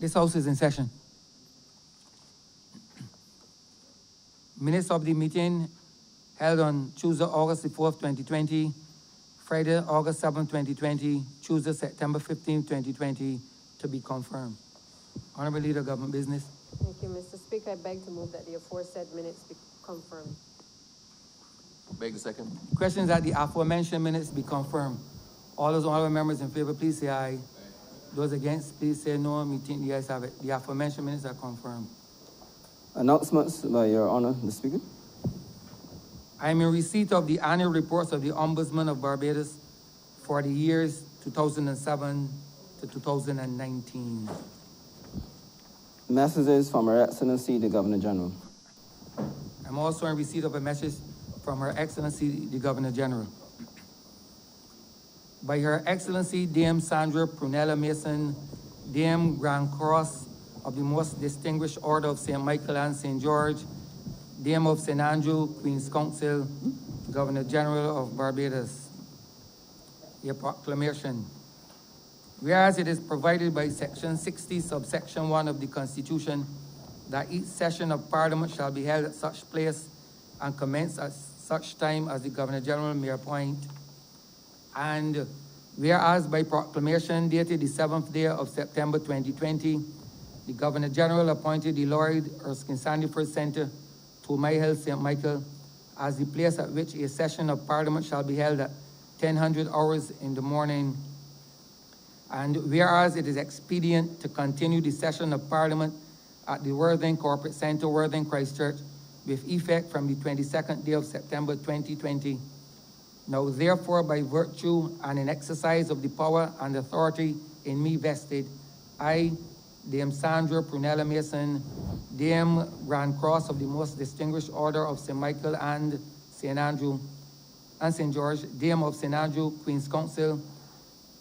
This House is in session. Minutes of the meeting held on Tuesday, August the 4th, 2020, Friday, August 7th, 2020, Tuesday, September 15th, 2020, to be confirmed. Honorable Leader of Government Business. Thank you, Mr. Speaker. I beg to move that the aforesaid minutes be confirmed. Beg the second. Questions that the aforementioned minutes be confirmed. All those honorable members in favor, please say aye. Those against, please say no. Me think the ayes have it. The aforementioned minutes are confirmed. Announcements by Your Honor, the Speaker. I am in receipt of the annual reports of the Ombudsman of Barbados for the years 2007 to 2019. Messages from Her Excellency, the Governor General. I'm also in receipt of a message from Her Excellency, the Governor General. By Her Excellency, Dame Sandra Prunella Mason, Dame Grand Cross of the Most Distinguished Order of St. Michael and St. George, Dame of St. Andrew, Queen's Counsel, Governor General of Barbados. A proclamation. Whereas it is provided by Section 60, subsection 1 of the Constitution, that each session of Parliament shall be held at such place and commence at such time as the Governor General may appoint. And whereas by proclamation dated the 7th day of September 2020, the Governor General appointed the Lloyd Erskine Sandiford Centre, Toomai Hill, St. Michael, as the place at which a session of Parliament shall be held at 10:00 hours in the morning. And whereas it is expedient to continue the session of Parliament at the Worthing Corporate Centre, Worthing, Christchurch, with effect from the 22nd day of September 2020. Now therefore, by virtue and in exercise of the power and authority in me vested, I, Dame Sandra Prunella Mason, Dame Grand Cross of the Most Distinguished Order of St. Michael and St. Andrew and St. George, Dame of St. Andrew, Queen's Counsel,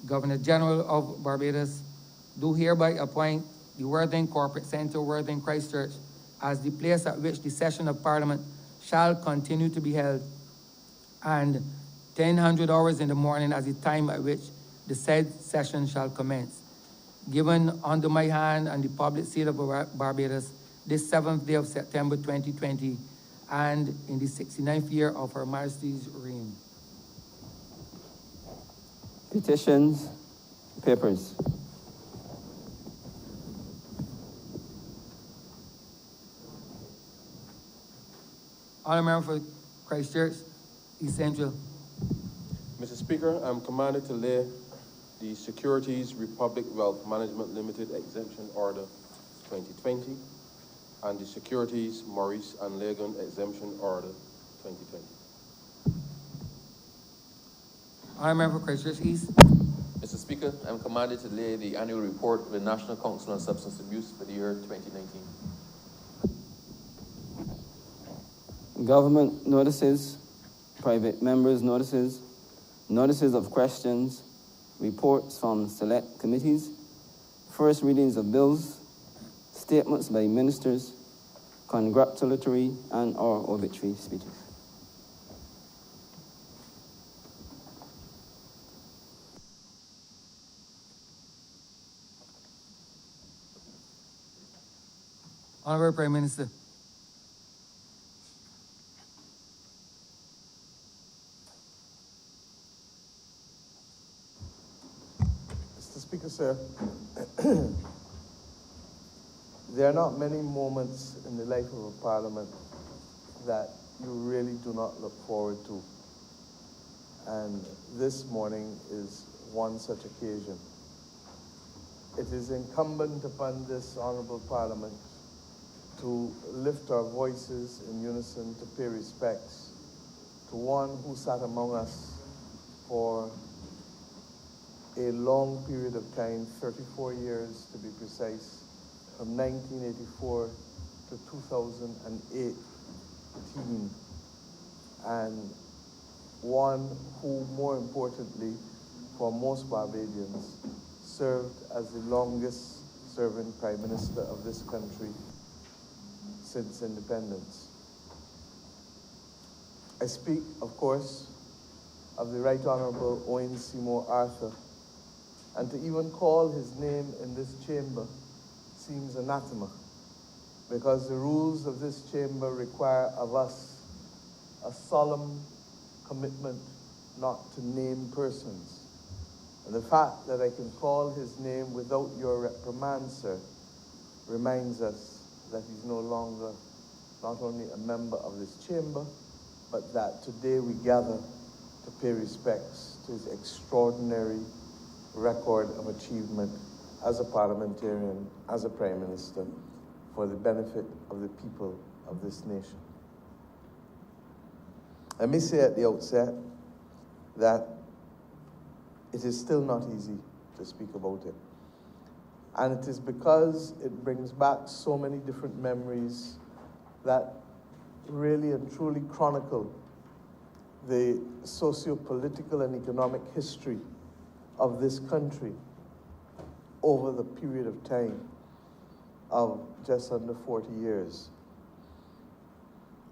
Governor General of Barbados, do hereby appoint the Worthing Corporate Centre, Worthing, Christchurch, as the place at which the session of Parliament shall continue to be held, and 10:00 hours in the morning as the time at which the said session shall commence. Given under my hand and the public seal of Barbados, this 7th day of September 2020, and in the 69th year of Her Majesty's reign. Petitions, papers. Honourable Member for Christchurch, East Central. Mr. Speaker, I'm commanded to lay the Securities Republic Wealth Management Limited Exemption Order 2020 and the Securities Maurice and Legon Exemption Order 2020. Honourable Member for Christchurch East. Mr. Speaker, I'm commanded to lay the annual report of the National Council on Substance Abuse for the year 2019. Government notices, private members' notices, notices of questions, reports from select committees, first readings of bills, statements by ministers, congratulatory and/or obituary speeches. Honourable Prime Minister. Mr. Speaker, sir, there are not many moments in the life of a parliament that you really do not look forward to. And this morning is one such occasion. It is incumbent upon this honorable parliament to lift our voices in unison to pay respects to one who sat among us for a long period of time, 34 years to be precise, from 1984 to 2018, and one who, more importantly, for most Barbadians, served as the longest serving Prime Minister of this country since independence. I speak, of course, of the Right Honorable Owen Seymour Arthur, and to even call his name in this chamber seems anathema, because the rules of this chamber require of us a solemn commitment not to name persons. And the fact that I can call his name without your reprimand, sir, reminds us that he's no longer not only a member of this chamber, but that today we gather to pay respects to his extraordinary record of achievement as a parliamentarian, as a prime minister, for the benefit of the people of this nation. Let me say at the outset that it is still not easy to speak about it. And it is because it brings back so many different memories that really and truly chronicle the socio-political and economic history of this country over the period of time of just under 40 years.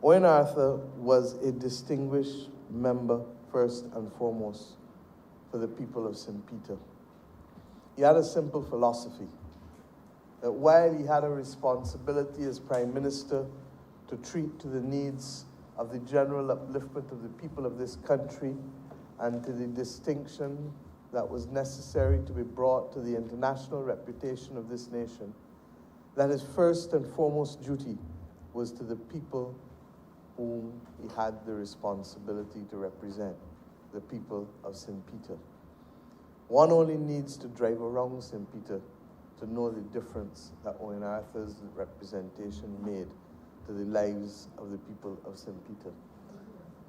Owen Arthur was a distinguished member, first and foremost, for the people of St. Peter. He had a simple philosophy, that while he had a responsibility as Prime Minister to treat to the needs of the general upliftment of the people of this country and to the distinction that was necessary to be brought to the international reputation of this nation, that his first and foremost duty was to the people whom he had the responsibility to represent, the people of St. Peter. One only needs to drive around St. Peter to know the difference that Owen Arthur's representation made to the lives of the people of St. Peter.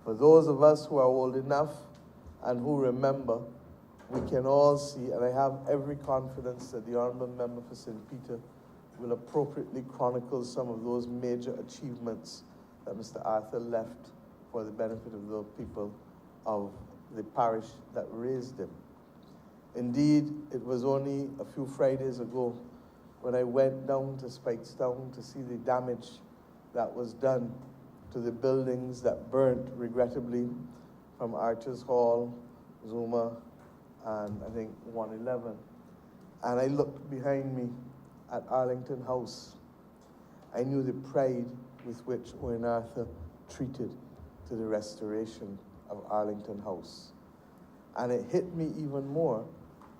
For those of us who are old enough and who remember, we can all see, and I have every confidence that the Honourable Member for St. Peter will appropriately chronicle some of those major achievements that Mr. Arthur left for the benefit of the people of the parish that raised him. Indeed, it was only a few Fridays ago when I went down to Spikestown to see the damage that was done to the buildings that burnt, regrettably, from Archers Hall, Zuma, and I think 111. And I looked behind me at Arlington House. I knew the pride with which Owen Arthur treated to the restoration of Arlington House. And it hit me even more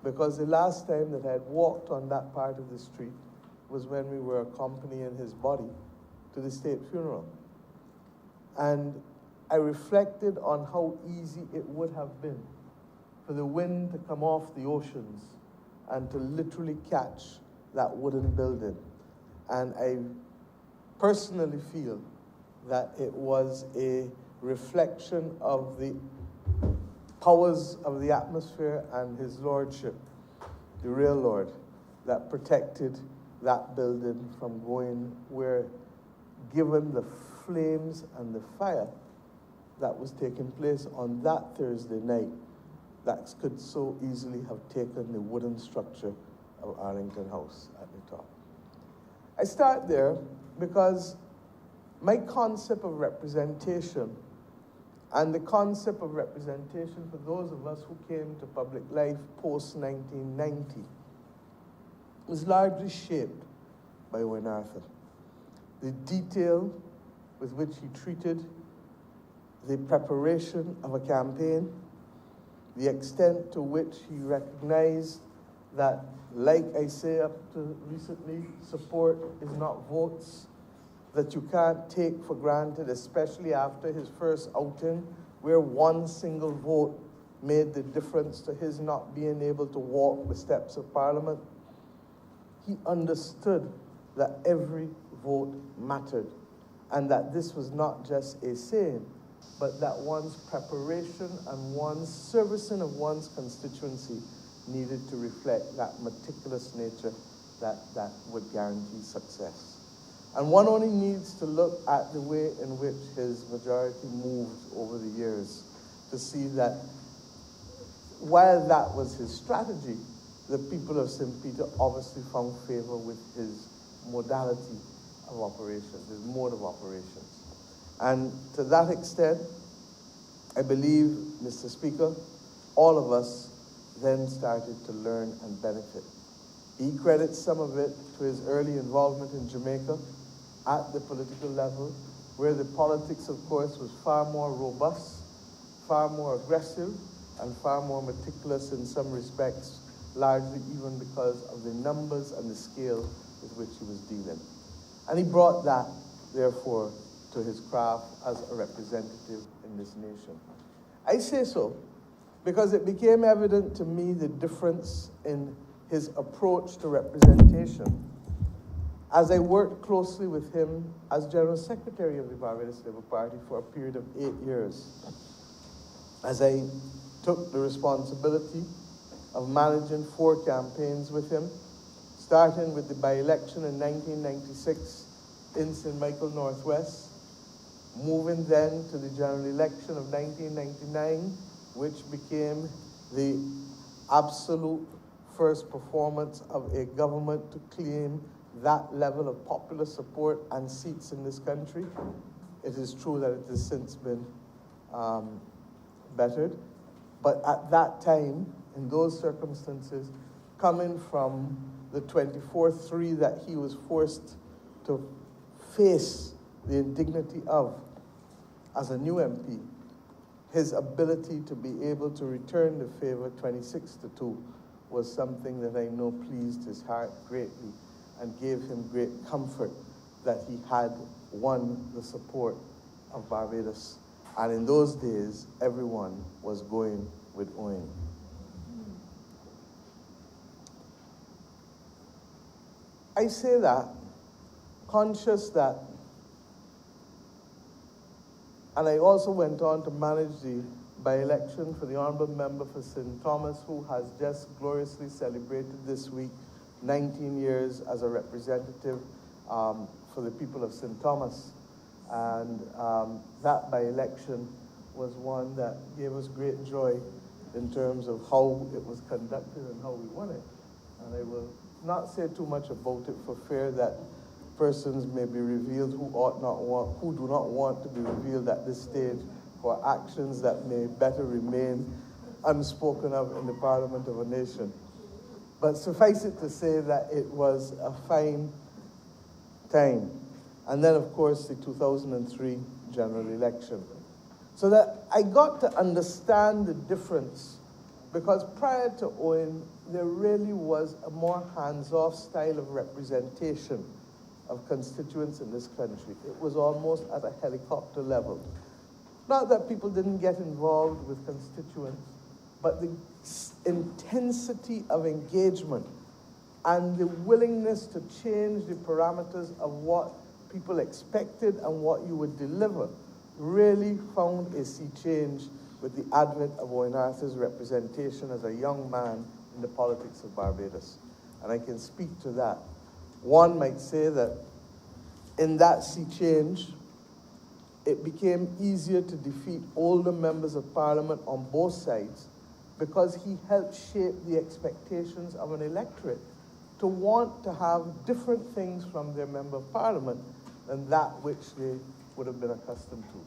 because the last time that I had walked on that part of the street was when we were accompanying his body to the state funeral. And I reflected on how easy it would have been for the wind to come off the oceans and to literally catch that wooden building. And I personally feel that it was a reflection of the powers of the atmosphere and his lordship, the real Lord, that protected that building from going where, given the flames and the fire that was taking place on that Thursday night, that could so easily have taken the wooden structure of Arlington House at the top. I start there because my concept of representation and the concept of representation for those of us who came to public life post-1990 was largely shaped by Owen Arthur. The detail with which he treated the preparation of a campaign, the extent to which he recognized that, like I say up to recently, support is not votes, that you can't take for granted, especially after his first outing, where one single vote made the difference to his not being able to walk the steps of Parliament. He understood that every vote mattered, and that this was not just a saying, but that one's preparation and one's servicing of one's constituency needed to reflect that meticulous nature that would guarantee success. And one only needs to look at the way in which his majority moved over the years to see that while that was his strategy, the people of St. Peter obviously found favor with his modality of operations, his mode of operations. And to that extent, I believe, Mr. Speaker, all of us then started to learn and benefit He credits some of it to his early involvement in Jamaica at the political level, where the politics, of course, was far more robust, far more aggressive, and far more meticulous in some respects, largely even because of the numbers and the scale with which he was dealing. And he brought that, therefore, to his craft as a representative in this nation. I say so because it became evident to me the difference in his approach to representation as I worked closely with him as General Secretary of the Barbados Labour Party for a period of 8 years, as I took the responsibility of managing 4 campaigns with him, starting with the by-election in 1996 in St. Michael Northwest, moving then to the general election of 1999, which became the absolute first performance of a government to claim that level of popular support and seats in this country. It is true that it has since been bettered, but at that time, in those circumstances, coming from the 24-3 that he was forced to face the indignity of as a new MP, his ability to be able to return the favor 26-2 was something that I know pleased his heart greatly and gave him great comfort that he had won the support of Barbados. And in those days, everyone was going with Owen. I say that conscious that, and I also went on to manage the by-election for the Honourable Member for St. Thomas, who has just gloriously celebrated this week 19 years as a representative for the people of St. Thomas. And that by-election was one that gave us great joy in terms of how it was conducted and how we won it. And I will not say too much about it for fear that persons may be revealed who do not want to be revealed at this stage for actions that may better remain unspoken of in the Parliament of a nation. But suffice it to say that it was a fine time. And then, of course, the 2003 general election. So that I got to understand the difference, because prior to Owen, there really was a more hands-off style of representation of constituents in this country. It was almost at a helicopter level. Not that people didn't get involved with constituents, but the intensity of engagement and the willingness to change the parameters of what people expected and what you would deliver really found a sea change with the advent of Owen Arthur's representation as a young man in the politics of Barbados. And I can speak to that. One might say that in that sea change, it became easier to defeat older members of Parliament on both sides because he helped shape the expectations of an electorate to want to have different things from their Member of Parliament than that which they would have been accustomed to.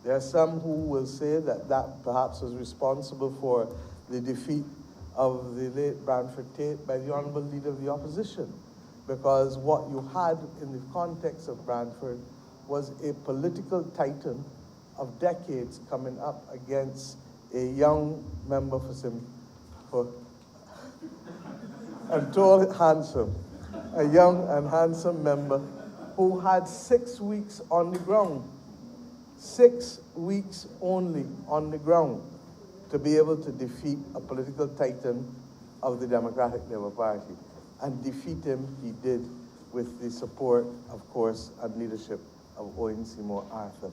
There are some who will say that that perhaps was responsible for the defeat of the late Branford Tate by the Honourable Leader of the Opposition, because what you had in the context of Branford was a political titan of decades coming up against a young member and tall, handsome, a young and handsome member who had 6 weeks on the ground, 6 weeks only on the ground to be able to defeat a political titan of the Democratic Labour Party. And defeat him he did with the support, of course, and leadership of Owen Seymour Arthur.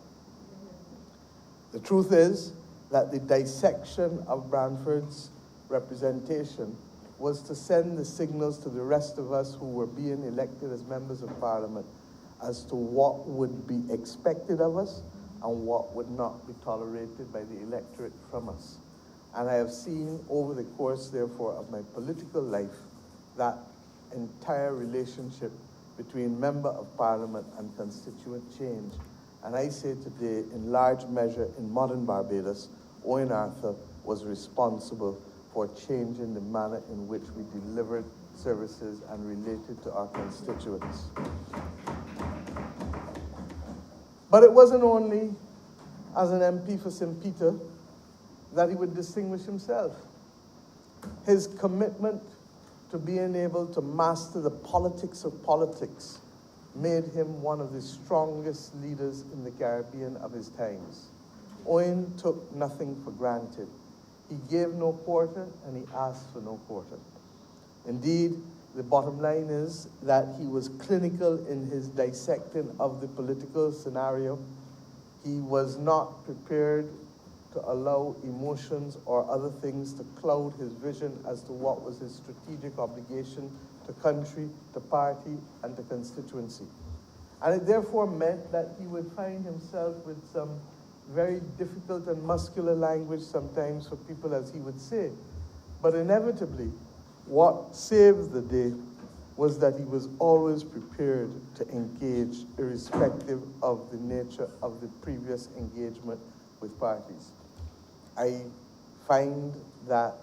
The truth is that the dissection of Branford's representation was to send the signals to the rest of us who were being elected as members of Parliament as to what would be expected of us and what would not be tolerated by the electorate from us. And I have seen over the course, therefore, of my political life that entire relationship between Member of Parliament and constituent change. And I say today, in large measure, in modern Barbados, Owen Arthur was responsible for changing the manner in which we delivered services and related to our constituents. But it wasn't only as an MP for St. Peter that he would distinguish himself. His commitment to being able to master the politics of politics made him one of the strongest leaders in the Caribbean of his times. Owen took nothing for granted. He gave no quarter and he asked for no quarter. Indeed, the bottom line is that he was clinical in his dissecting of the political scenario. He was not prepared to allow emotions or other things to cloud his vision as to what was his strategic obligation to country, to party, and to constituency. And it therefore meant that he would find himself with some very difficult and muscular language sometimes for people, as he would say. But inevitably, what saved the day was that he was always prepared to engage, irrespective of the nature of the previous engagement with parties. I find that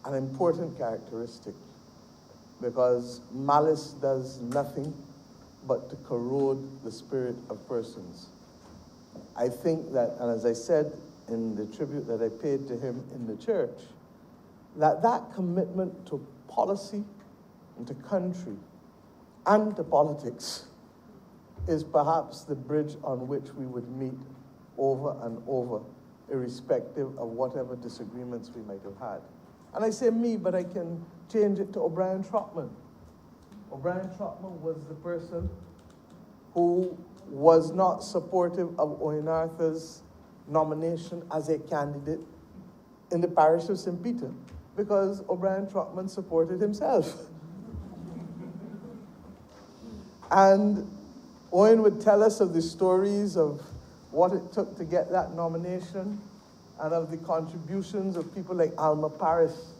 an important characteristic, because malice does nothing but to corrode the spirit of persons. I think that, and as I said in the tribute that I paid to him in the church, that commitment to policy and to country and to politics is perhaps the bridge on which we would meet over and over, irrespective of whatever disagreements we might have had. And I say me, but I can change it to O'Brien Trotman. O'Brien Trotman was the person who was not supportive of Owen Arthur's nomination as a candidate in the parish of St. Peter, because O'Brien Trotman supported himself. And Owen would tell us of the stories of what it took to get that nomination and of the contributions of people like Alma Paris,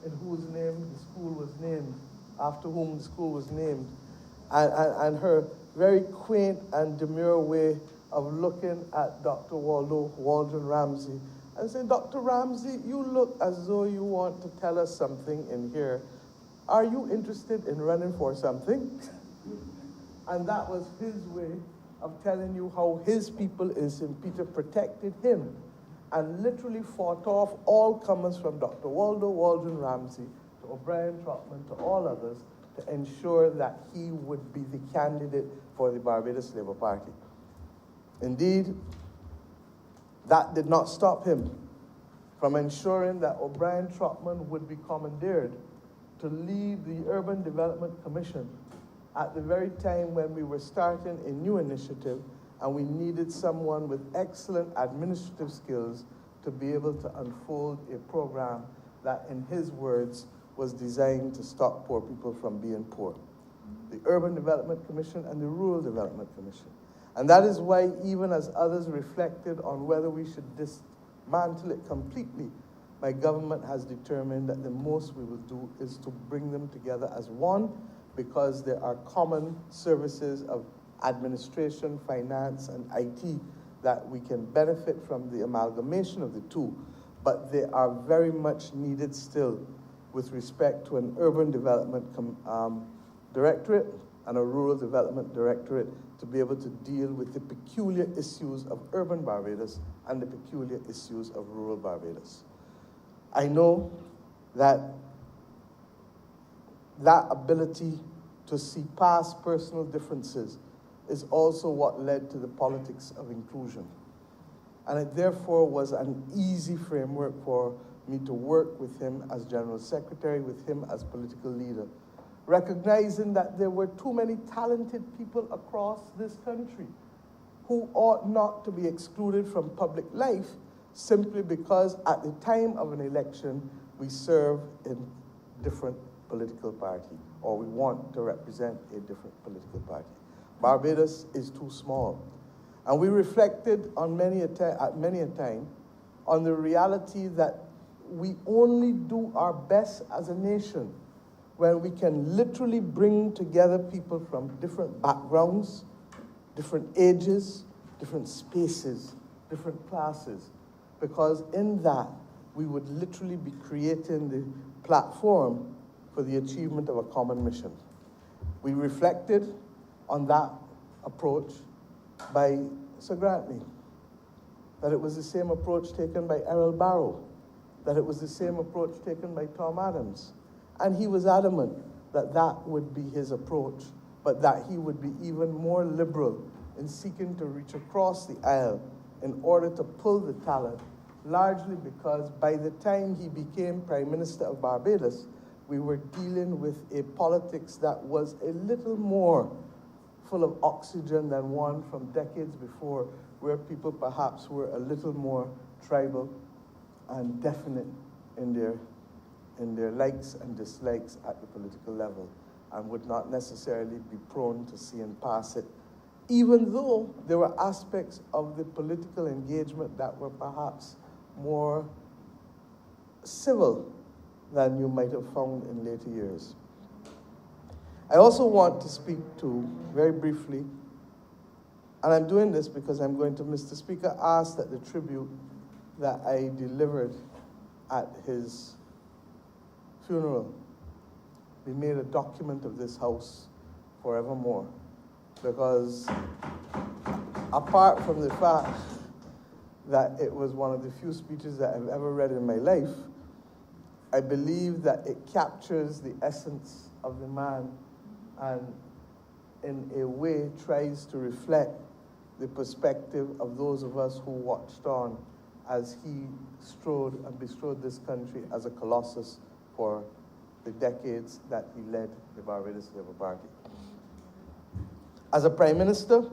in whose name the school was named, after whom the school was named, and her very quaint and demure way of looking at Dr. Waldron Ramsey and saying, Dr. Ramsey, you look as though you want to tell us something in here. Are you interested in running for something? And that was his way of telling you how his people in St. Peter protected him and literally fought off all comers from Dr. Waldo Waldron Ramsey to O'Brien Trotman to all others to ensure that he would be the candidate for the Barbados Labour Party. Indeed, that did not stop him from ensuring that O'Brien Trotman would be commandeered to lead the Urban Development Commission at the very time when we were starting a new initiative and we needed someone with excellent administrative skills to be able to unfold a program that, in his words, was designed to stop poor people from being poor. The Urban Development Commission and the Rural Development Commission. And that is why, even as others reflected on whether we should dismantle it completely, my government has determined that the most we will do is to bring them together as one, because there are common services of administration, finance, and IT that we can benefit from the amalgamation of the two, but they are very much needed still with respect to an urban development directorate and a rural development directorate to be able to deal with the peculiar issues of urban Barbados and the peculiar issues of rural Barbados. I know that that ability to see past personal differences is also what led to the politics of inclusion. And it therefore was an easy framework for me to work with him as General Secretary, with him as political leader, recognizing that there were too many talented people across this country who ought not to be excluded from public life simply because at the time of an election we serve in different political party, or we want to represent a different political party. Barbados is too small. And we reflected on many a time on the reality that we only do our best as a nation when we can literally bring together people from different backgrounds, different ages, different spaces, different classes, because in that we would literally be creating the platform for the achievement of a common mission. We reflected on that approach by Sir Grantley, that it was the same approach taken by Errol Barrow, that it was the same approach taken by Tom Adams. And he was adamant that that would be his approach, but that he would be even more liberal in seeking to reach across the aisle in order to pull the talent, largely because by the time he became Prime Minister of Barbados, we were dealing with a politics that was a little more full of oxygen than one from decades before, where people perhaps were a little more tribal and definite in their likes and dislikes at the political level, and would not necessarily be prone to seeing past it, even though there were aspects of the political engagement that were perhaps more civil than you might have found in later years. I also want to speak to, very briefly, and I'm doing this because I'm going to, Mr. Speaker asked that the tribute that I delivered at his funeral be made a document of this House forevermore. Because apart from the fact that it was one of the few speeches that I've ever read in my life, I believe that it captures the essence of the man and in a way tries to reflect the perspective of those of us who watched on as he strode and bestrode this country as a colossus for the decades that he led the Barbados Labour Party. As a Prime Minister,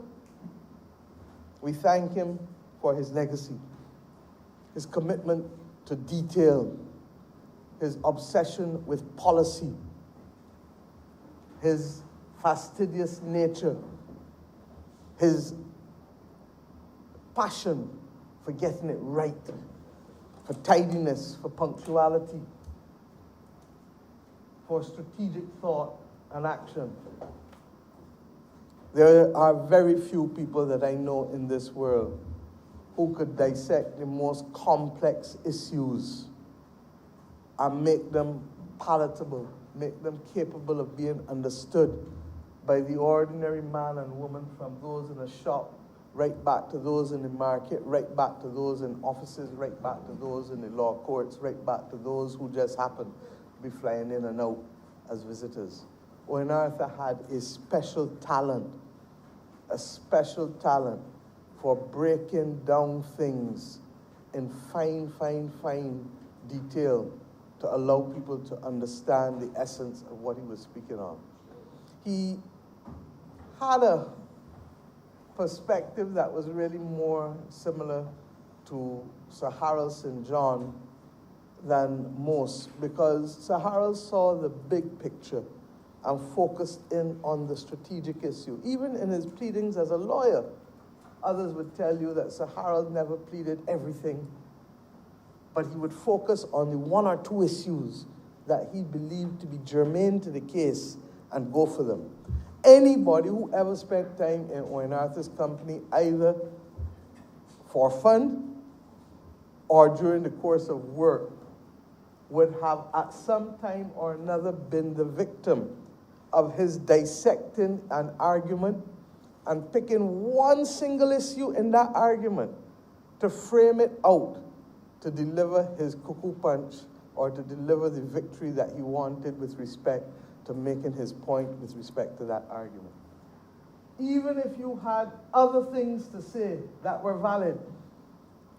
we thank him for his legacy, his commitment to detail, his obsession with policy, his fastidious nature, his passion for getting it right, for tidiness, for punctuality, for strategic thought and action. There are very few people that I know in this world who could dissect the most complex issues and make them palatable, make them capable of being understood by the ordinary man and woman, from those in a shop, right back to those in the market, right back to those in offices, right back to those in the law courts, right back to those who just happen to be flying in and out as visitors. Owen Arthur had a special talent for breaking down things in fine detail to allow people to understand the essence of what he was speaking on. He had a perspective that was really more similar to Sir Harold St. John than most, because Sir Harold saw the big picture and focused in on the strategic issue. Even in his pleadings as a lawyer, others would tell you that Sir Harold never pleaded everything, but he would focus on the one or two issues that he believed to be germane to the case and go for them. Anybody who ever spent time in Owen Arthur's company, either for fun or during the course of work, would have at some time or another been the victim of his dissecting an argument and picking one single issue in that argument to frame it out, to deliver his cuckoo punch or to deliver the victory that he wanted with respect to making his point with respect to that argument. Even if you had other things to say that were valid,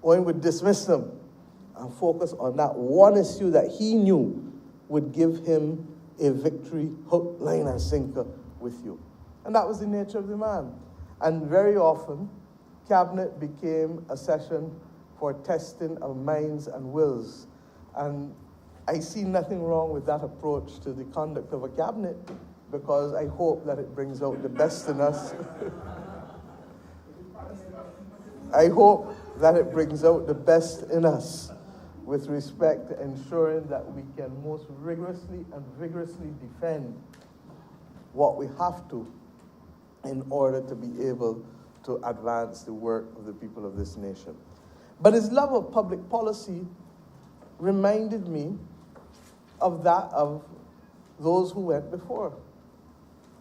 Owen would dismiss them and focus on that one issue that he knew would give him a victory, hook, line, and sinker with you. And that was the nature of the man. And very often, cabinet became a session for testing of minds and wills. And I see nothing wrong with that approach to the conduct of a cabinet, because I hope that it brings out the best in us. I hope that it brings out the best in us with respect to ensuring that we can most rigorously and vigorously defend what we have to in order to be able to advance the work of the people of this nation. But his love of public policy reminded me of that of those who went before.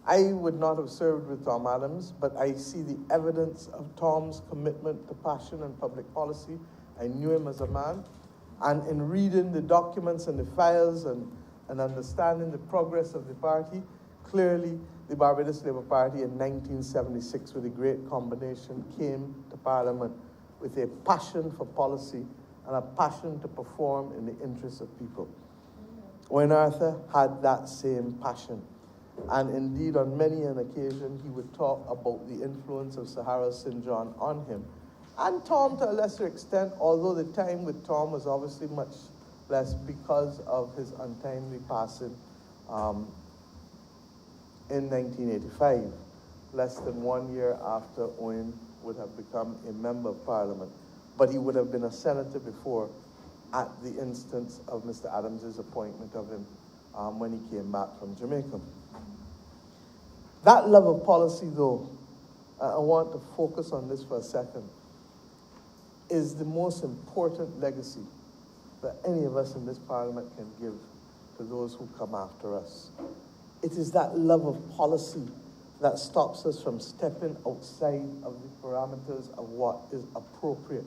I would not have served with Tom Adams, but I see the evidence of Tom's commitment to passion and public policy. I knew him as a man. And in reading the documents and the files and understanding the progress of the party, clearly the Barbados Labour Party in 1976, with a great combination, came to Parliament with a passion for policy and a passion to perform in the interests of people. Owen Arthur had that same passion. And indeed, on many an occasion, he would talk about the influence of Sir Harold St. John on him. And Tom to a lesser extent, although the time with Tom was obviously much less because of his untimely passing in 1985, less than 1 year after Owen would have become a member of Parliament. But he would have been a senator before, at the instance of Mr. Adams's appointment of him when he came back from Jamaica. That love of policy, though, I want to focus on this for a second, is the most important legacy that any of us in this Parliament can give to those who come after us. It is that love of policy that stops us from stepping outside of the parameters of what is appropriate.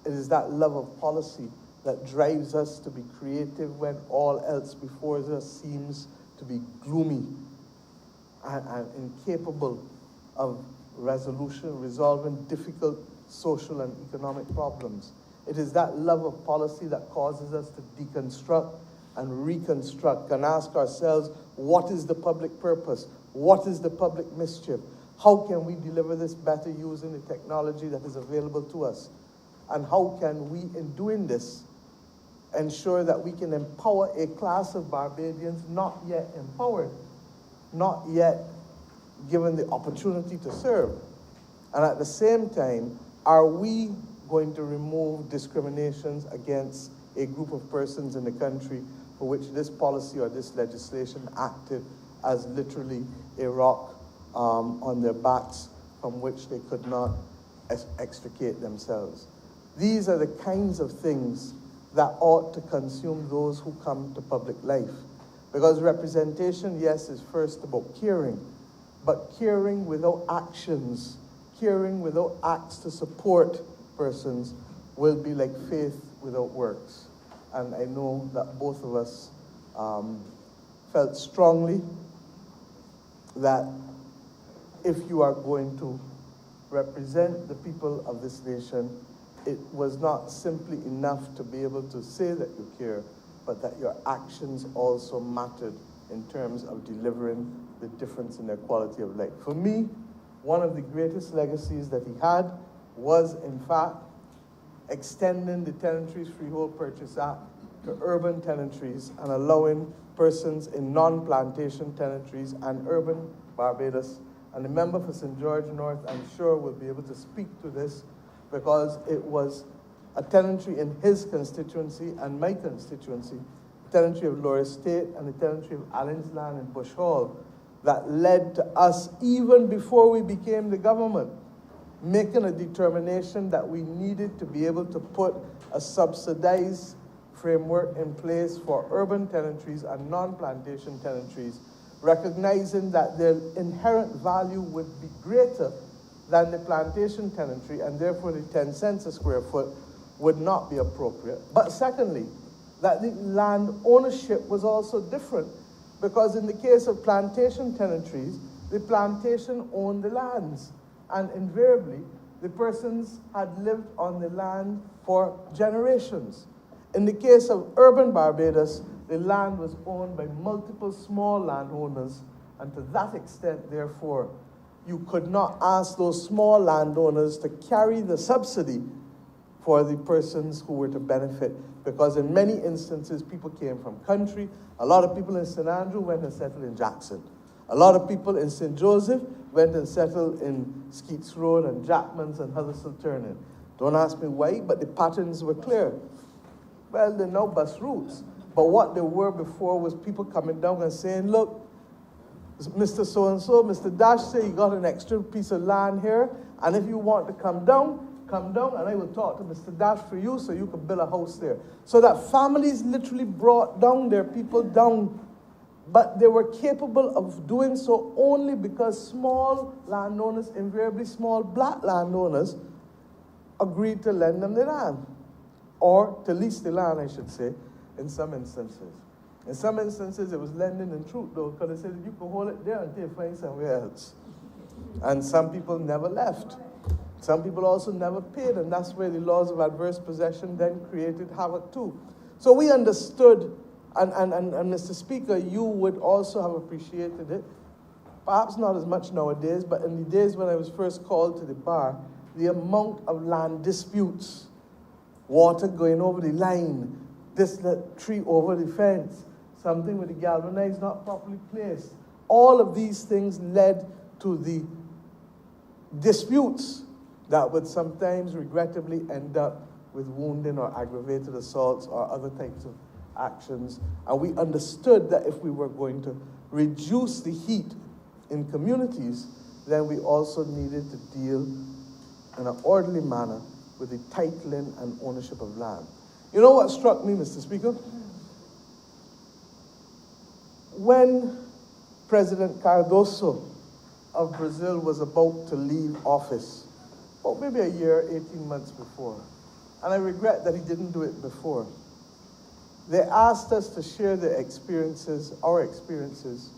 It is that love of policy that drives us to be creative when all else before us seems to be gloomy and incapable of resolution, resolving difficult social and economic problems. It is that love of policy that causes us to deconstruct and reconstruct and ask ourselves, what is the public purpose? What is the public mischief? How can we deliver this better using the technology that is available to us? And how can we, in doing this, ensure that we can empower a class of Barbadians not yet empowered, not yet given the opportunity to serve? And at the same time, are we going to remove discriminations against a group of persons in the country for which this policy or this legislation acted as literally a rock on their backs from which they could not extricate themselves? These are the kinds of things that ought to consume those who come to public life. Because representation, yes, is first about caring, but caring without actions, caring without acts to support persons will be like faith without works. And I know that both of us felt strongly that if you are going to represent the people of this nation, it was not simply enough to be able to say that you care, but that your actions also mattered in terms of delivering the difference in their quality of life. For me, one of the greatest legacies that he had was, in fact, extending the Tenantries Freehold Purchase Act to urban tenantries and allowing persons in non-plantation tenantries and urban Barbados. And the member for St. George North, I'm sure, will be able to speak to this, because it was a tenantry in his constituency and my constituency, the tenantry of Lower Estate and the tenantry of Allen's Land in Bush Hall, that led to us, even before we became the government, making a determination that we needed to be able to put a subsidized framework in place for urban tenantries and non-plantation tenantries, recognizing that their inherent value would be greater than the plantation tenantry, and therefore the 10 cents a square foot would not be appropriate. But secondly, that the land ownership was also different, because in the case of plantation tenantries, the plantation owned the lands, and invariably the persons had lived on the land for generations. In the case of urban Barbados, the land was owned by multiple small landowners, and to that extent, therefore, you could not ask those small landowners to carry the subsidy for the persons who were to benefit, because in many instances, people came from country. A lot of people in St. Andrew went and settled in Jackson. A lot of people in St. Joseph went and settled in Skeets Road and Jackmans and Huddersfield Turning. Don't ask me why, but the patterns were clear. Well, they're now bus routes, but what they were before was people coming down and saying, look, Mr. So-and-so, Mr. Dash say you got an extra piece of land here, and if you want to come down come down and I will talk to Mr. Dash for you so you can build a house there. So that families literally brought down their people down, but they were capable of doing so only because small landowners, invariably small black landowners, agreed to lend them the land, or to lease the land, I should say, in some instances. In some instances, it was lending in truth, though, because they said you can hold it there until you find somewhere else. And some people never left. Some people also never paid, and that's where the laws of adverse possession then created havoc too. So we understood, and Mr. Speaker, you would also have appreciated it, perhaps not as much nowadays, but in the days when I was first called to the bar, the amount of land disputes, water going over the line, this tree over the fence, something with the galvanized not properly placed. All of these things led to the disputes that would sometimes regrettably end up with wounding or aggravated assaults or other types of actions. And we understood that if we were going to reduce the heat in communities, then we also needed to deal in an orderly manner with the titling and ownership of land. You know what struck me, Mr. Speaker? When President Cardoso of Brazil was about to leave office, well, maybe a year, 18 months before, and I regret that he didn't do it before, they asked us to share their experiences, our experiences,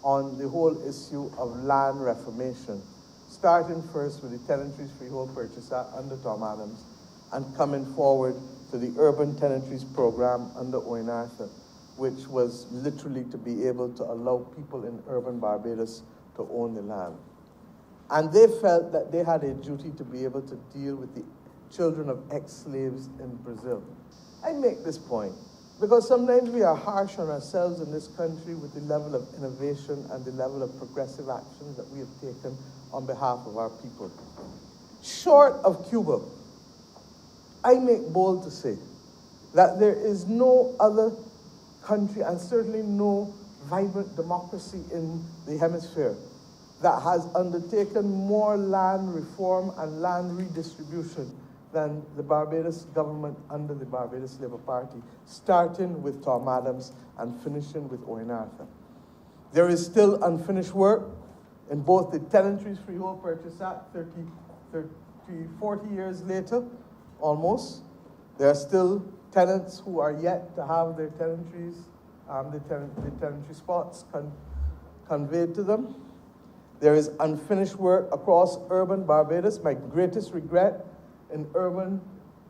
on the whole issue of land reformation, starting first with the Tenantries Freehold Purchase Act under Tom Adams, and coming forward to the Urban Tenantries Program under Owen Arthur, which was literally to be able to allow people in urban Barbados to own the land. And they felt that they had a duty to be able to deal with the children of ex-slaves in Brazil. I make this point because sometimes we are harsh on ourselves in this country with the level of innovation and the level of progressive actions that we have taken on behalf of our people. Short of Cuba, I make bold to say that there is no other country, and certainly no vibrant democracy in the hemisphere, that has undertaken more land reform and land redistribution than the Barbados government under the Barbados Labour Party, starting with Tom Adams and finishing with Owen Arthur. There is still unfinished work in both the Tenantries Freehold Purchase Act 40 years later, almost. There are still tenants who are yet to have their tenantries, the tenantry spots conveyed to them. There is unfinished work across urban Barbados. My greatest regret in urban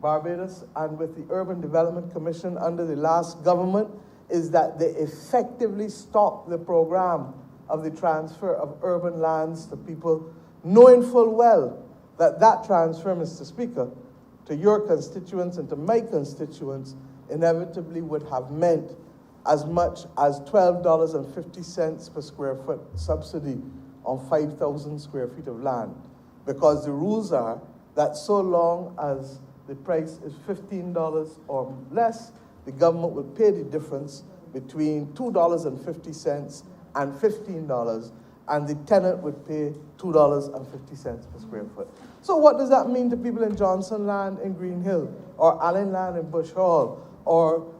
Barbados and with the Urban Development Commission under the last government is that they effectively stopped the program of the transfer of urban lands to people, knowing full well that that transfer, Mr. Speaker, to your constituents and to my constituents inevitably would have meant as much as $12.50 per square foot subsidy on 5,000 square feet of land. Because the rules are that so long as the price is $15 or less, the government will pay the difference between $2.50 and $15, and the tenant would pay $2.50 per square foot. So what does that mean to people in Johnson Land in Green Hill, or Allen Land in Bush Hall, or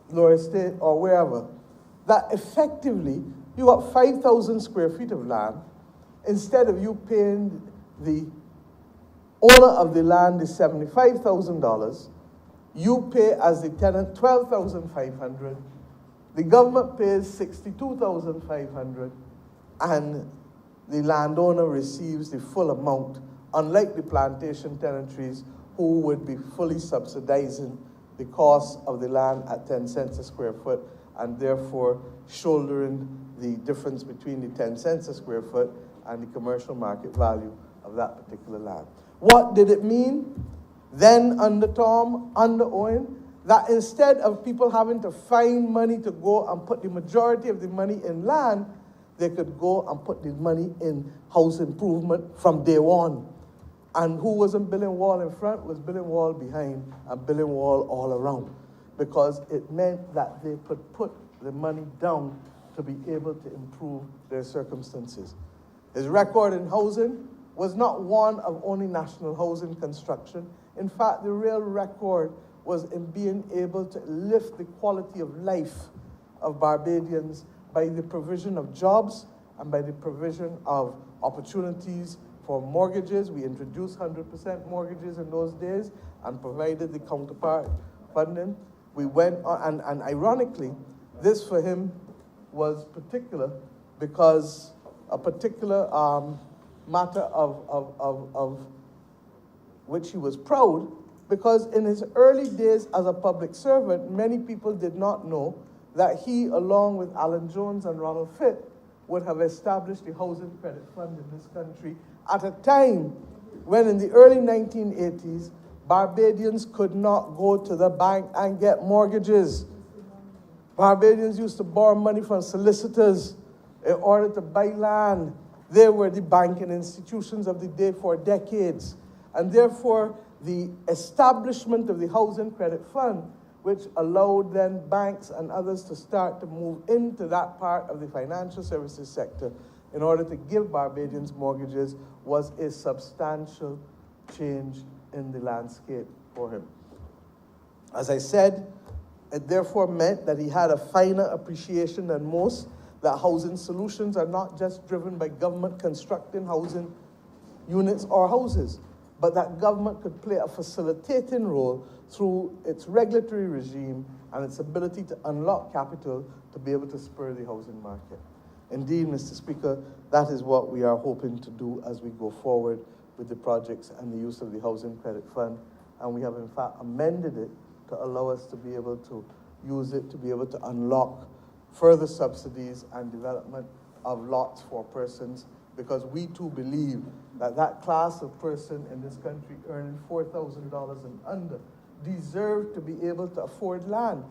Lower Estate, or wherever? That effectively, you got 5,000 square feet of land. Instead of you paying the owner of the land is $75,000, you pay as the tenant $12,500. The government pays $62,500, and the landowner receives the full amount, unlike the plantation tenantries who would be fully subsidizing the cost of the land at 10 cents a square foot, and therefore shouldering the difference between the 10 cents a square foot and the commercial market value of that particular land. What did it mean? Then under Tom, under Owen, that instead of people having to find money to go and put the majority of the money in land, they could go and put the money in house improvement from day one. And who wasn't building wall in front was building wall behind and building wall all around, because it meant that they could put the money down to be able to improve their circumstances. His record in housing was not one of only national housing construction. In fact, the real record was in being able to lift the quality of life of Barbadians by the provision of jobs and by the provision of opportunities for mortgages. We introduced 100% mortgages in those days and provided the counterpart funding. We went on, and ironically, this for him was particular because a particular matter of which he was proud, because in his early days as a public servant, many people did not know that he, along with Alan Jones and Ronald Fitt, would have established the Housing Credit Fund in this country at a time when in the early 1980s, Barbadians could not go to the bank and get mortgages. Barbadians used to borrow money from solicitors in order to buy land. They were the banking institutions of the day for decades. And therefore, the establishment of the Housing Credit Fund, which allowed then banks and others to start to move into that part of the financial services sector in order to give Barbadians mortgages, was a substantial change in the landscape for him. As I said, it therefore meant that he had a finer appreciation than most that housing solutions are not just driven by government constructing housing units or houses, but that government could play a facilitating role through its regulatory regime and its ability to unlock capital to be able to spur the housing market. Indeed, Mr. Speaker, that is what we are hoping to do as we go forward with the projects and the use of the Housing Credit Fund. And we have in fact amended it to allow us to be able to use it to be able to unlock further subsidies and development of lots for persons, because we too believe that that class of person in this country earning $4,000 and under deserve to be able to afford land.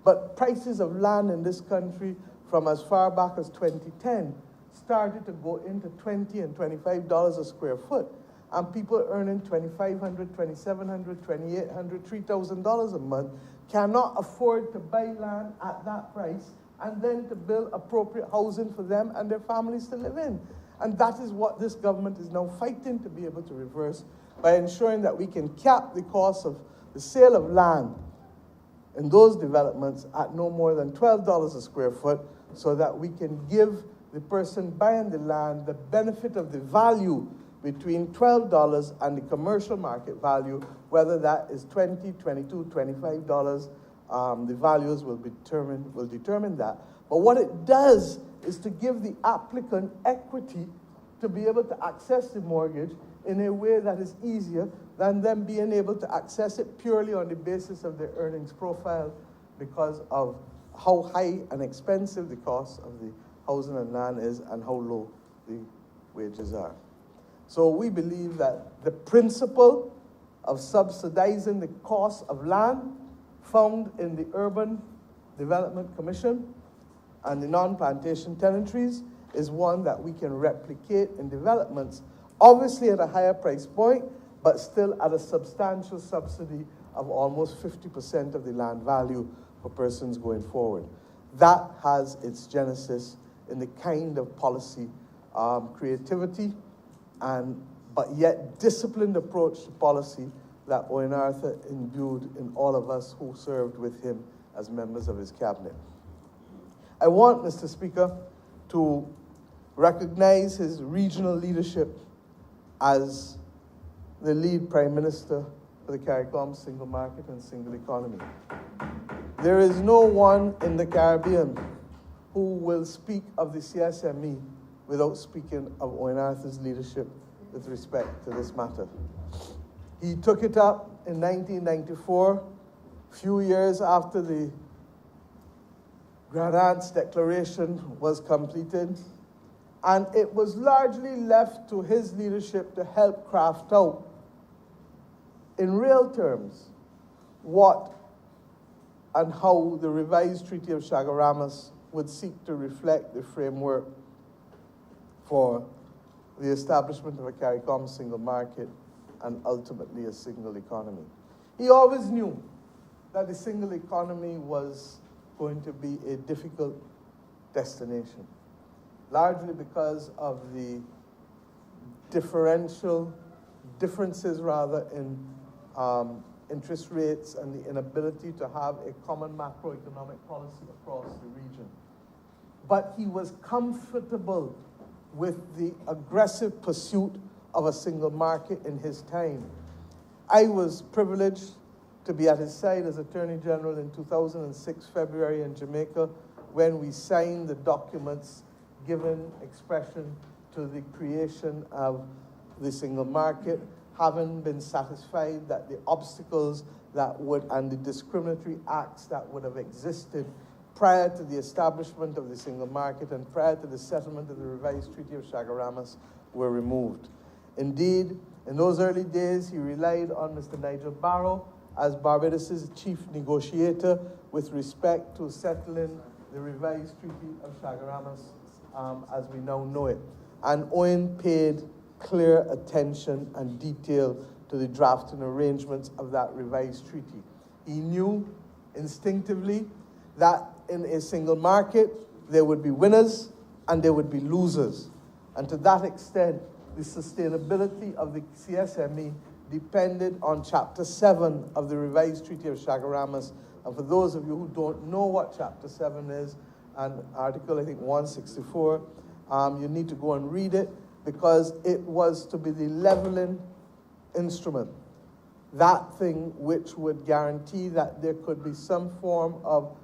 But prices of land in this country from as far back as 2010 started to go into $20 and $25 a square foot. And people earning $2,500, $2,700, $2,800, $3,000 a month cannot afford to buy land at that price and then to build appropriate housing for them and their families to live in. And that is what this government is now fighting to be able to reverse by ensuring that we can cap the cost of the sale of land in those developments at no more than $12 a square foot, so that we can give the person buying the land the benefit of the value between $12 and the commercial market value, whether that is $20, $22, $25, the values will determine that. But what it does is to give the applicant equity to be able to access the mortgage in a way that is easier than them being able to access it purely on the basis of their earnings profile, because of how high and expensive the cost of the housing and land is and how low the wages are. So we believe that the principle of subsidizing the cost of land found in the Urban Development Commission and the non-plantation tenantries is one that we can replicate in developments, obviously at a higher price point, but still at a substantial subsidy of almost 50% of the land value for persons going forward. That has its genesis in the kind of policy, creativity, but yet disciplined approach to policy that Owen Arthur imbued in all of us who served with him as members of his cabinet. I want, Mr. Speaker, to recognize his regional leadership as the lead Prime Minister for the CARICOM Single Market and Single Economy. There is no one in the Caribbean who will speak of the CSME without speaking of Owen Arthur's leadership with respect to this matter. He took it up in 1994, a few years after the Grand Anse Declaration was completed, and it was largely left to his leadership to help craft out, in real terms, what and how the revised Treaty of Chaguaramas would seek to reflect the framework for the establishment of a CARICOM single market and ultimately a single economy. He always knew that the single economy was going to be a difficult destination, largely because of the differences rather in interest rates and the inability to have a common macroeconomic policy across the region. But he was comfortable with the aggressive pursuit of a single market in his time. I was privileged to be at his side as Attorney General in 2006, February in Jamaica, when we signed the documents giving expression to the creation of the single market, having been satisfied that the obstacles that would, and the discriminatory acts that would have existed prior to the establishment of the single market and prior to the settlement of the revised Treaty of Chaguaramas were removed. Indeed, in those early days, he relied on Mr. Nigel Barrow as Barbados' chief negotiator with respect to settling the revised Treaty of Chaguaramas as we now know it. And Owen paid clear attention and detail to the drafting arrangements of that revised treaty. He knew instinctively that in a single market, there would be winners and there would be losers. And to that extent, the sustainability of the CSME depended on Chapter 7 of the revised Treaty of Chaguaramas. And for those of you who don't know what Chapter 7 is, and Article, I think, 164, you need to go and read it, because it was to be the leveling instrument, that thing which would guarantee that there could be some form of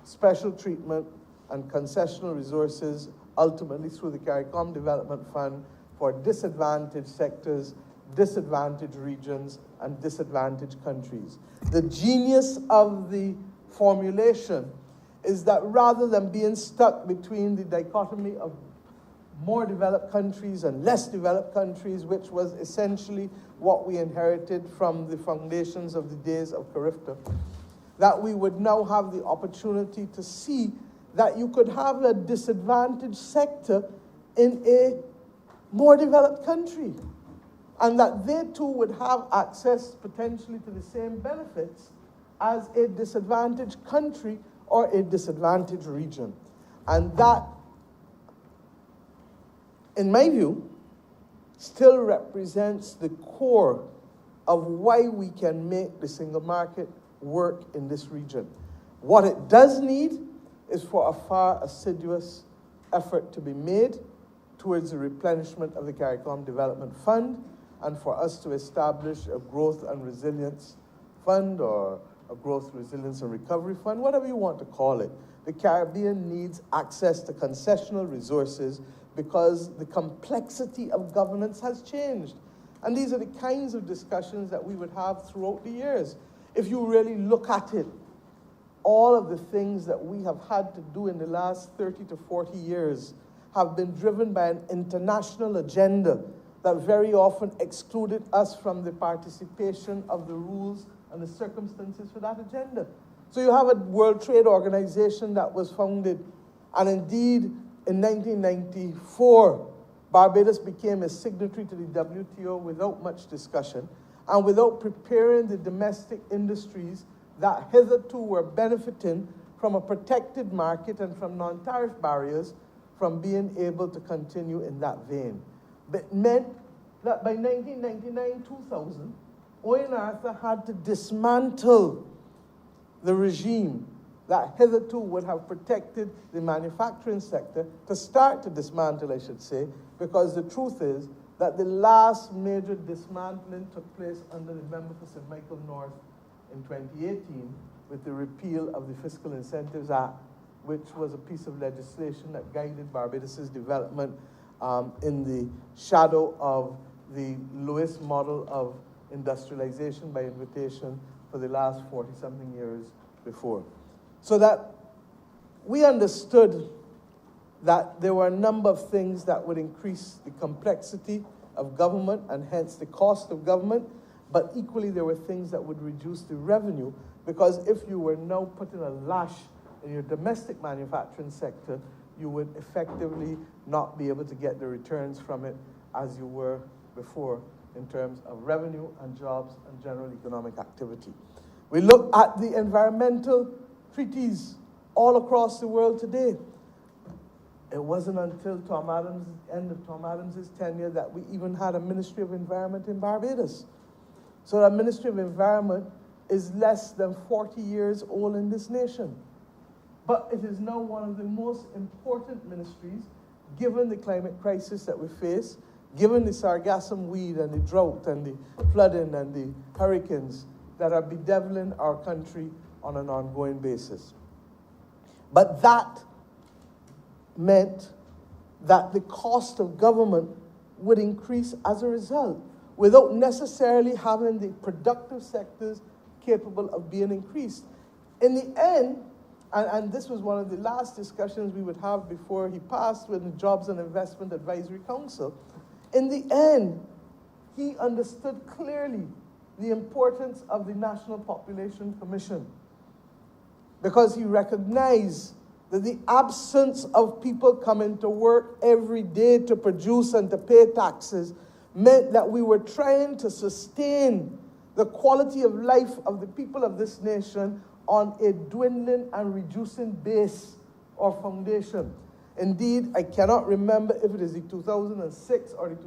special treatment and concessional resources, ultimately through the CARICOM Development Fund, for disadvantaged sectors, disadvantaged regions, and disadvantaged countries. The genius of the formulation is that rather than being stuck between the dichotomy of more developed countries and less developed countries, which was essentially what we inherited from the foundations of the days of Carifta, that we would now have the opportunity to see that you could have a disadvantaged sector in a more developed country, and that they too would have access potentially to the same benefits as a disadvantaged country or a disadvantaged region. And that, in my view, still represents the core of why we can make the single market work in this region. What it does need is for a far assiduous effort to be made towards the replenishment of the CARICOM Development Fund, and for us to establish a growth and resilience fund, or a growth, resilience, and recovery fund, whatever you want to call it. The Caribbean needs access to concessional resources because the complexity of governance has changed. And these are the kinds of discussions that we would have throughout the years. If you really look at it, all of the things that we have had to do in the last 30 to 40 years have been driven by an international agenda that very often excluded us from the participation of the rules and the circumstances for that agenda. So you have a World Trade Organization that was founded, and indeed, in 1994, Barbados became a signatory to the WTO without much discussion and without preparing the domestic industries that hitherto were benefiting from a protected market and from non-tariff barriers from being able to continue in that vein. But it meant that by 1999-2000, Owen Arthur had to dismantle the regime that hitherto would have protected the manufacturing sector, to start to dismantle, I should say, because the truth is that the last major dismantling took place under the member for St. Michael North in 2018 with the repeal of the Fiscal Incentives Act, which was a piece of legislation that guided Barbados' development in the shadow of the Lewis model of industrialization by invitation for the last 40-something years before. So that we understood that there were a number of things that would increase the complexity of government and hence the cost of government, but equally there were things that would reduce the revenue, because if you were now putting a lash in your domestic manufacturing sector, you would effectively not be able to get the returns from it as you were before in terms of revenue and jobs and general economic activity. We look at the environmental treaties all across the world today. It wasn't until end of Tom Adams' tenure that we even had a Ministry of Environment in Barbados. So the Ministry of Environment is less than 40 years old in this nation. But it is now one of the most important ministries, given the climate crisis that we face, given the sargassum weed and the drought and the flooding and the hurricanes that are bedeviling our country on an ongoing basis. But that meant that the cost of government would increase as a result, without necessarily having the productive sectors capable of being increased. In the end, and this was one of the last discussions we would have before he passed with the Jobs and Investment Advisory Council, in the end, he understood clearly the importance of the National Population Commission, because he recognized that the absence of people coming to work every day to produce and to pay taxes meant that we were trying to sustain the quality of life of the people of this nation on a dwindling and reducing base or foundation. Indeed, I cannot remember if it is the 2006 or it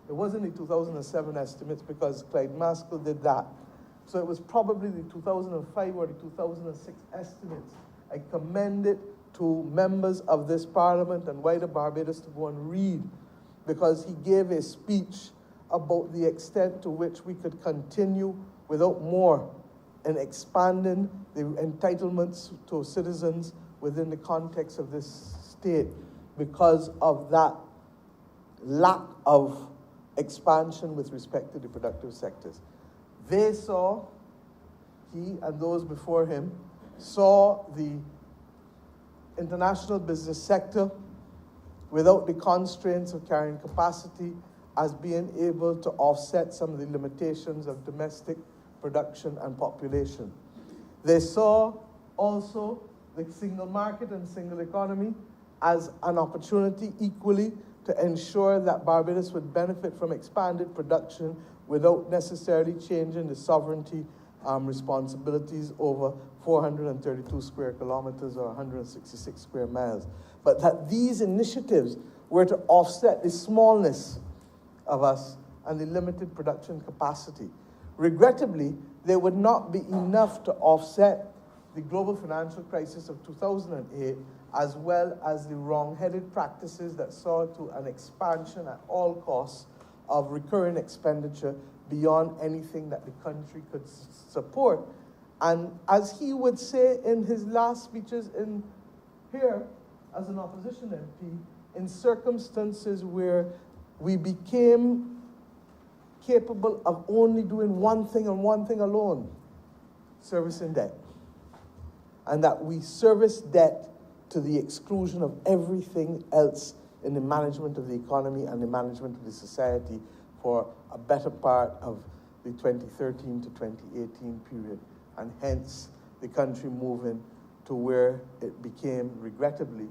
wasn't the 2007 estimates, because Clyde Maskell did that. So it was probably the 2005 or the 2006 estimates. I commend it to members of this parliament and wider Barbados to go and read, because he gave a speech about the extent to which we could continue without more in expanding the entitlements to citizens within the context of this state, because of that lack of expansion with respect to the productive sectors. They saw, he and those before him, saw the international business sector without the constraints of carrying capacity as being able to offset some of the limitations of domestic production and population. They saw also the single market and single economy as an opportunity equally to ensure that Barbados would benefit from expanded production without necessarily changing the sovereignty responsibilities over 432 square kilometers or 166 square miles. But that these initiatives were to offset the smallness of us and the limited production capacity. Regrettably, they would not be enough to offset the global financial crisis of 2008, as well as the wrong-headed practices that saw to an expansion at all costs of recurring expenditure beyond anything that the country could support. And as he would say in his last speeches in here as an opposition MP, in circumstances where we became capable of only doing one thing and one thing alone, servicing debt. And that we service debt to the exclusion of everything else in the management of the economy and the management of the society for a better part of the 2013 to 2018 period. And hence, the country moving to where it became, regrettably,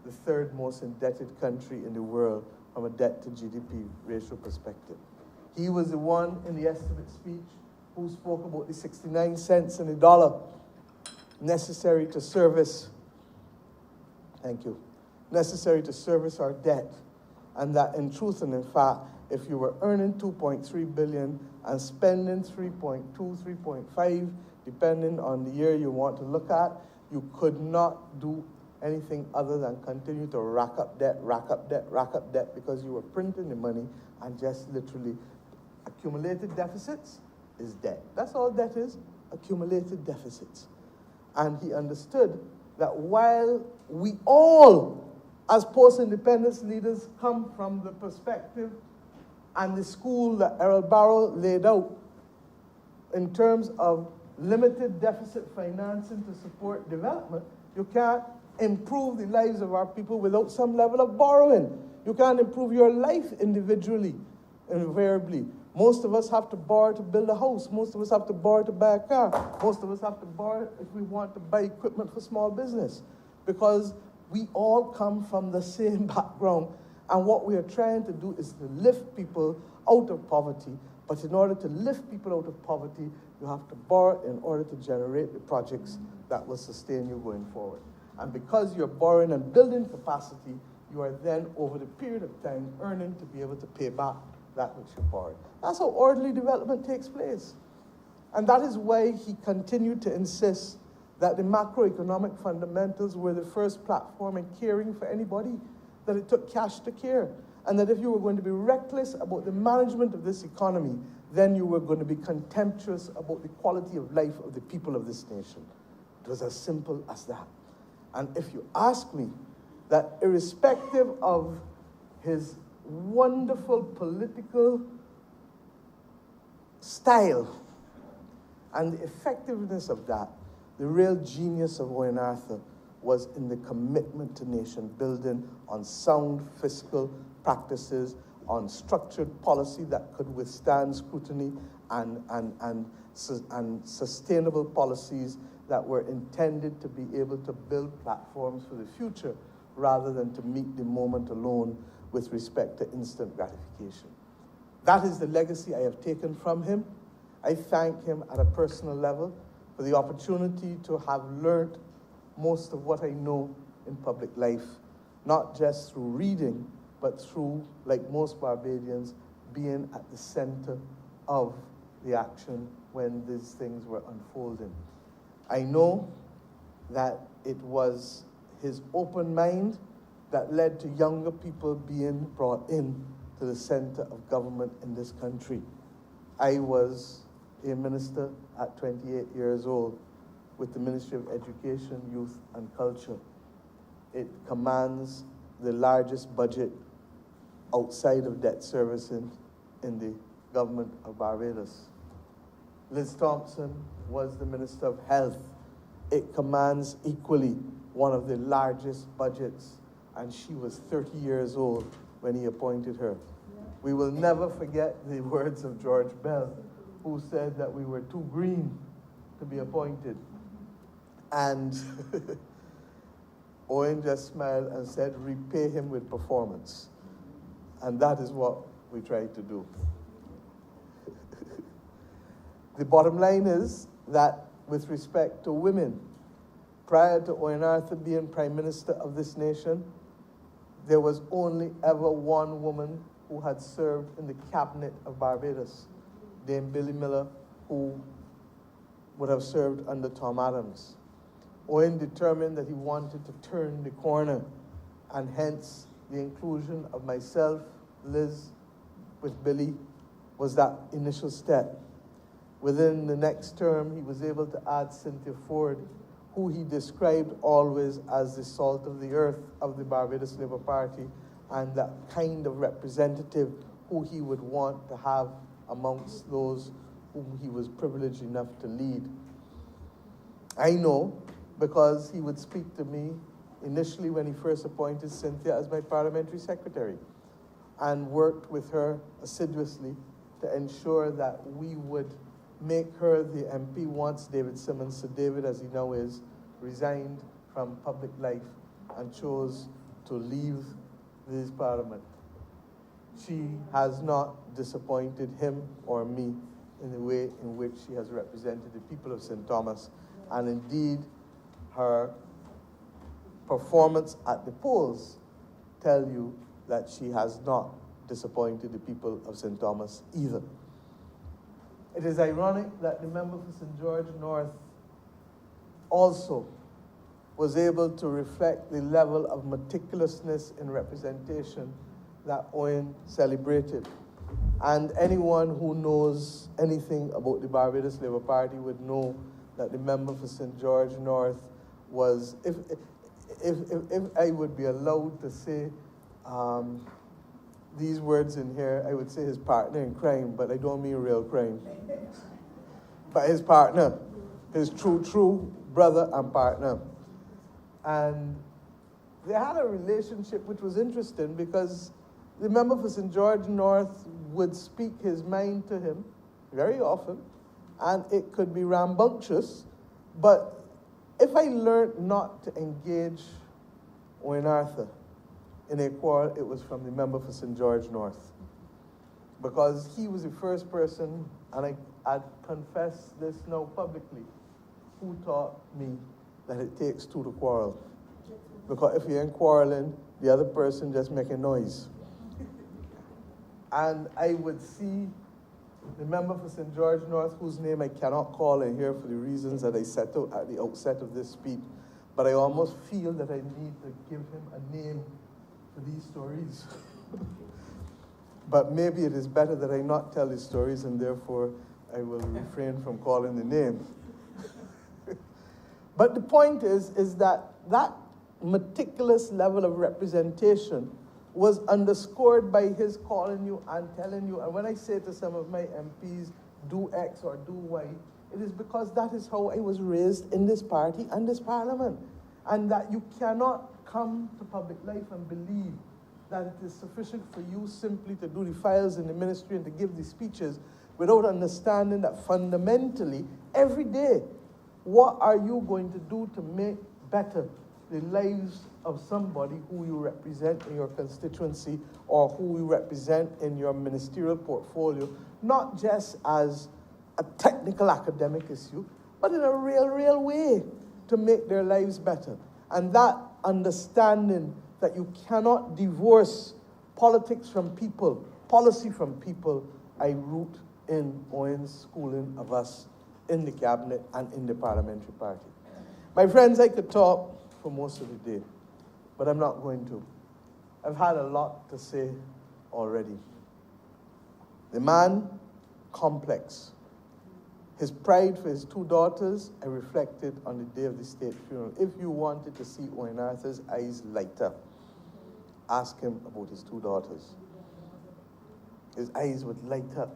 the third most indebted country in the world from a debt to GDP ratio perspective. He was the one in the estimate speech who spoke about the 69 cents in the dollar necessary to service, necessary to service our debt. And that in truth and in fact, if you were earning 2.3 billion and spending 3.2, 3.5, depending on the year you want to look at, you could not do anything other than continue to rack up debt, because you were printing the money and just literally accumulated deficits is debt. That's all debt is, accumulated deficits. And he understood that while we all, as post-independence leaders, come from the perspective and the school that Errol Barrow laid out in terms of limited deficit financing to support development, you can't improve the lives of our people without some level of borrowing. You can't improve your life individually, invariably. Most of us have to borrow to build a house. Most of us have to borrow to buy a car. Most of us have to borrow if we want to buy equipment for small business, because we all come from the same background. And what we are trying to do is to lift people out of poverty. But in order to lift people out of poverty, you have to borrow in order to generate the projects that will sustain you going forward. And because you're borrowing and building capacity, you are then, over the period of time, earning to be able to pay back that which you borrowed. That's how orderly development takes place. And that is why he continued to insist that the macroeconomic fundamentals were the first platform in caring for anybody, that it took cash to care, and that if you were going to be reckless about the management of this economy, then you were going to be contemptuous about the quality of life of the people of this nation. It was as simple as that. And if you ask me, that irrespective of his wonderful political style and the effectiveness of that, the real genius of Owen Arthur was in the commitment to nation building on sound fiscal practices, on structured policy that could withstand scrutiny, and sustainable policies that were intended to be able to build platforms for the future rather than to meet the moment alone with respect to instant gratification. That is the legacy I have taken from him. I thank him at a personal level for the opportunity to have learned most of what I know in public life, not just through reading, but through, like most Barbadians, being at the center of the action when these things were unfolding. I know that it was his open mind that led to younger people being brought in to the center of government in this country. I was a minister at 28 years old with the Ministry of Education, Youth and Culture. It commands the largest budget outside of debt servicing in the government of Barbados. Liz Thompson was the Minister of Health. It commands equally one of the largest budgets, and she was 30 years old when he appointed her. We will never forget the words of George Bell, who said that we were too green to be appointed. And Owen just smiled and said, repay him with performance. And that is what we tried to do. The bottom line is that with respect to women, prior to Owen Arthur being Prime Minister of this nation, there was only ever one woman who had served in the cabinet of Barbados, Dame Billy Miller, who would have served under Tom Adams. Owen determined that he wanted to turn the corner, and hence the inclusion of myself, Liz, with Billy, was that initial step. Within the next term, he was able to add Cynthia Ford, who he described always as the salt of the earth of the Barbados Labour Party, and that kind of representative who he would want to have amongst those whom he was privileged enough to lead. I know, because he would speak to me initially when he first appointed Cynthia as my parliamentary secretary, and worked with her assiduously to ensure that we would make her the MP once David Simmons, Sir David as he now is, resigned from public life and chose to leave this parliament. She has not disappointed him or me in the way in which she has represented the people of St. Thomas, and indeed her performance at the polls tell you that she has not disappointed the people of St. Thomas either. It is ironic that the member for St. George North also was able to reflect the level of meticulousness in representation that Owen celebrated. And anyone who knows anything about the Barbados Labour Party would know that the member for St. George North was, if I would be allowed to say these words in here, I would say his partner in crime, but I don't mean real crime. But his partner, his true brother and partner. And they had a relationship which was interesting because the member for St. George North would speak his mind to him very often, and it could be rambunctious, but if I learned not to engage Owen Arthur in a quarrel, it was from the member for St. George North, because he was the first person, and I confess this now publicly, who taught me that it takes two to quarrel. because if you ain't quarreling, the other person just make a noise. And I would see the member for St. George North, whose name I cannot call in here for the reasons that I set out at the outset of this speech, but I almost feel that I need to give him a name for these stories. But maybe it is better that I not tell his stories, and therefore I will refrain from calling the name. But the point is that meticulous level of representation was underscored by his calling you and telling you. And when I say to some of my MPs, do X or do Y, it is because that is how I was raised in this party and this parliament. And that you cannot come to public life and believe that it is sufficient for you simply to do the files in the ministry and to give the speeches without understanding that fundamentally, every day, what are you going to do to make better the lives of somebody who you represent in your constituency or who you represent in your ministerial portfolio, not just as a technical academic issue, but in a real way to make their lives better. And that understanding that you cannot divorce politics from people, policy from people, I root in Owen's schooling of us in the cabinet and in the parliamentary party. My friends, I could talk for most of the day, but I'm not going to. I've had a lot to say already. The man, complex. His pride for his two daughters, I reflected on the day of the state funeral. If you wanted to see Owen Arthur's eyes light up, ask him about his two daughters. His eyes would light up.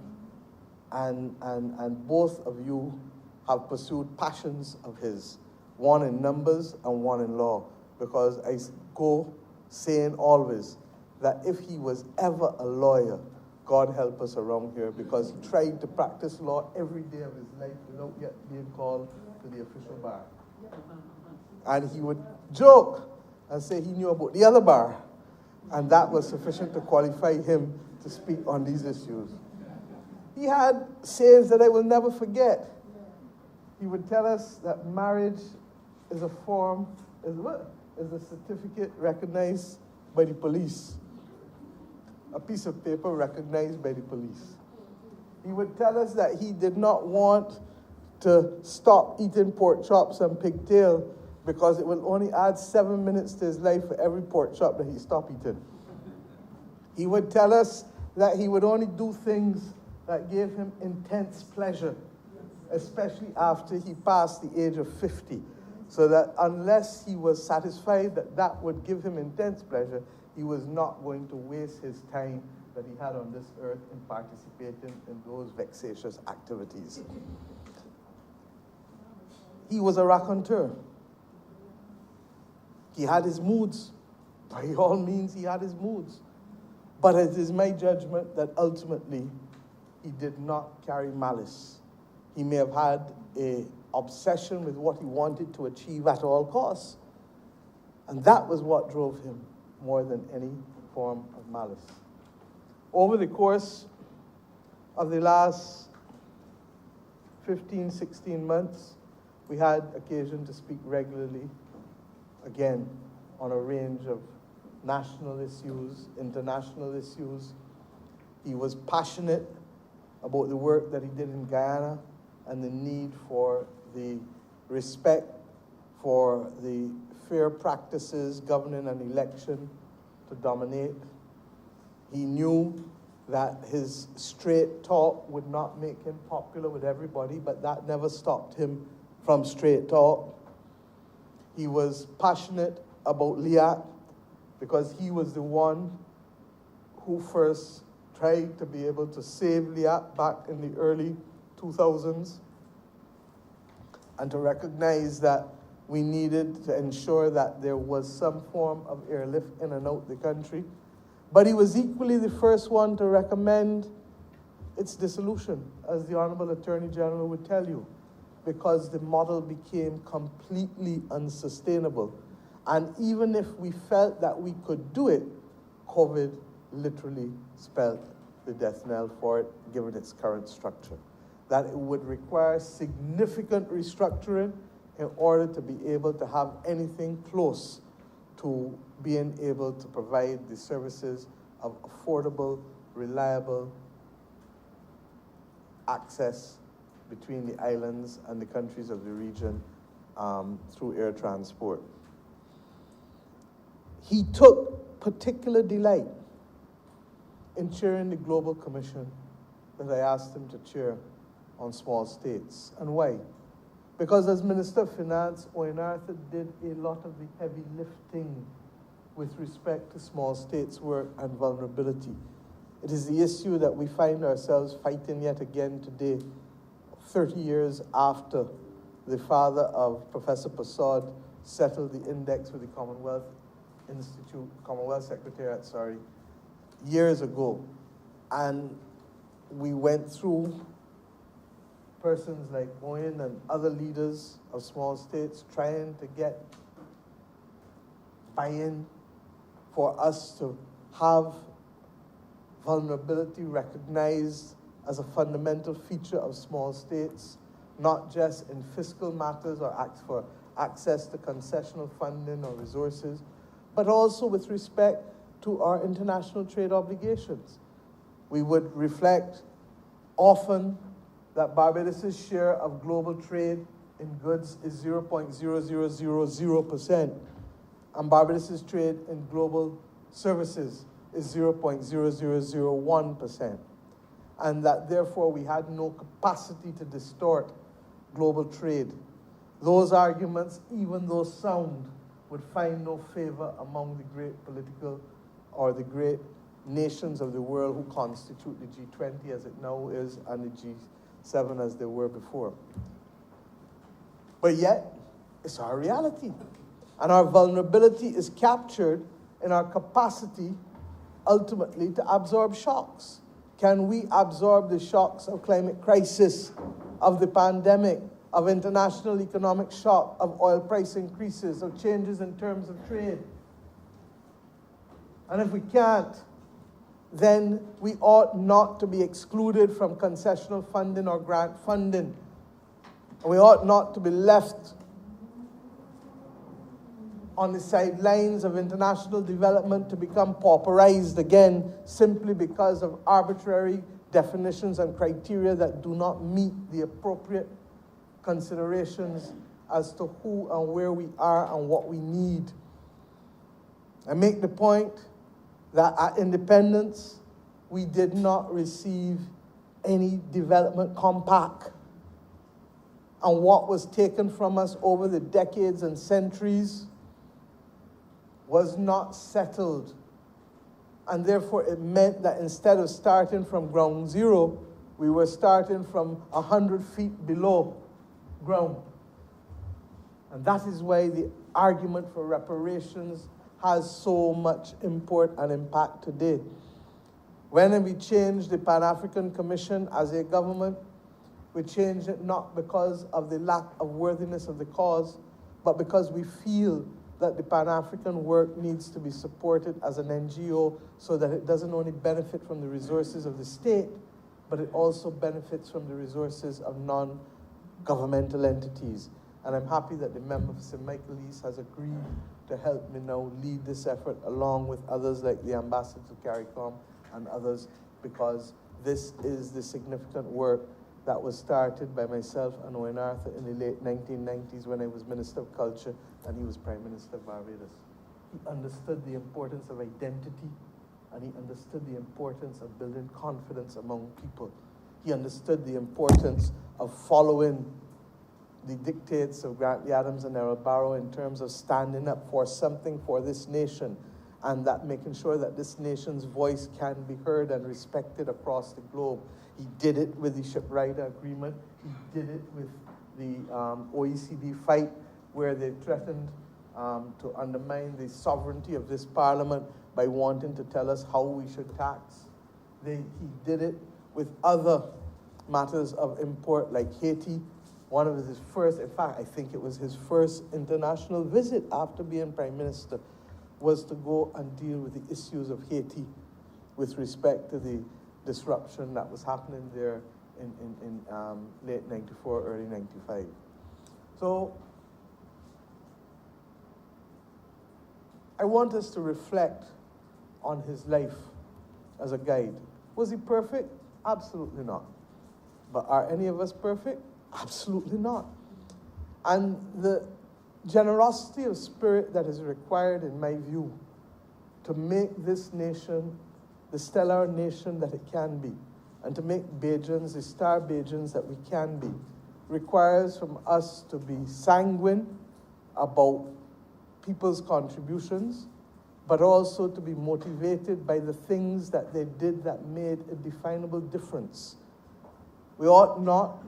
And both of you have pursued passions of his, one in numbers and one in law, because I go saying always that if he was ever a lawyer, God help us around here, because he tried to practice law every day of his life without yet being called to the official bar. And he would joke and say he knew about the other bar, and that was sufficient to qualify him to speak on these issues. He had sayings that I will never forget. He would tell us that marriage is a form, is a certificate recognized by the police. A piece of paper recognized by the police. He would tell us that he did not want to stop eating pork chops and pigtail because it will only add 7 minutes to his life for every pork chop that he stopped eating. He would tell us that he would only do things that gave him intense pleasure, especially after he passed the age of 50. So that unless he was satisfied that that would give him intense pleasure, he was not going to waste his time that he had on this earth in participating in those vexatious activities. He was a raconteur. He had his moods. By all means, he had his moods. But it is my judgment that ultimately he did not carry malice. He may have had an obsession with what he wanted to achieve at all costs. And that was what drove him more than any form of malice. Over the course of the last 15, 16 months, we had occasion to speak regularly, again, on a range of national issues, international issues. He was passionate about the work that he did in Guyana and the need for the respect for the fair practices governing an election to dominate. He knew that his straight talk would not make him popular with everybody, but that never stopped him from straight talk. He was passionate about LIAC because he was the one who first tried to be able to save LIAC back in the early 2000s and to recognize that we needed to ensure that there was some form of airlift in and out the country. But he was equally the first one to recommend its dissolution, as the Honorable Attorney General would tell you, because the model became completely unsustainable. And even if we felt that we could do it, COVID literally spelled the death knell for it, given its current structure. That it would require significant restructuring in order to be able to have anything close to being able to provide the services of affordable, reliable access between the islands and the countries of the region through air transport. He took particular delight in chairing the Global Commission that I asked him to chair on small states. And why? Because as Minister of Finance, Owen Arthur did a lot of the heavy lifting with respect to small states' work and vulnerability. It is the issue that we find ourselves fighting yet again today, 30 years after the father of Professor Persaud settled the index with the Commonwealth Secretariat, years ago. And we went through persons like Owen and other leaders of small states trying to get buy-in for us to have vulnerability recognized as a fundamental feature of small states, not just in fiscal matters or acts for access to concessional funding or resources, but also with respect to our international trade obligations. We would reflect often that Barbados' share of global trade in goods is 0.0000%, and Barbados' trade in global services is 0.0001%, and that therefore we had no capacity to distort global trade. Those arguments, even though sound, would find no favor among the great political or the great nations of the world who constitute the G20 as it now is and the G7 as they were before. But yet, it's our reality. And our vulnerability is captured in our capacity, ultimately, to absorb shocks. Can we absorb the shocks of climate crisis, of the pandemic, of international economic shock, of oil price increases, of changes in terms of trade? And if we can't, then we ought not to be excluded from concessional funding or grant funding. We ought not to be left on the sidelines of international development to become pauperized again simply because of arbitrary definitions and criteria that do not meet the appropriate considerations as to who and where we are and what we need. I make the point that at independence, we did not receive any development compact. And what was taken from us over the decades and centuries was not settled. And therefore, it meant that instead of starting from ground zero, we were starting from 100 feet below ground. And that is why the argument for reparations has so much import and impact today. When we changed the Pan-African Commission as a government, we changed it not because of the lack of worthiness of the cause, but because we feel that the Pan-African work needs to be supported as an NGO so that it doesn't only benefit from the resources of the state, but it also benefits from the resources of non-governmental entities. And I'm happy that the member for St. Michael East has agreed to help me now lead this effort along with others like the Ambassador to CARICOM and others, because this is the significant work that was started by myself and Owen Arthur in the late 1990s when I was Minister of Culture and he was Prime Minister of Barbados. He understood the importance of identity and he understood the importance of building confidence among people. He understood the importance of following the dictates of Grantley Adams and Errol Barrow in terms of standing up for something for this nation, and that making sure that this nation's voice can be heard and respected across the globe. He did it with the Shiprider Agreement. He did it with the OECD fight, where they threatened to undermine the sovereignty of this parliament by wanting to tell us how we should tax. He did it with other matters of import like Haiti. One of his first, in fact, I think it was his first international visit after being Prime Minister, was to go and deal with the issues of Haiti with respect to the disruption that was happening there in late 94, early 95. So I want us to reflect on his life as a guide. Was he perfect? Absolutely not. But are any of us perfect? Absolutely not. And the generosity of spirit that is required, in my view, to make this nation the stellar nation that it can be, and to make Bajans the star Bajans that we can be, requires from us to be sanguine about people's contributions, but also to be motivated by the things that they did that made a definable difference. We ought not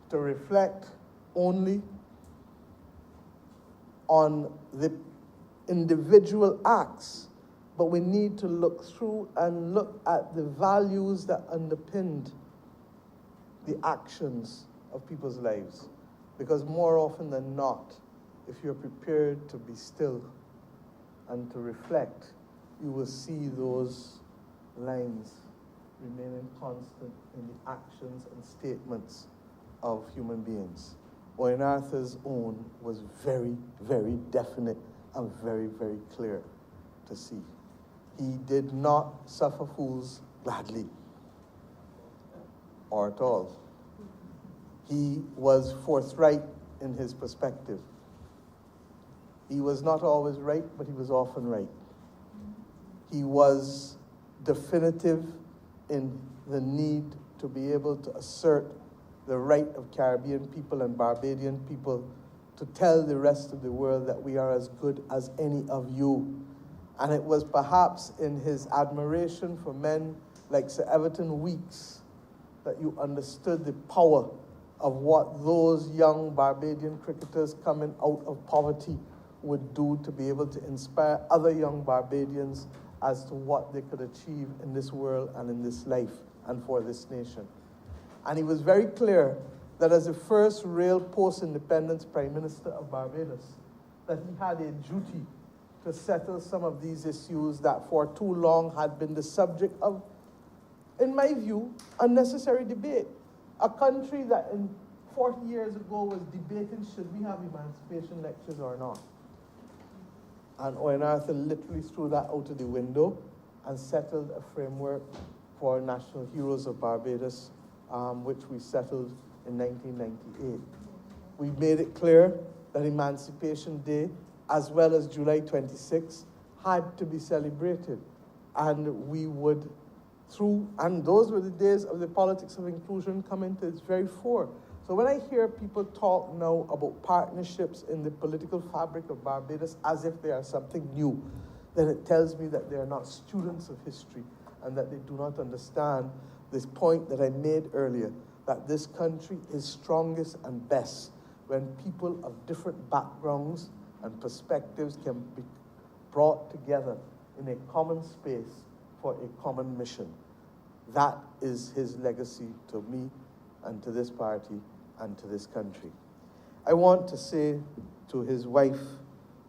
to reflect only on the individual acts, but we need to look through and look at the values that underpinned the actions of people's lives. Because more often than not, if you're prepared to be still and to reflect, you will see those lines remaining constant in the actions and statements of human beings. Owen Arthur's own was very, very definite and very, very clear to see. He did not suffer fools gladly, or at all. He was forthright in his perspective. He was not always right, but he was often right. He was definitive in the need to be able to assert the right of Caribbean people and Barbadian people to tell the rest of the world that we are as good as any of you. And it was perhaps in his admiration for men like Sir Everton Weekes that you understood the power of what those young Barbadian cricketers coming out of poverty would do to be able to inspire other young Barbadians as to what they could achieve in this world and in this life and for this nation. And he was very clear that as the first real post-independence Prime Minister of Barbados, that he had a duty to settle some of these issues that for too long had been the subject of, in my view, unnecessary debate. A country that in 40 years ago was debating should we have emancipation lectures or not. And Owen Arthur literally threw that out of the window and settled a framework for National Heroes of Barbados, which we settled in 1998. We made it clear that Emancipation Day, as well as July 26, had to be celebrated. And we would, and those were the days of the politics of inclusion coming to its very fore. So when I hear people talk now about partnerships in the political fabric of Barbados as if they are something new, then it tells me that they are not students of history and that they do not understand this point that I made earlier, that this country is strongest and best when people of different backgrounds and perspectives can be brought together in a common space for a common mission. That is his legacy to me and to this party and to this country. I want to say to his wife,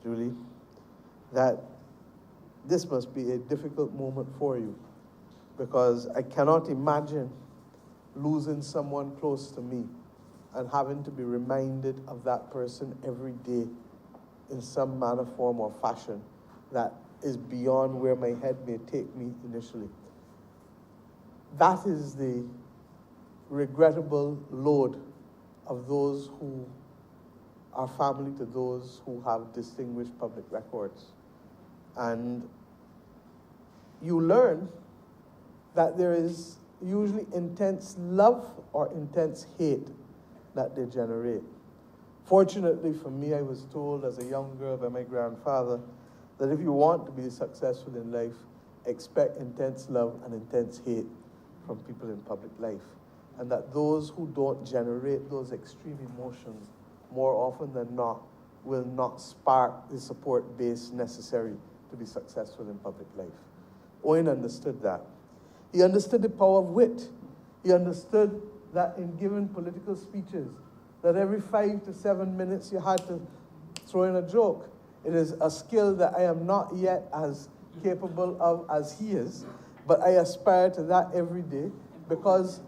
Julie, that this must be a difficult moment for you, because I cannot imagine losing someone close to me and having to be reminded of that person every day in some manner, form, or fashion that is beyond where my head may take me initially. That is the regrettable load of those who are family to those who have distinguished public records. And you learn that there is usually intense love or intense hate that they generate. Fortunately for me, I was told as a young girl by my grandfather that if you want to be successful in life, expect intense love and intense hate from people in public life. And that those who don't generate those extreme emotions, more often than not, will not spark the support base necessary to be successful in public life. Owen understood that. He understood the power of wit. He understood that in giving political speeches, that every 5 to 7 minutes you had to throw in a joke. It is a skill that I am not yet as capable of as he is, but I aspire to that every day because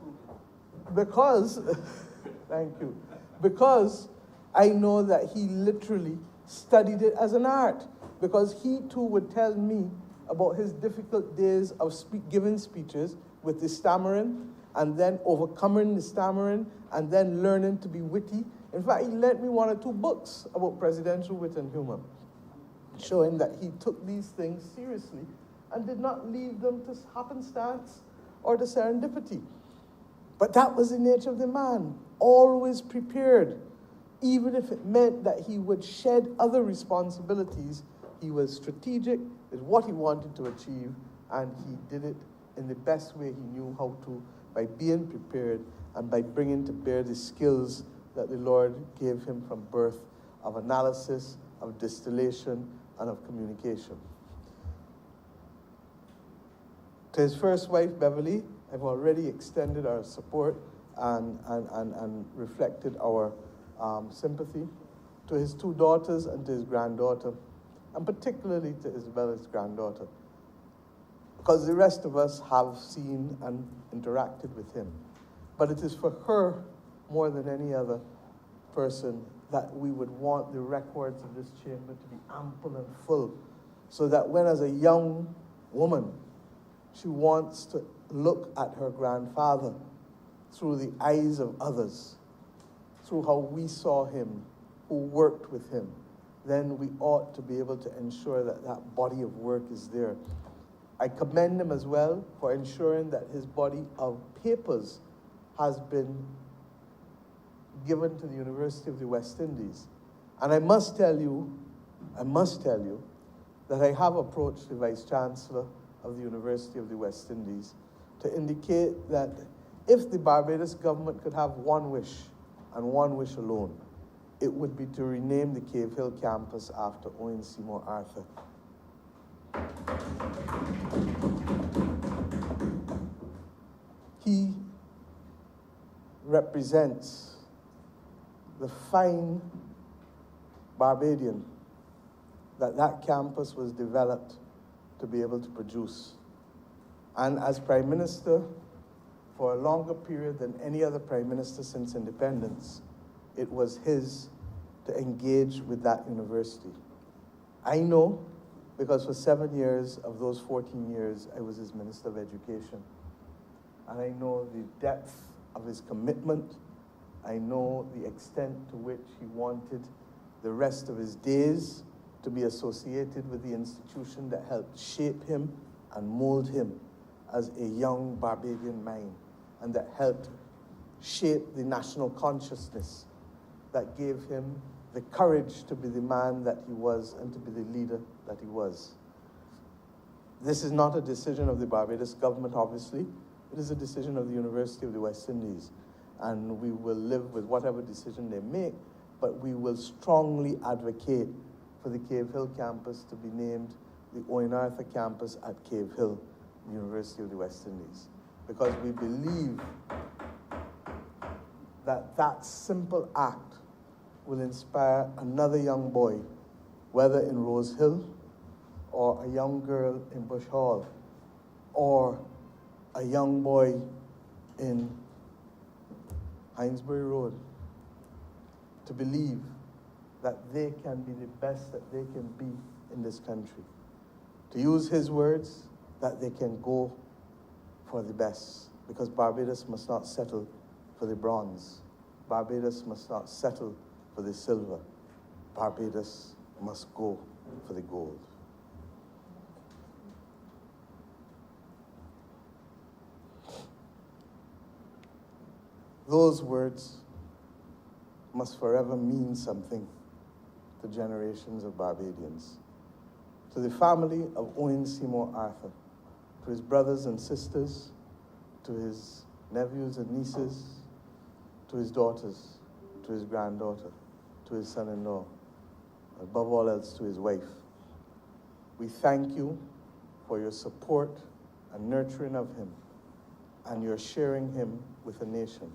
thank you, because I know that he literally studied it as an art. because he too would tell me about his difficult days of giving speeches with the stammering, and then overcoming the stammering, and then learning to be witty. In fact, he lent me 1 or 2 books about presidential wit and humor, showing that he took these things seriously and did not leave them to happenstance or to serendipity. But that was the nature of the man, always prepared. Even if it meant that he would shed other responsibilities, he was strategic with what he wanted to achieve, and he did it in the best way he knew how to, by being prepared and by bringing to bear the skills that the Lord gave him from birth of analysis, of distillation, and of communication. To his first wife, Beverly, I've already extended our support and reflected our sympathy. To his 2 daughters and to his granddaughter, and particularly to Isabella's granddaughter, because the rest of us have seen and interacted with him. But it is for her, more than any other person, that we would want the records of this chamber to be ample and full, so that when, as a young woman, she wants to look at her grandfather through the eyes of others, through how we saw him, who worked with him, then we ought to be able to ensure that that body of work is there. I commend him as well for ensuring that his body of papers has been given to the University of the West Indies. And I must tell you that I have approached the Vice Chancellor of the University of the West Indies to indicate that if the Barbados government could have one wish, and one wish alone, it would be to rename the Cave Hill campus after Owen Seymour Arthur. He represents the fine Barbadian that campus was developed to be able to produce. And as Prime Minister, for a longer period than any other Prime Minister since independence, it was his to engage with that university. I know, because for 7 years of those 14 years, I was his Minister of Education. And I know the depth of his commitment. I know the extent to which he wanted the rest of his days to be associated with the institution that helped shape him and mold him as a young Barbadian mind, and that helped shape the national consciousness that gave him the courage to be the man that he was and to be the leader that he was. This is not a decision of the Barbados government, obviously. It is a decision of the University of the West Indies. And we will live with whatever decision they make, but we will strongly advocate for the Cave Hill campus to be named the Owen Arthur campus at Cave Hill, University of the West Indies. Because we believe that that simple act will inspire another young boy, whether in Rose Hill, or a young girl in Bush Hall, or a young boy in Hinesbury Road, to believe that they can be the best that they can be in this country. To use his words, that they can go for the best, because Barbados must not settle for the bronze. Barbados must not settle for the silver. Barbados must go for the gold. Those words must forever mean something to generations of Barbadians. To the family of Owen Seymour Arthur, to his brothers and sisters, to his nephews and nieces, to his daughters, to his granddaughter, to his son-in-law, above all else to his wife. We thank you for your support and nurturing of him, and your sharing him with the nation.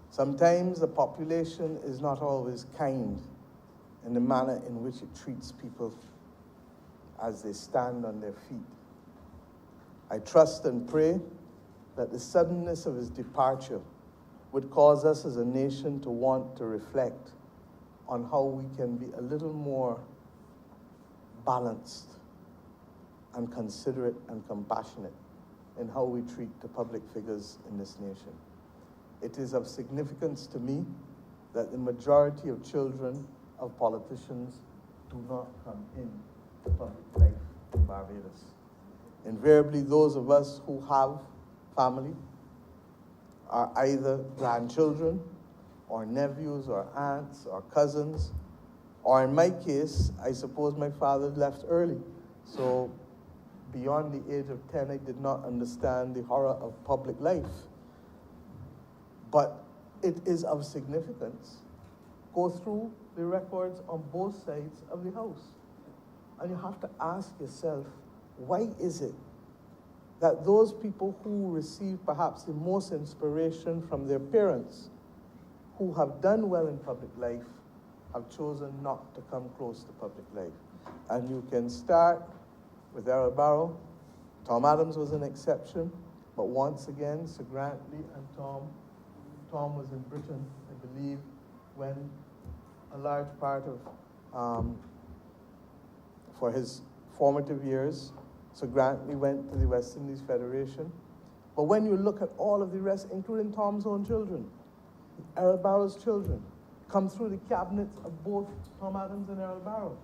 Sometimes the population is not always kind in the manner in which it treats people as they stand on their feet. I trust and pray that the suddenness of his departure would cause us as a nation to want to reflect on how we can be a little more balanced and considerate and compassionate in how we treat the public figures in this nation. It is of significance to me that the majority of children of politicians do not come into public life in Barbados. Invariably, those of us who have family are either grandchildren or nephews or aunts or cousins, or in my case, I suppose my father left early. So beyond the age of 10, I did not understand the horror of public life. But it is of significance. Go through the records on both sides of the house. And you have to ask yourself, why is it that those people who receive perhaps the most inspiration from their parents, who have done well in public life, have chosen not to come close to public life? And you can start with Errol Barrow. Tom Adams was an exception, but once again, Sir Grantley and Tom was in Britain, I believe, when a large part of, for his formative years, Sir Grantley went to the West Indies Federation. But when you look at all of the rest, including Tom's own children, Errol Barrow's children, come through the cabinets of both Tom Adams and Errol Barrow,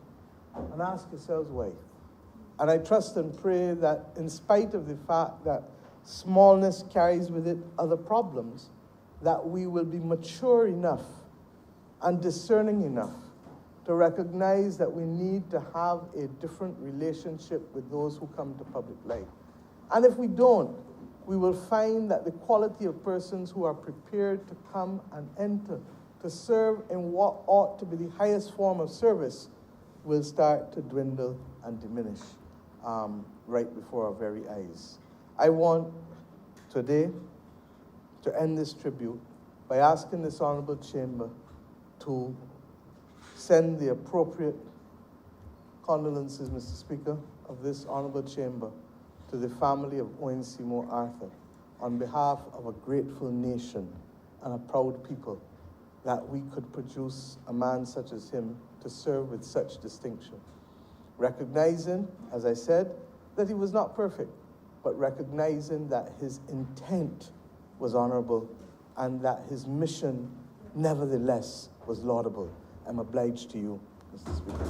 and ask yourselves why. And I trust and pray that in spite of the fact that smallness carries with it other problems, that we will be mature enough and discerning enough to recognize that we need to have a different relationship with those who come to public life. And if we don't, we will find that the quality of persons who are prepared to come and enter to serve in what ought to be the highest form of service will start to dwindle and diminish right before our very eyes. I want today to end this tribute by asking this honorable chamber to send the appropriate condolences, Mr. Speaker, of this honorable chamber to the family of Owen Seymour Arthur on behalf of a grateful nation and a proud people that we could produce a man such as him to serve with such distinction. Recognizing, as I said, that he was not perfect, but recognizing that his intent was honorable and that his mission, nevertheless, was laudable. I'm obliged to you, Mr. Speaker.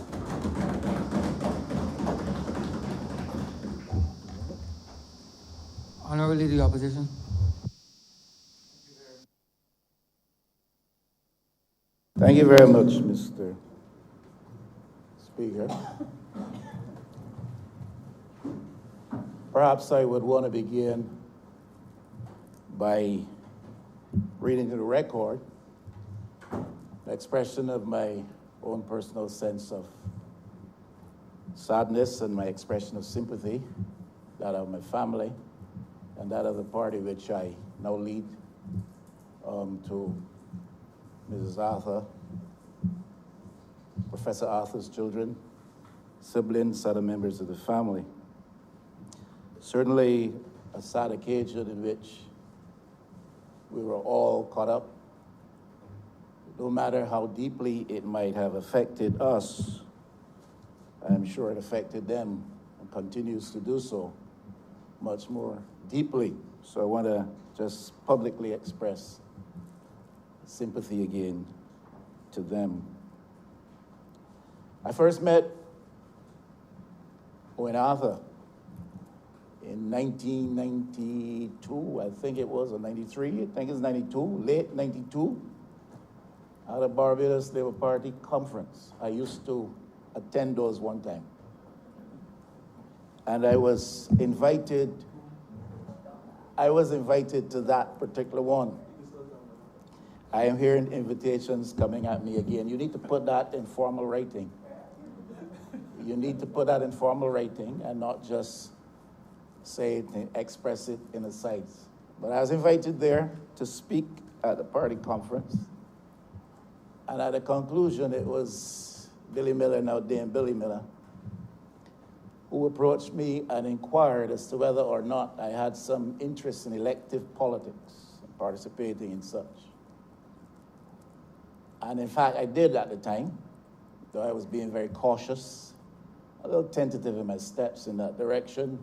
Honorable Leader of the Opposition. Thank you very much, Mr. Speaker. Perhaps I would want to begin by reading to the record an expression of my own personal sense of sadness and my expression of sympathy, that of my family, and that of the party which I now lead, to Mrs. Arthur, Professor Arthur's children, siblings, other members of the family. Certainly a sad occasion in which we were all caught up. No matter how deeply it might have affected us, I'm sure it affected them and continues to do so much more deeply. So I want to just publicly express sympathy again to them. I first met Owen Arthur in 1992, I think it was, or 93, I think it's 92, late 92, at a Barbados Labour Party conference. I used to attend those one time. And I was invited to that particular one. I am hearing invitations coming at me again. You need to put that in formal writing. You need to put that in formal writing and not just say it and express it in a site. But I was invited there to speak at the party conference. And at the conclusion, it was Billy Miller, now Dame Billy Miller, who approached me and inquired as to whether or not I had some interest in elective politics and participating in such. And in fact, I did at the time, though I was being very cautious, a little tentative in my steps in that direction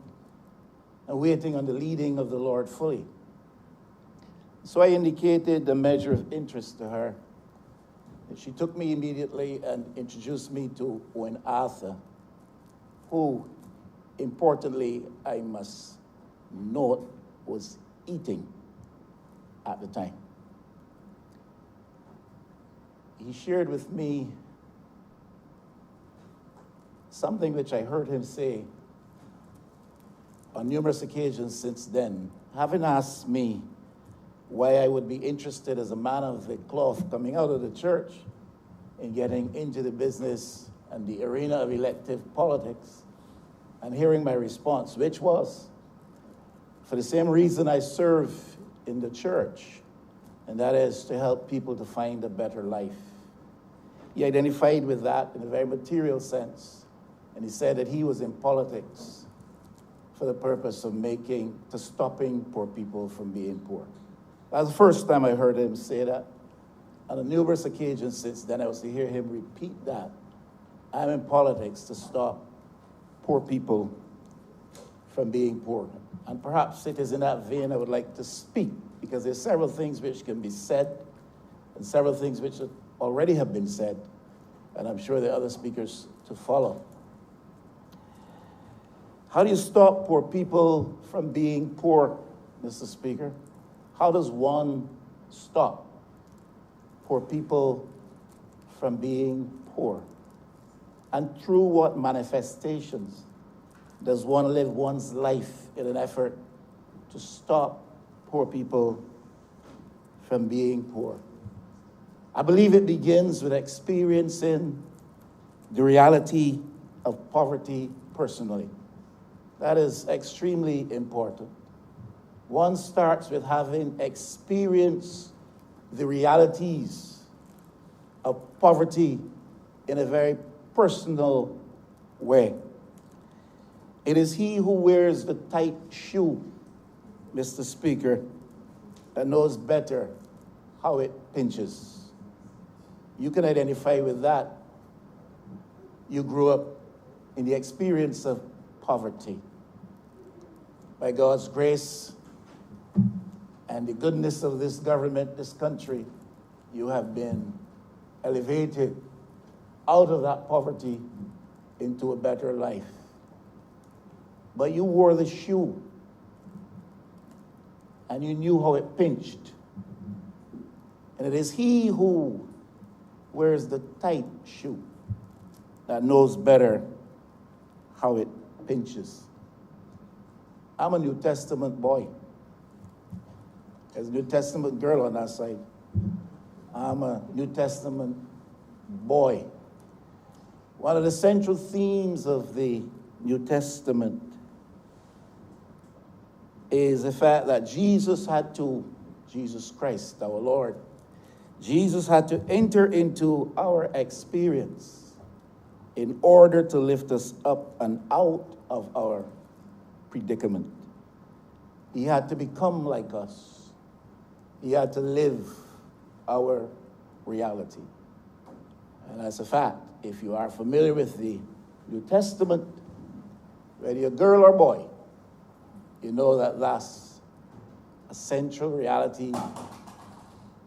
and waiting on the leading of the Lord fully. So I indicated a measure of interest to her. And she took me immediately and introduced me to Owen Arthur, who, importantly, I must note, was eating at the time. He shared with me something which I heard him say on numerous occasions since then, having asked me why I would be interested as a man of the cloth coming out of the church in getting into the business and the arena of elective politics, and hearing my response, which was, for the same reason I serve in the church, and that is to help people to find a better life. He identified with that in a very material sense, and he said that he was in politics for the purpose of stopping poor people from being poor. That was the first time I heard him say that. On numerous occasions since then, I was to hear him repeat that. I'm in politics to stop poor people from being poor. And perhaps it is in that vein I would like to speak, because there's several things which can be said and several things which already have been said, and I'm sure there are other speakers to follow. How do you stop poor people from being poor, Mr. Speaker? How does one stop poor people from being poor? And through what manifestations does one live one's life in an effort to stop poor people from being poor? I believe it begins with experiencing the reality of poverty personally. That is extremely important. One starts with having experienced the realities of poverty in a very personal way. It is he who wears the tight shoe, Mr. Speaker, that knows better how it pinches. You can identify with that. You grew up in the experience of poverty. By God's grace and the goodness of this government, this country, you have been elevated out of that poverty into a better life. But you wore the shoe, and you knew how it pinched. And it is he who wears the tight shoe that knows better how it pinches. I'm a New Testament boy. There's a New Testament girl on that side. I'm a New Testament boy. One of the central themes of the New Testament is the fact that Jesus Christ, our Lord, Jesus had to enter into our experience in order to lift us up and out of our predicament. He had to become like us. He had to live our reality. And as a fact, if you are familiar with the New Testament, whether you're a girl or boy, you know that that's a central reality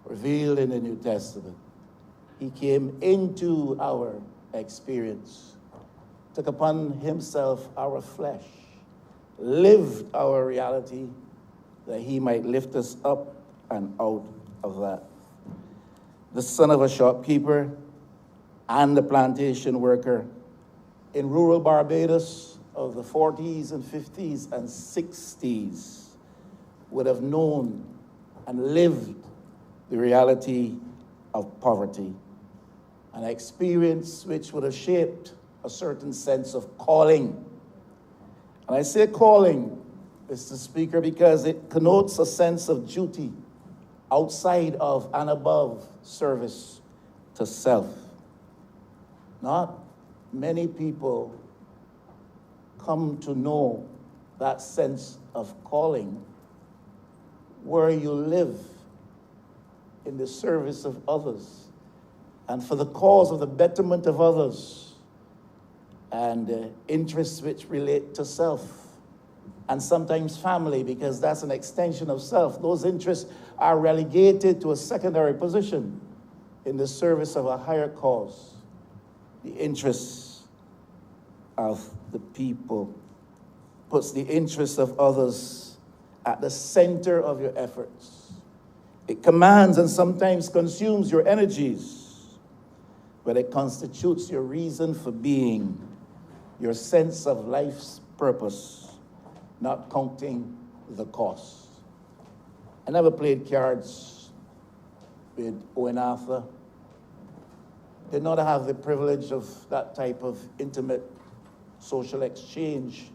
revealed in the New Testament. He came into our experience, took upon himself our flesh, lived our reality that he might lift us up and out of that. The son of a shopkeeper and the plantation worker in rural Barbados of the 40s and 50s and 60s would have known and lived the reality of poverty, an experience which would have shaped a certain sense of calling. And I say calling, Mr. Speaker, because it connotes a sense of duty outside of and above service to self. Not many people come to know that sense of calling where you live in the service of others and for the cause of the betterment of others, and interests which relate to self, and sometimes family, because that's an extension of self. Those interests are relegated to a secondary position in the service of a higher cause. The interests of the people puts the interests of others at the center of your efforts. It commands and sometimes consumes your energies, but it constitutes your reason for being, your sense of life's purpose, not counting the cost. I never played cards with Owen Arthur. Did not have the privilege of that type of intimate social exchange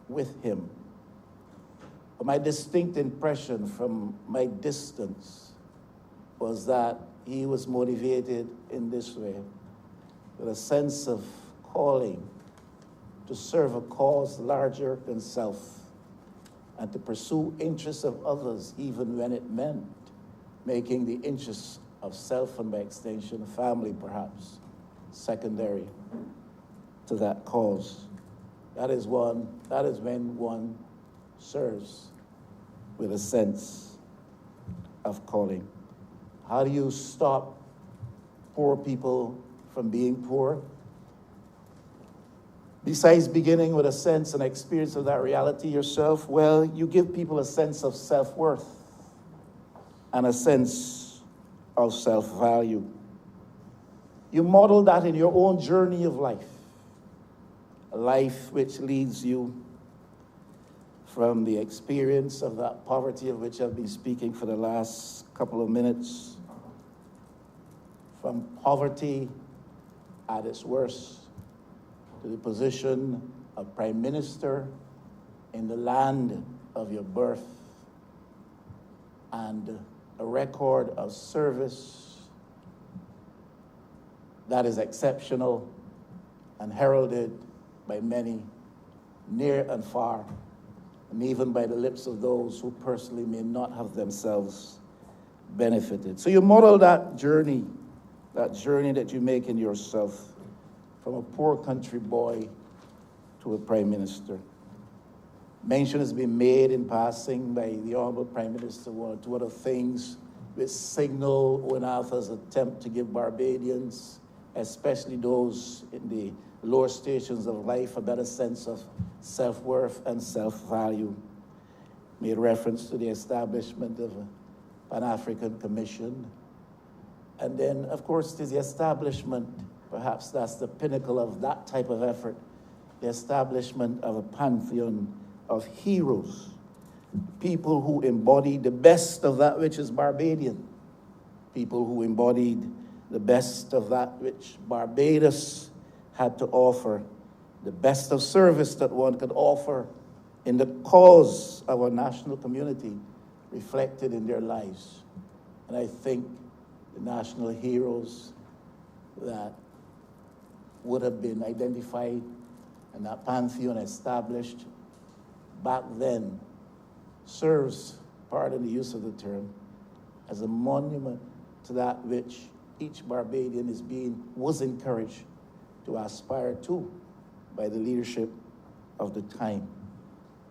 with him. But my distinct impression from my distance was that he was motivated in this way, with a sense of calling to serve a cause larger than self and to pursue interests of others, even when it meant making the interests of self and by extension family perhaps secondary to that cause. That is when one serves with a sense of calling. How do you stop poor people from being poor? Besides beginning with a sense and experience of that reality yourself, well, you give people a sense of self-worth and a sense of self-value. You model that in your own journey of life, a life which leads you from the experience of that poverty of which I've been speaking for the last couple of minutes, from poverty at its worst to the position of Prime Minister in the land of your birth, and a record of service that is exceptional and heralded by many near and far, and even by the lips of those who personally may not have themselves benefited. So you model that journey that you make in yourself, from a poor country boy to a prime minister. Mention has been made in passing by the Honorable Prime Minister, one or two other things which signal Owen Arthur's attempt to give Barbadians, especially those in the lower stations of life, a better sense of self-worth and self-value. Made reference to the establishment of a Pan-African Commission. And then, of course, there's the establishment, perhaps that's the pinnacle of that type of effort, the establishment of a pantheon of heroes, people who embodied the best of that which is Barbadian, people who embodied the best of that which Barbados had to offer, the best of service that one could offer in the cause of our national community reflected in their lives. And I think the national heroes that would have been identified and that pantheon established back then serves, pardon the use of the term, as a monument to that which each Barbadian was encouraged to aspire to by the leadership of the time.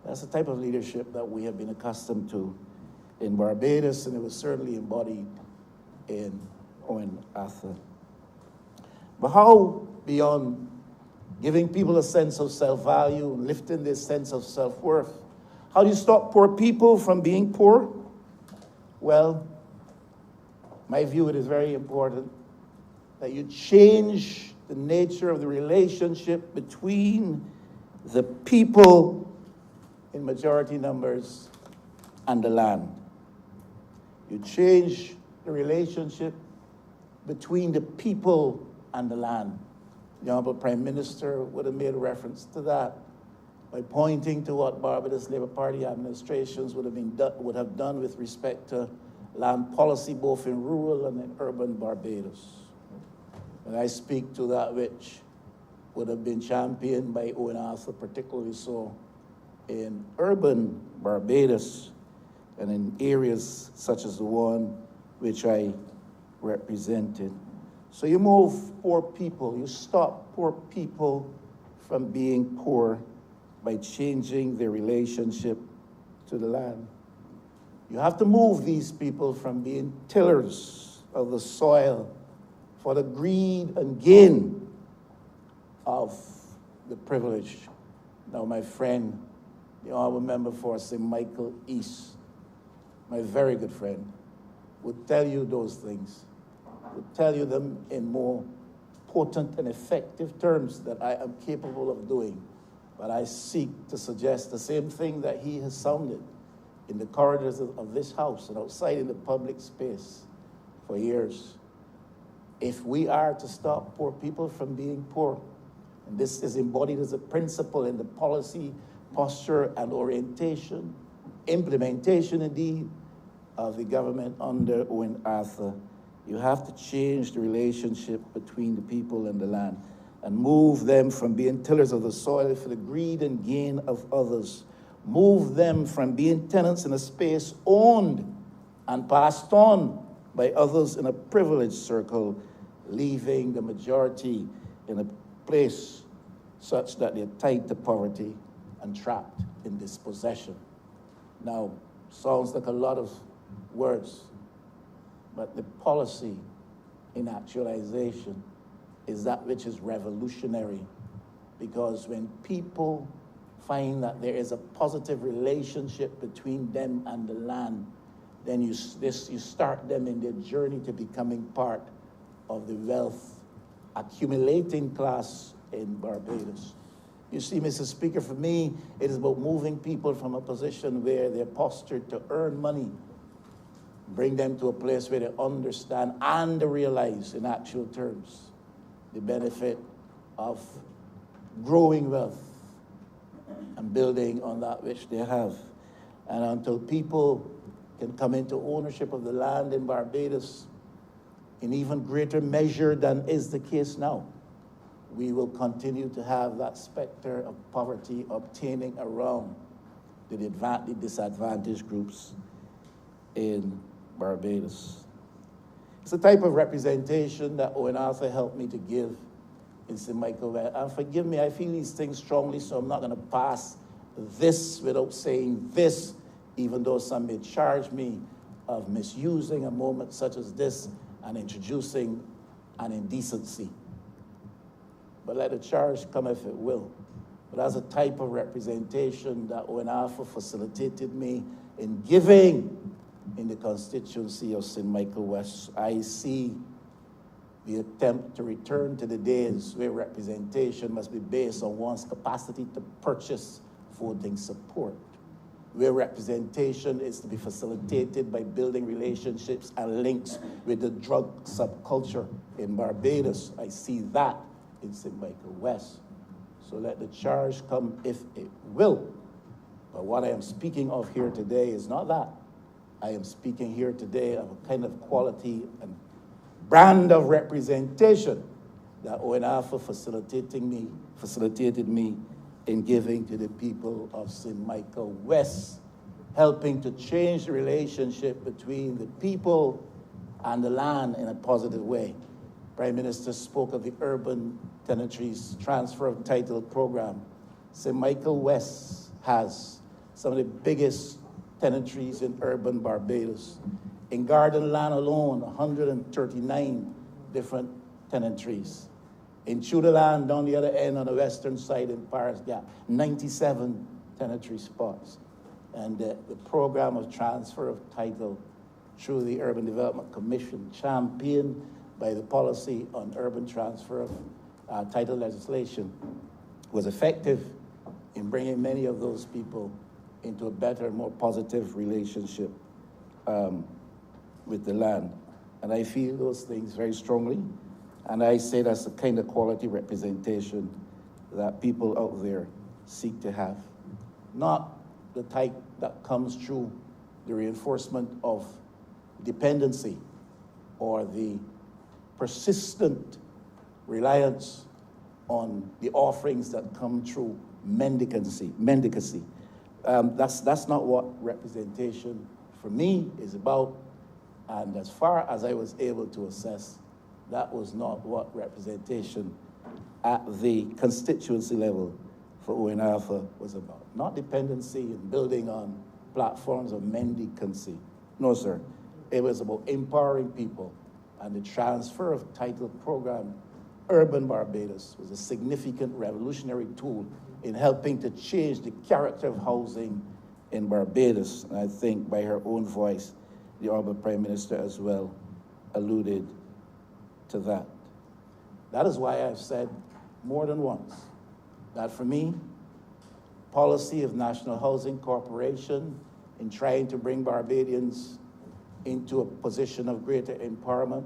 That's the type of leadership that we have been accustomed to in Barbados, and it was certainly embodied in Owen Arthur. But how, beyond giving people a sense of self-value, lifting this sense of self-worth, how do you stop poor people from being poor? Well, my view, it is very important that you change the nature of the relationship between the people in majority numbers and the land. You change the relationship between the people and the land. The Honorable Prime Minister would have made reference to that by pointing to what Barbados Labour Party administrations would have done with respect to land policy, both in rural and in urban Barbados. And I speak to that which would have been championed by Owen Arthur, particularly so in urban Barbados and in areas such as the one which I represented. So you move poor people, you stop poor people from being poor by changing their relationship to the land. You have to move these people from being tillers of the soil for the greed and gain of the privilege. Now, my friend, the honorable member for St. Michael East, my very good friend, would tell you those things, would tell you them in more potent and effective terms that I am capable of doing. But I seek to suggest the same thing that he has sounded in the corridors of this house and outside in the public space for years. If we are to stop poor people from being poor, and this is embodied as a principle in the policy, posture, and orientation, implementation indeed, of the government under Owen Arthur, you have to change the relationship between the people and the land and move them from being tillers of the soil for the greed and gain of others. Move them from being tenants in a space owned and passed on by others in a privileged circle, leaving the majority in a place such that they're tied to poverty and trapped in dispossession. Now, sounds like a lot of words, but the policy in actualization is that which is revolutionary, because when people find that there is a positive relationship between them and the land, then you start them in their journey to becoming part of the wealth accumulating class in Barbados. You see, Mr. Speaker, for me, it is about moving people from a position where they're postured to earn money, bring them to a place where they understand and realize in actual terms the benefit of growing wealth and building on that which they have. And until people can come into ownership of the land in Barbados in even greater measure than is the case now, we will continue to have that specter of poverty obtaining around the disadvantaged groups in Barbados. It's the type of representation that Owen Arthur helped me to give in St. Michael West. And forgive me, I feel these things strongly, so I'm not going to pass this without saying this, even though some may charge me of misusing a moment such as this and introducing an indecency. But let the charge come if it will. But as a type of representation that Owen Arthur facilitated me in giving in the constituency of St. Michael West, I see the attempt to return to the days where representation must be based on one's capacity to purchase voting support, where representation is to be facilitated by building relationships and links with the drug subculture in Barbados. I see that in St. Michael West. So let the charge come if it will. But what I am speaking of here today is not that. I am speaking here today of a kind of quality and brand of representation that Owen Arthur facilitated me in giving to the people of St. Michael West, helping to change the relationship between the people and the land in a positive way. Prime Minister spoke of the Urban Tenantries Transfer of Title program. St. Michael West has some of the biggest tenantries in urban Barbados. In Garden Land alone, 139 different tenantries. In Tudor Land, down the other end on the western side in Paris Gap, 97 tenantry spots. And the program of transfer of title through the Urban Development Commission, championed by the policy on urban transfer of title legislation, was effective in bringing many of those people into a better, more positive relationship with the land. And I feel those things very strongly. And I say that's the kind of quality representation that people out there seek to have. Not the type that comes through the reinforcement of dependency or the persistent reliance on the offerings that come through mendicancy. That's not what representation for me is about. And as far as I was able to assess, that was not what representation at the constituency level for Owen Arthur was about. Not dependency and building on platforms of mendicancy. No, sir. It was about empowering people, and the transfer of title program, Urban Barbados, was a significant revolutionary tool in helping to change the character of housing in Barbados. And I think by her own voice, the Honorable Prime Minister as well alluded to that. That is why I've said more than once that for me, policy of National Housing Corporation in trying to bring Barbadians into a position of greater empowerment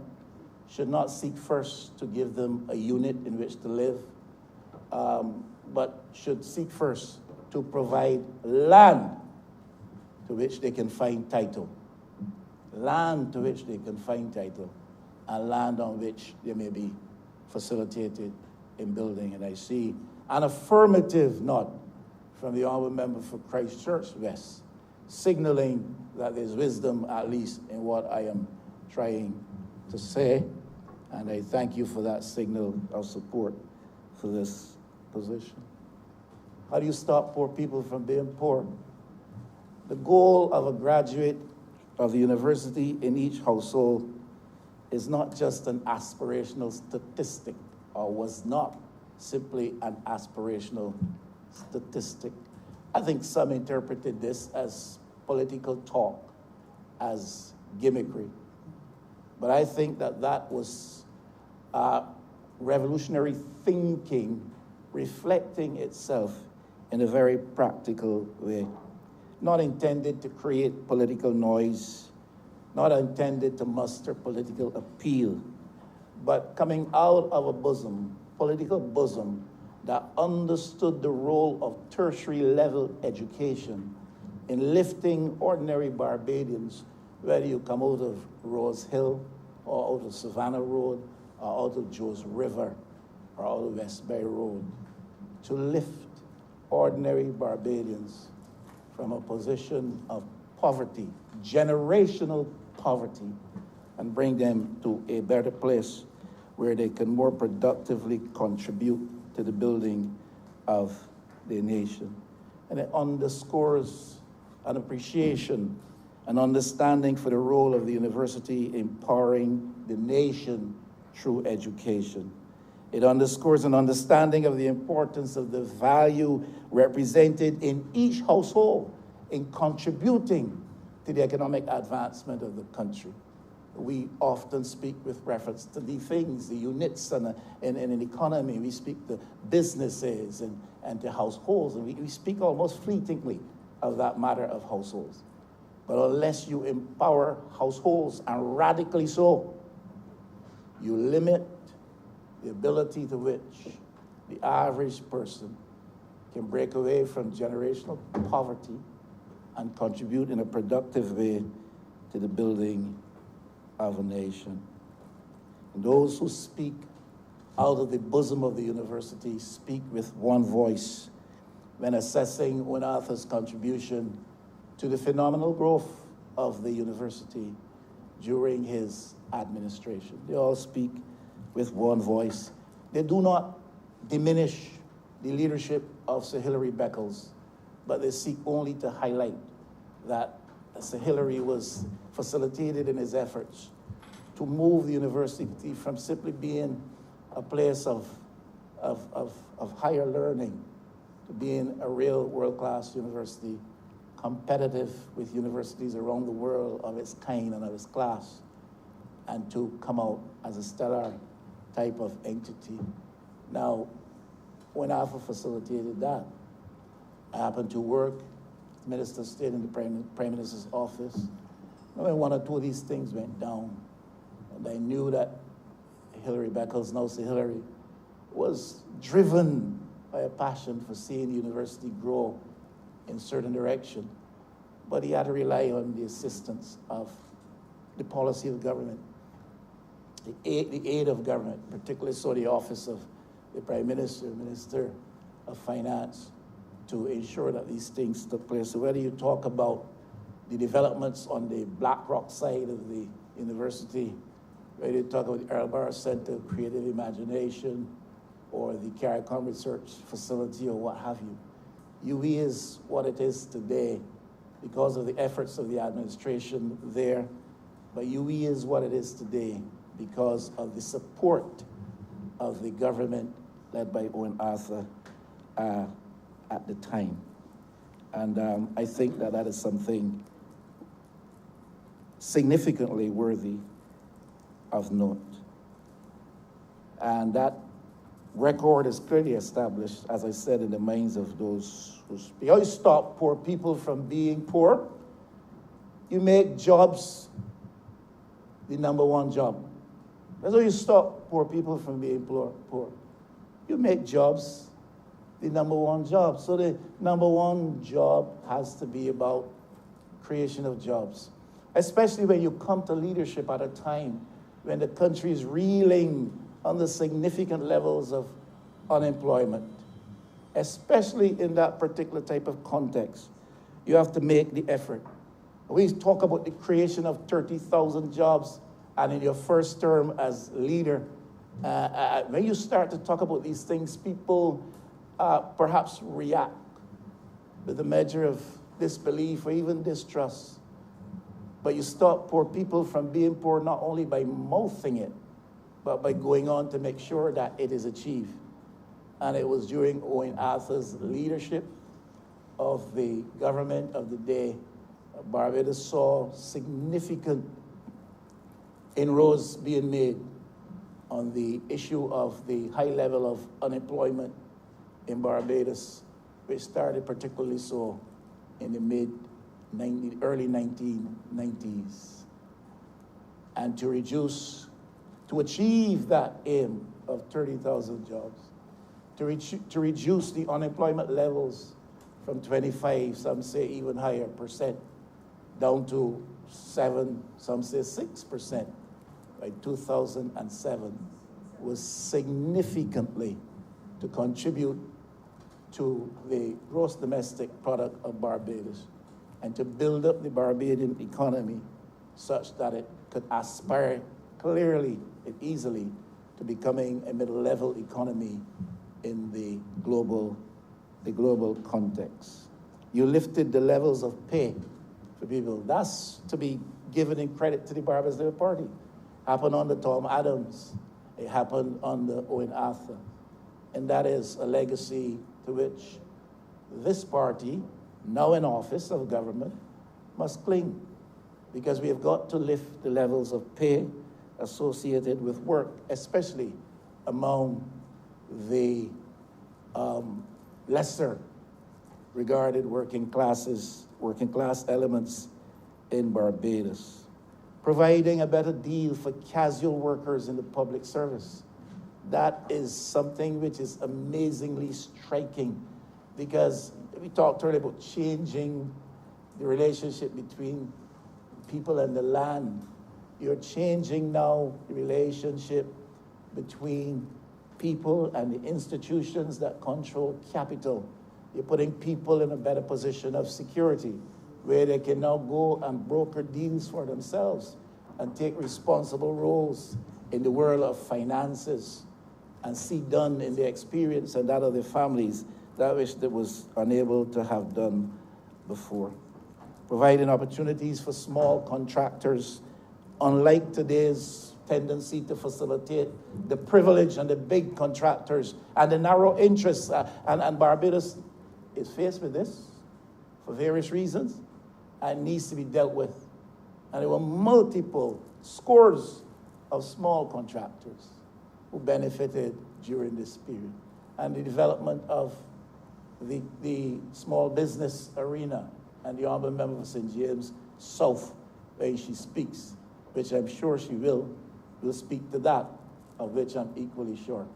should not seek first to give them a unit in which to live, but should seek first to provide land to which they can find title. Land to which they can find title, and land on which they may be facilitated in building. And I see an affirmative nod from the Honourable Member for Christchurch West, signaling that there's wisdom, at least, in what I am trying to say. And I thank you for that signal of support for this position. How do you stop poor people from being poor? The goal of a graduate of the university in each household is not just an aspirational statistic, or was not simply an aspirational statistic. I think some interpreted this as political talk, as gimmickry. But I think that that was revolutionary thinking reflecting itself in a very practical way. Not intended to create political noise, not intended to muster political appeal, but coming out of a bosom, political bosom, that understood the role of tertiary level education in lifting ordinary Barbadians, whether you come out of Rose Hill, or out of Savannah Road, or out of Joes River, or out of Westbury Road, to lift ordinary Barbadians from a position of poverty, generational poverty, and bring them to a better place where they can more productively contribute to the building of the nation. And it underscores an appreciation, an understanding for the role of the university empowering the nation through education. It underscores an understanding of the importance of the value represented in each household in contributing to the economic advancement of the country. We often speak with reference to the things, the units in an economy. We speak to businesses and to households, and we speak almost fleetingly of that matter of households. But unless you empower households, and radically so, you limit the ability to which the average person can break away from generational poverty and contribute in a productive way to the building of a nation. And those who speak out of the bosom of the university speak with one voice when assessing Owen Arthur's contribution to the phenomenal growth of the university during his administration. They all speak with one voice. They do not diminish the leadership of Sir Hilary Beckles, but they seek only to highlight that Sir Hilary was facilitated in his efforts to move the university from simply being a place of higher learning to being a real world-class university, competitive with universities around the world of its kind and of its class, and to come out as a stellar type of entity. Now, when Arthur facilitated that, I happened to work as Minister of State in the Prime Minister's office. And when one or two of these things went down, and I knew that Hilary Beckles, now Sir Hilary, was driven by a passion for seeing the university grow in certain direction. But he had to rely on the assistance of the policy of government, the aid of government, particularly so the office of the Prime Minister, Minister of Finance, to ensure that these things took place. So whether you talk about the developments on the Black Rock side of the university, whether you talk about the Earl Barr Center, Creative Imagination, or the CARICOM Research Facility, or what have you. UE is what it is today because of the efforts of the administration there, but UE is what it is today because of the support of the government led by Owen Arthur at the time. And I think that that is something significantly worthy of note. And that record is clearly established, as I said, in the minds of those who speak. How you stop poor people from being poor? You make jobs the number one job. That's how you stop poor people from being poor. You make jobs the number one job. So the number one job has to be about creation of jobs, especially when you come to leadership at a time when the country is reeling under significant levels of unemployment, especially in that particular type of context. You have to make the effort. We talk about the creation of 30,000 jobs, and in your first term as leader, when you start to talk about these things, people perhaps react with a measure of disbelief or even distrust. But you stop poor people from being poor not only by mouthing it, but by going on to make sure that it is achieved. And it was during Owen Arthur's leadership of the government of the day, Barbados saw significant inroads being made on the issue of the high level of unemployment in Barbados, which started particularly so in the early 1990s. And to achieve that aim of 30,000 jobs, to reduce the unemployment levels from 25, some say even higher percent, down to 7, some say 6% by 2007, was significantly to contribute to the gross domestic product of Barbados and to build up the Barbadian economy such that it could aspire clearly and easily to becoming a middle-level economy in the global context. You lifted the levels of pay for people. That's to be given in credit to the Barbados Labour Party. Happened under Tom Adams. It happened under Owen Arthur. And that is a legacy to which this party, now in office of government, must cling, because we have got to lift the levels of pay associated with work, especially among the lesser regarded working class elements in Barbados. Providing a better deal for casual workers in the public service. That is something which is amazingly striking, because we talked earlier about changing the relationship between people and the land. You're changing now the relationship between people and the institutions that control capital. You're putting people in a better position of security, where they can now go and broker deals for themselves and take responsible roles in the world of finances and see done in their experience and that of their families that which they was unable to have done before. Providing opportunities for small contractors, unlike today's tendency to facilitate the privilege and the big contractors and the narrow interests. And Barbados is faced with this for various reasons and needs to be dealt with. And there were multiple scores of small contractors who benefited during this period. And the development of the small business arena, and the Honourable Member for St. James South, where she speaks, which I'm sure she will speak to that, of which I'm equally sure.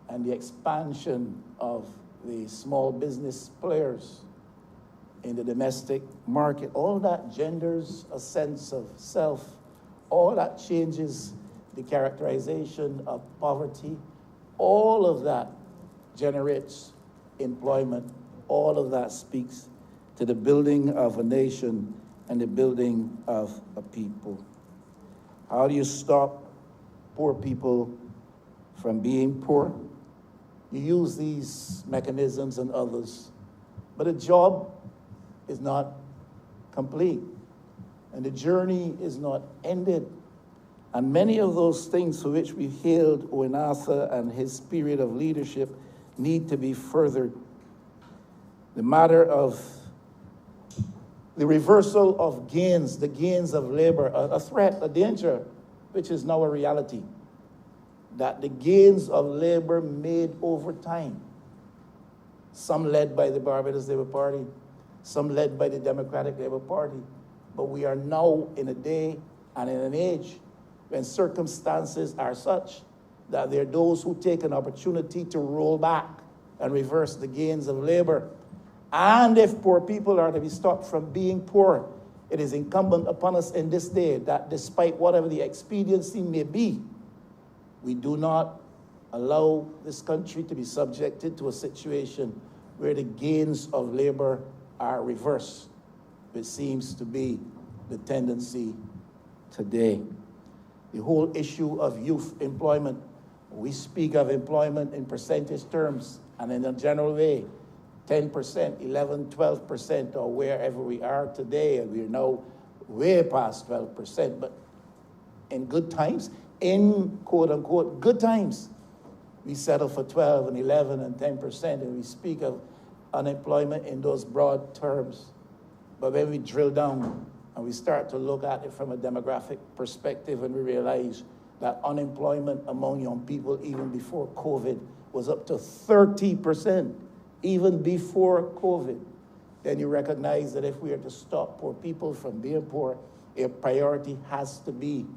And the expansion of the small business players in the domestic market, all that genders a sense of self, all that changes the characterization of poverty, all of that generates employment, all of that speaks to the building of a nation and the building of a people. How do you stop poor people from being poor. You use these mechanisms and others, but the job is not complete, and the journey is not ended. And many of those things for which we hailed Owen Arthur and his spirit of leadership need to be furthered. The matter of the reversal of gains, the gains of labor, a threat, a danger, which is now a reality. That the gains of labor made over time, some led by the Barbados Labour Party, some led by the Democratic Labour Party, but we are now in a day and in an age when circumstances are such that there are those who take an opportunity to roll back and reverse the gains of labor. And if poor people are to be stopped from being poor, it is incumbent upon us in this day that despite whatever the expediency may be, we do not allow this country to be subjected to a situation where the gains of labor are reversed, which seems to be the tendency today. The whole issue of youth employment, we speak of employment in percentage terms and in a general way, 10%, 11, 12%, or wherever we are today, and we are now way past 12%, but in good times, in quote-unquote good times, we settle for 12 and 11 and 10%, and we speak of unemployment in those broad terms. But when we drill down and we start to look at it from a demographic perspective, and we realize that unemployment among young people, even before COVID, was up to 30%, even before COVID, then you recognize that if we are to stop poor people from being poor, a priority has to be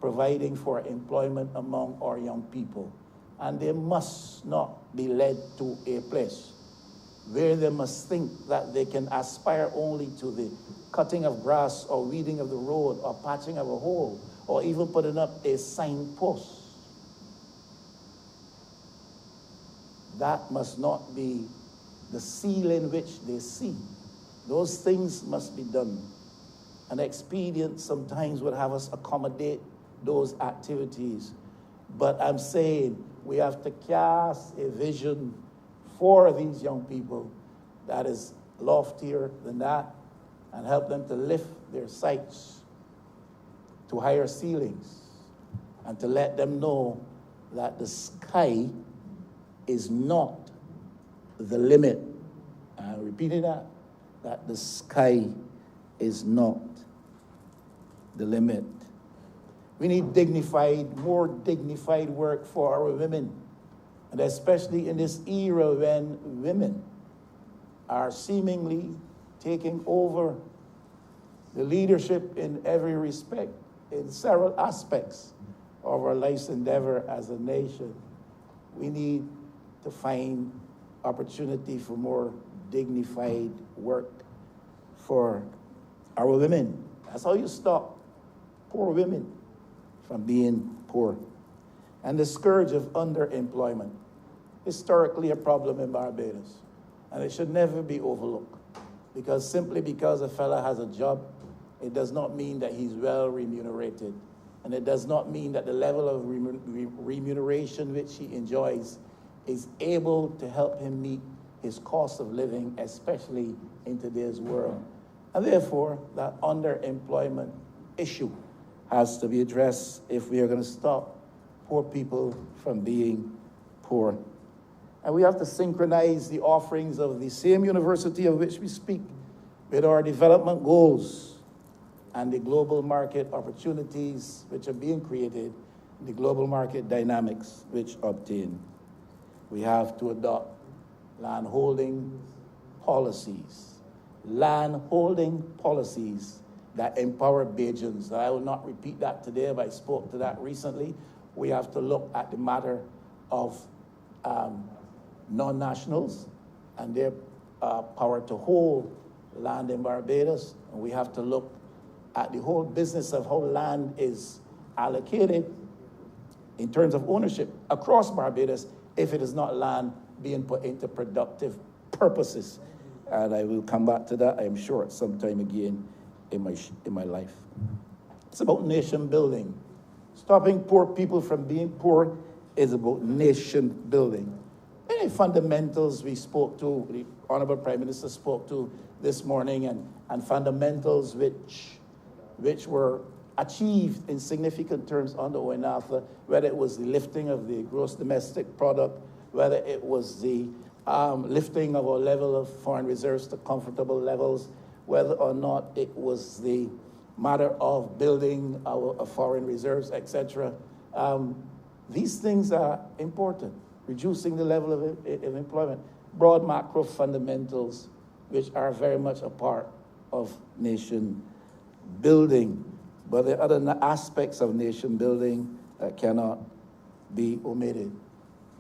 providing for employment among our young people. And they must not be led to a place where they must think that they can aspire only to the cutting of grass or weeding of the road or patching of a hole or even putting up a signpost. That must not be the ceiling which they see. Those things must be done. An expedient sometimes would have us accommodate those activities. But I'm saying we have to cast a vision for these young people that is loftier than that and help them to lift their sights to higher ceilings and to let them know that the sky is not the limit. I'm repeating that the sky is not the limit. We need more dignified work for our women, and especially in this era when women are seemingly taking over the leadership in every respect, in several aspects of our life's endeavor as a nation. We need to find opportunity for more dignified work for our women. That's how you stop poor women from being poor. And the scourge of underemployment, historically a problem in Barbados, and it should never be overlooked. Because simply because a fella has a job, it does not mean that he's well remunerated. And it does not mean that the level of remuneration which he enjoys is able to help him meet his cost of living, especially in today's world. And therefore, that underemployment issue has to be addressed if we are going to stop poor people from being poor. And we have to synchronize the offerings of the same university of which we speak with our development goals and the global market opportunities which are being created, the global market dynamics which obtain. We have to adopt land holding policies that empower Bajans. I will not repeat that today, but I spoke to that recently. We have to look at the matter of non-nationals and their power to hold land in Barbados. And we have to look at the whole business of how land is allocated in terms of ownership across Barbados if it is not land being put into productive purposes. And I will come back to that, I am sure, at some time again in my life. It's about nation building. Stopping poor people from being poor is about nation building. Any fundamentals we spoke to, the Honorable Prime Minister spoke to this morning, and fundamentals which were achieved in significant terms under ONAFA, whether it was the lifting of the gross domestic product, whether it was the lifting of our level of foreign reserves to comfortable levels, whether or not it was the matter of building our foreign reserves, etc. These things are important. Reducing the level of employment, broad macro fundamentals, which are very much a part of nation building. But there are other aspects of nation building that cannot be omitted.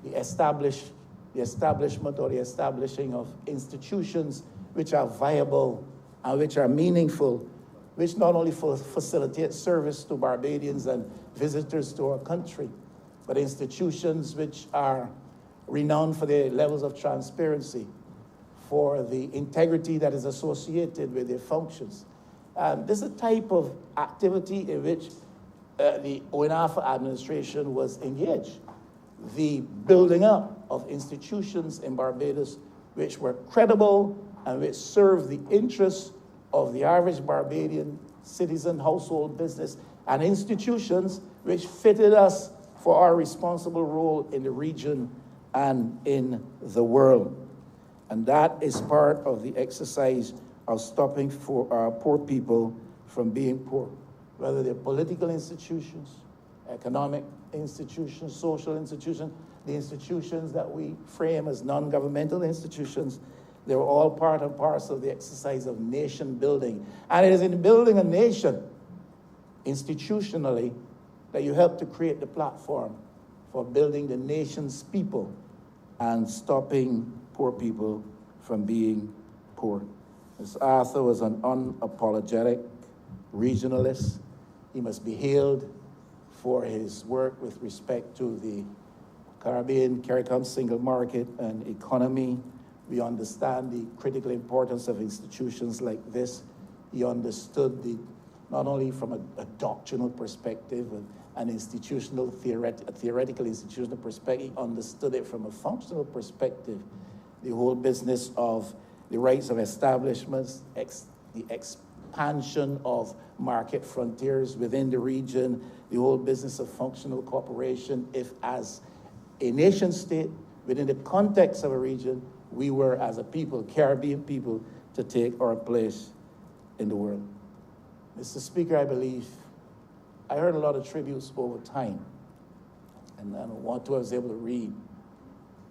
The establishment or the establishing of institutions which are viable and which are meaningful, which not only facilitate service to Barbadians and visitors to our country, but institutions which are renowned for their levels of transparency, for the integrity that is associated with their functions. This is a type of activity in which the ONAFA administration was engaged. The building up of institutions in Barbados which were credible and which served the interests of the average Barbadian citizen, household, business, and institutions which fitted us for our responsible role in the region and in the world. And that is part of the exercise of stopping poor people from being poor, whether they're political institutions, economic institutions, social institutions, the institutions that we frame as non-governmental institutions. They're all part and parcel of the exercise of nation building. And it is in building a nation institutionally that you help to create the platform for building the nation's people and stopping poor people from being poor. Mr. Arthur was an unapologetic regionalist. He must be hailed for his work with respect to the CARICOM single market and economy. We understand the critical importance of institutions like this. He understood not only from a doctrinal perspective, an institutional, theoretical institutional perspective, he understood it from a functional perspective. The whole business of the rights of establishments, the expansion of market frontiers within the region, the whole business of functional cooperation, if as a nation state, within the context of a region, we were as a people, Caribbean people, to take our place in the world. Mr. Speaker, I believe, I heard a lot of tributes over time, and I don't want to, I was able to read,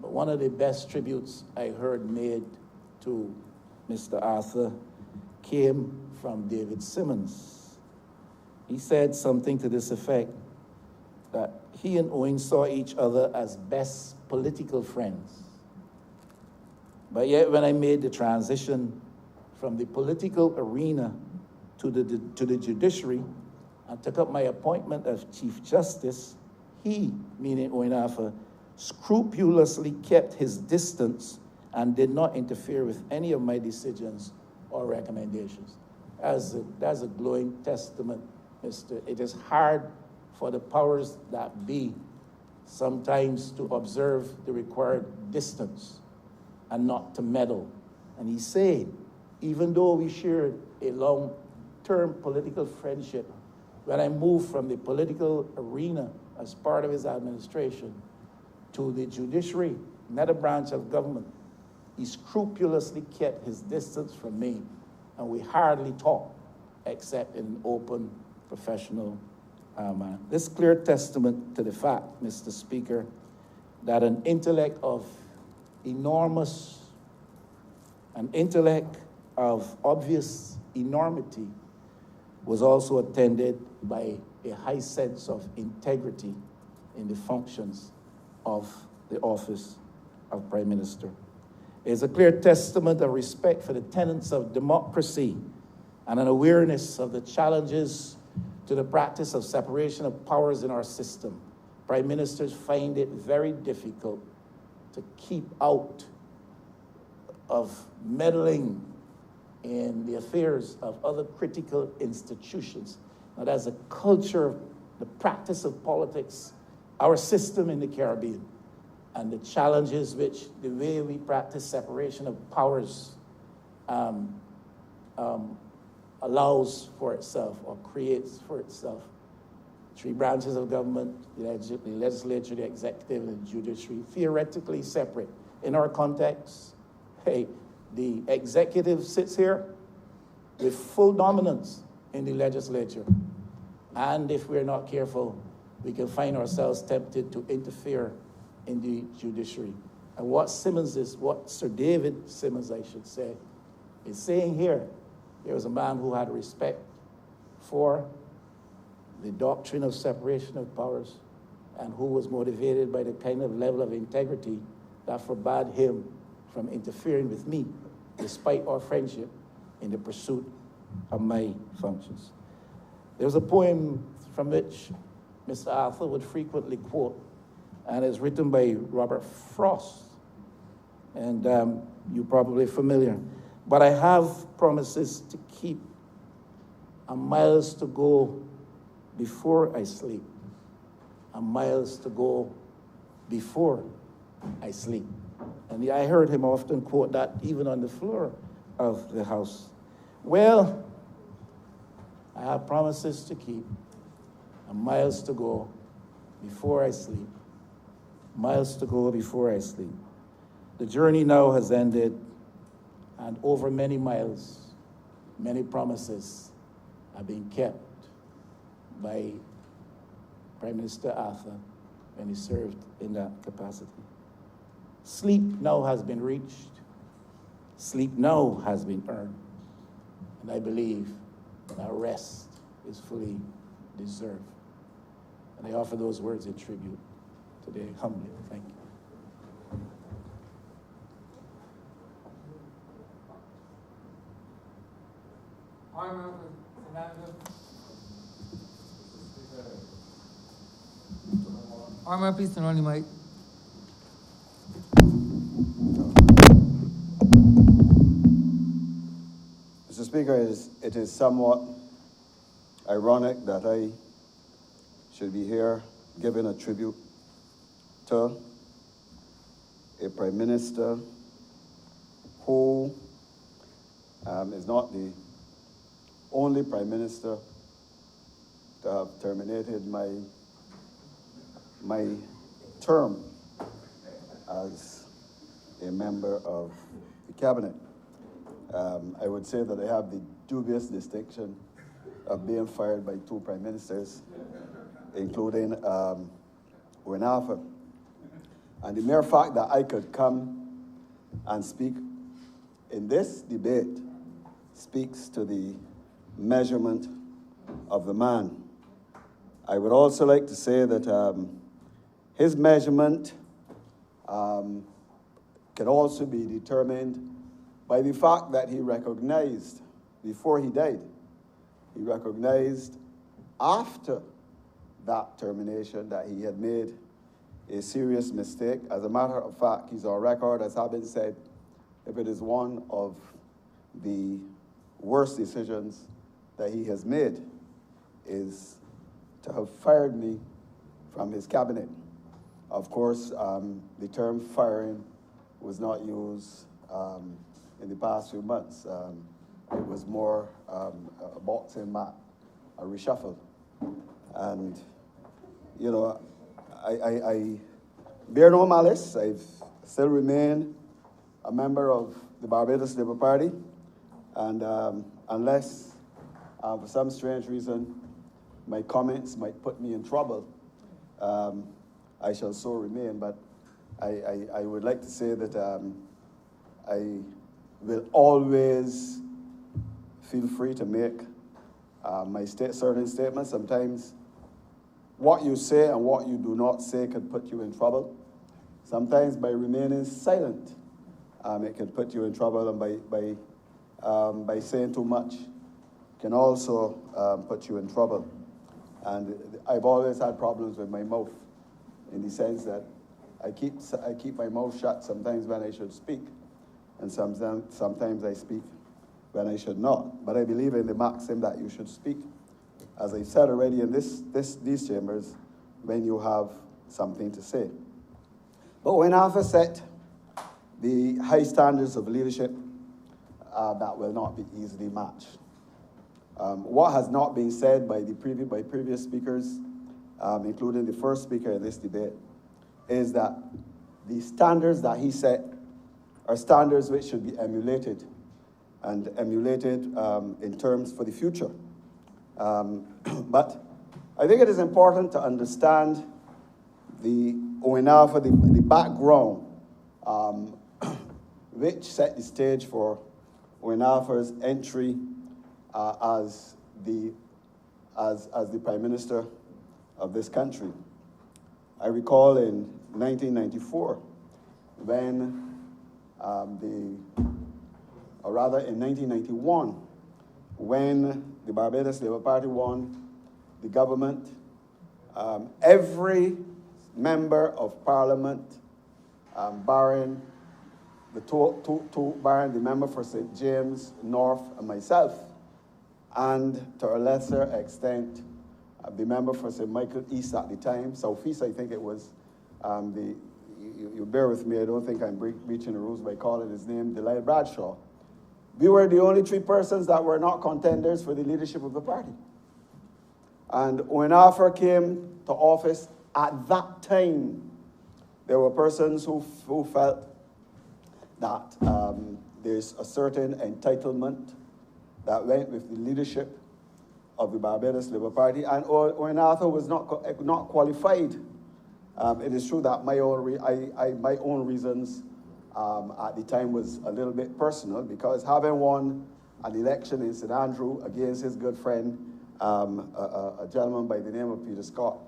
but one of the best tributes I heard made to Mr. Arthur came from David Simmons. He said something to this effect, that he and Owen saw each other as best political friends. But yet when I made the transition from the political arena to the judiciary and took up my appointment as Chief Justice, he, meaning Owen Arthur, scrupulously kept his distance and did not interfere with any of my decisions or recommendations. That's a glowing testament, Mr. It is hard for the powers that be sometimes to observe the required distance and not to meddle. And he said, even though we shared a long-term political friendship, when I moved from the political arena as part of his administration to the judiciary, another branch of government, he scrupulously kept his distance from me, and we hardly talked except in an open, professional manner. This clear testament to the fact, Mr. Speaker, that an intellect of obvious enormity was also attended by a high sense of integrity in the functions of the office of Prime Minister. It is a clear testament of respect for the tenets of democracy and an awareness of the challenges to the practice of separation of powers in our system. Prime Ministers find it very difficult to keep out of meddling in the affairs of other critical institutions. Now, there's a culture the practice of politics, our system in the Caribbean, and the challenges which the way we practice separation of powers allows for itself or creates for itself. Three branches of government, the legislature, the executive, and the judiciary, theoretically separate. In our context, hey, the executive sits here with full dominance in the legislature. And if we're not careful, we can find ourselves tempted to interfere in the judiciary. And what Sir David Simmons, I should say, is saying here, there was a man who had respect for the doctrine of separation of powers and who was motivated by the kind of level of integrity that forbade him from interfering with me, despite our friendship, in the pursuit of my functions. There was a poem from which Mr. Arthur would frequently quote, and it's written by Robert Frost, and you're probably familiar. But I have promises to keep, and miles to go before I sleep, and miles to go before I sleep. And I heard him often quote that even on the floor of the House. Well, I have promises to keep, and miles to go before I sleep. Miles to go before I sleep. The journey now has ended, and over many miles, many promises are being kept by Prime Minister Arthur when he served in that capacity. Sleep now has been reached. Sleep now has been earned. And I believe that rest is fully deserved. And I offer those words in tribute today humbly. Thank you. Armor, please turn on the mic. Mr. Speaker, it is somewhat ironic that I should be here giving a tribute to a Prime Minister who is not the only Prime Minister to have terminated my term as a member of the Cabinet. I would say that I have the dubious distinction of being fired by two Prime Ministers, including Owen Arthur. And the mere fact that I could come and speak in this debate speaks to the measurement of the man. I would also like to say that his measurement can also be determined by the fact that he recognized, before he died, he recognized after that termination that he had made a serious mistake. As a matter of fact, he's on record, as has been said, if it is one of the worst decisions that he has made, is to have fired me from his cabinet. Of course, the term firing was not used in the past few months. It was more a boxing match, a reshuffle. And, you know, I bear no malice. I still remain a member of the Barbados Labour Party. And unless, for some strange reason, my comments might put me in trouble, I shall so remain. But I would like to say that I will always feel free to make my certain statements. Sometimes what you say and what you do not say can put you in trouble. Sometimes by remaining silent, it can put you in trouble, and by saying too much can also put you in trouble. And I've always had problems with my mouth, in the sense that I keep my mouth shut sometimes when I should speak, and sometimes I speak when I should not. But I believe in the maxim that you should speak as I said already in these chambers, when you have something to say. But when Arthur set the high standards of leadership that will not be easily matched. What has not been said by previous speakers, including the first speaker in this debate, is that the standards that he set are standards which should be emulated, and emulated in terms for the future. But I think it is important to understand the ONAFA, the background, which set the stage for ONAFA's entry as the Prime Minister of this country. I recall in 1994, when or rather in 1991, when the Barbados Labour Party won the government, every member of Parliament, barring barring the member for St. James North and myself, and to a lesser extent, the member for St. Michael East at the time, South East, I think it was, you bear with me, I don't think I'm breaching the rules by calling his name, Delisle Bradshaw. We were the only 3 persons that were not contenders for the leadership of the party. And when Arthur came to office, at that time, there were persons who felt that there's a certain entitlement that went with the leadership of the Barbados Labour Party, and when Arthur was not qualified. It is true that my own reasons at the time was a little bit personal, because having won an election in St. Andrew against his good friend, a gentleman by the name of Peter Scott,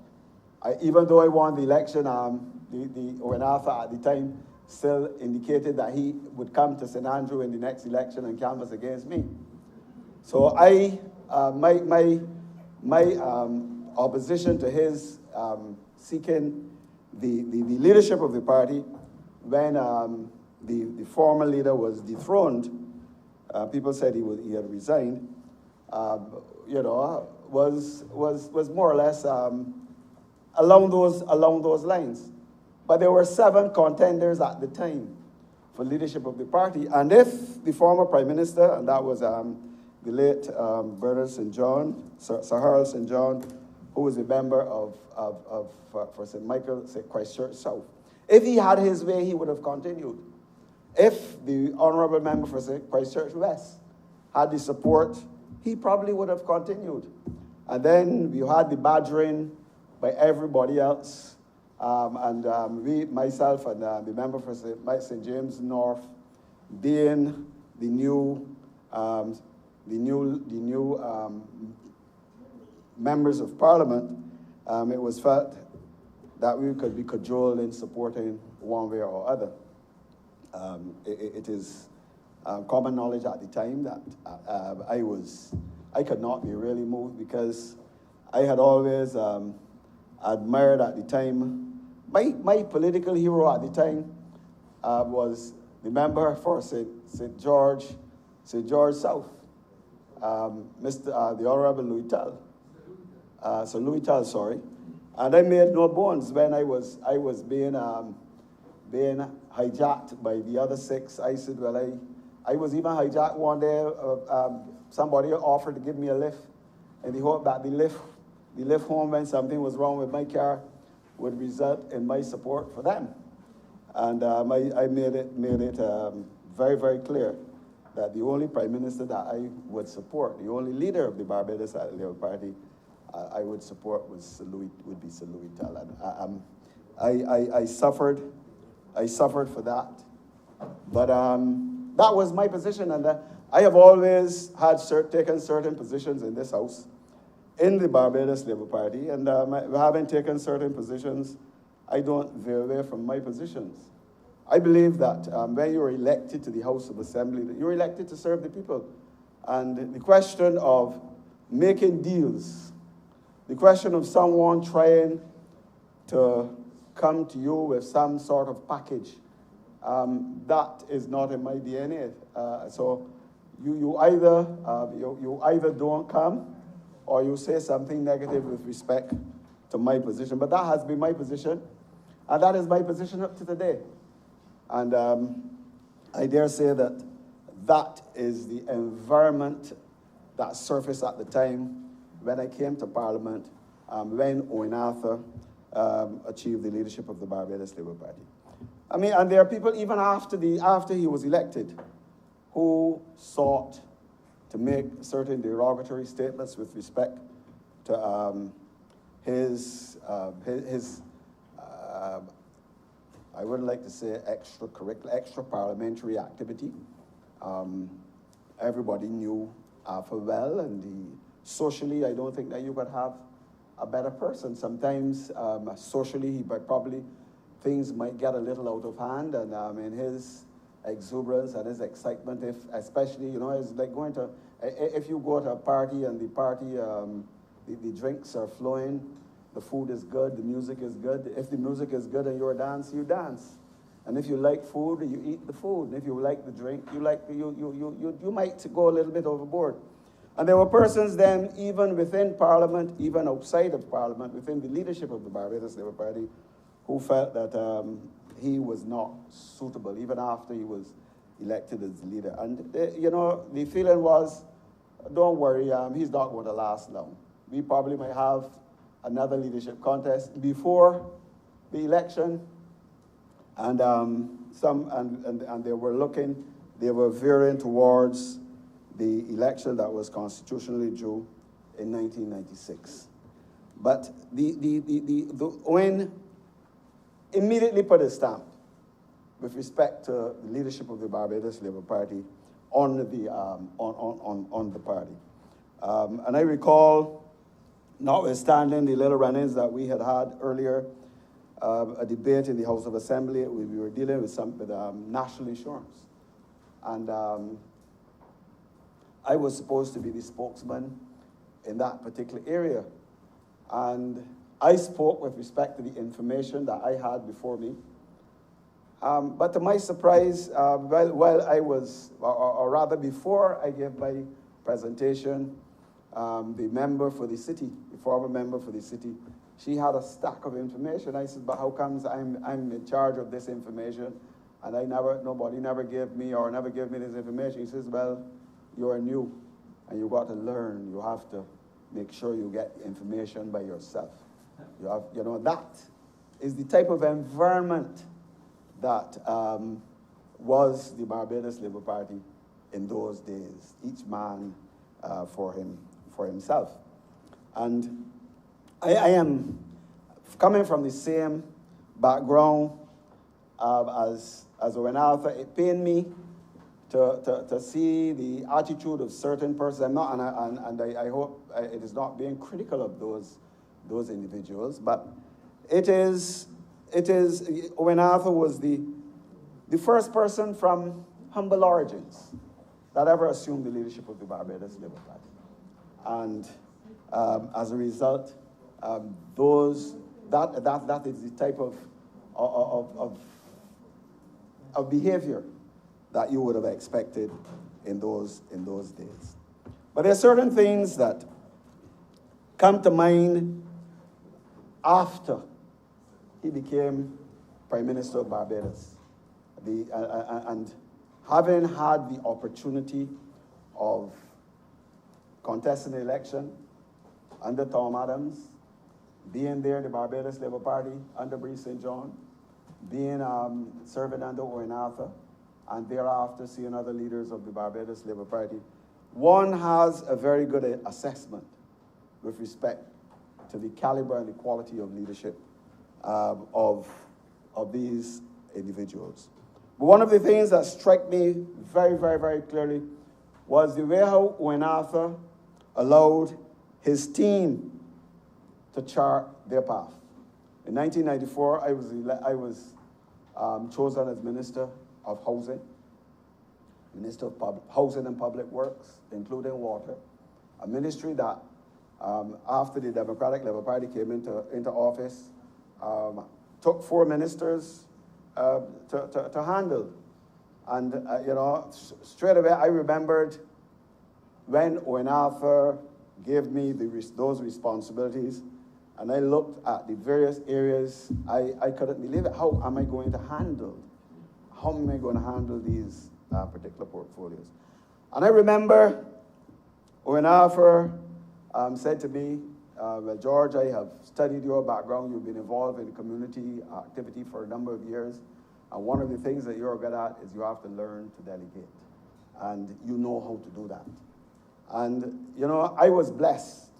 even though I won the election, when Arthur at the time still indicated that he would come to St. Andrew in the next election and canvass against me. So my opposition to his seeking the leadership of the party when the former leader was dethroned, people said he had resigned, was more or less along those lines. But there were 7 contenders at the time for leadership of the party, and if the former Prime Minister, and that was the late Bernard St. John, Sir Harold St. John, who was a member for St. Michael, Christchurch South, if he had his way, he would have continued. If the honourable member for Christchurch West had the support, he probably would have continued. And then you had the badgering by everybody else, myself and the member for St. James North, being the new members of Parliament, it was felt that we could be cajoled in supporting one way or other. It is common knowledge at the time that I could not be really moved, because I had always admired at the time, my political hero at the time was the member for St. George South, the Honorable Louis Tell. So Louis Tell, sorry. And I made no bones when I was being hijacked by the other 6. I said, well, I was even hijacked one day. Somebody offered to give me a lift in the hope that the lift home when something was wrong with my car would result in my support for them. And I made it very, very clear that the only Prime Minister that I would support, the only leader of the Barbados Labour Party I would support would be Sir Louis Tell. And I suffered for that. But that was my position, and I have always taken certain positions in this House, in the Barbados Labour Party, and having taken certain positions, I don't veer away from my positions. I believe that when you're elected to the House of Assembly, that you're elected to serve the people. And the question of making deals, the question of someone trying to come to you with some sort of package, that is not in my DNA. So you either don't come, or you say something negative with respect to my position. But that has been my position, and that is my position up to today. And I dare say that that is the environment that surfaced at the time when I came to Parliament, when Owen Arthur achieved the leadership of the Barbados Labour Party. I mean, and there are people even after he was elected who sought to make certain derogatory statements with respect to his I wouldn't like to say extra parliamentary activity. Everybody knew Arthur well, and socially, I don't think that you could have a better person. Sometimes socially, he probably things might get a little out of hand, and in his exuberance and his excitement, especially, you know, it's like going to, if you go to a party and the party, the drinks are flowing, the food is good, the music is good. If the music is good and you're dancing, you dance. And if you like food, you eat the food. And if you like the drink, you might go a little bit overboard. And there were persons then, even within Parliament, even outside of Parliament, within the leadership of the Barbados Labour Party, who felt that he was not suitable, even after he was elected as leader. And, you know, the feeling was, don't worry, he's not going to last long. We probably might have another leadership contest before the election. And they were veering towards the election that was constitutionally due in 1996. But Owen immediately put a stamp with respect to the leadership of the Barbados Labour Party on the party. And I recall, notwithstanding the little run-ins that we had earlier, a debate in the House of Assembly, we were dealing with national insurance. And I was supposed to be the spokesman in that particular area. And I spoke with respect to the information that I had before me. But to my surprise, while I was, or rather before I gave my presentation, the member for the city, the former member for the city, she had a stack of information. I said, but how comes I'm in charge of this information and nobody never gave me this information? He says, well, you're new and you got to learn. You have to make sure you get information by yourself. That is the type of environment that was the Barbados Labour Party in those days. Each man for himself. And I am coming from the same background as Owen Arthur. It pained me to see the attitude of certain persons. I hope it is not being critical of those individuals, but it is Owen Arthur was the first person from humble origins that ever assumed the leadership of the Barbados Labour Party. And as a result, that is the type of behavior that you would have expected in those days. But there are certain things that come to mind after he became Prime Minister of Barbados. And having had the opportunity of contesting the election under Tom Adams, being there, the Barbados Labour Party under Brice St. John, being serving under Owen Arthur, and thereafter seeing other leaders of the Barbados Labour Party, one has a very good assessment with respect to the caliber and the quality of leadership of these individuals. But one of the things that struck me very, very, very clearly was the way how Owen Arthur allowed his team to chart their path. In 1994, I was chosen as Minister of Housing, Minister of Housing and Public Works, including water, a ministry that after the Democratic Labour Party came into office, took 4 ministers to handle. And, straight away I remembered when Owen Arthur gave me those responsibilities, and I looked at the various areas, I couldn't believe it. How am I going to handle these particular portfolios? And I remember when Arthur said to me, well, George, I have studied your background. You've been involved in community activity for a number of years. And one of the things that you're good at is you have to learn to delegate. And you know how to do that. And, you know, I was blessed,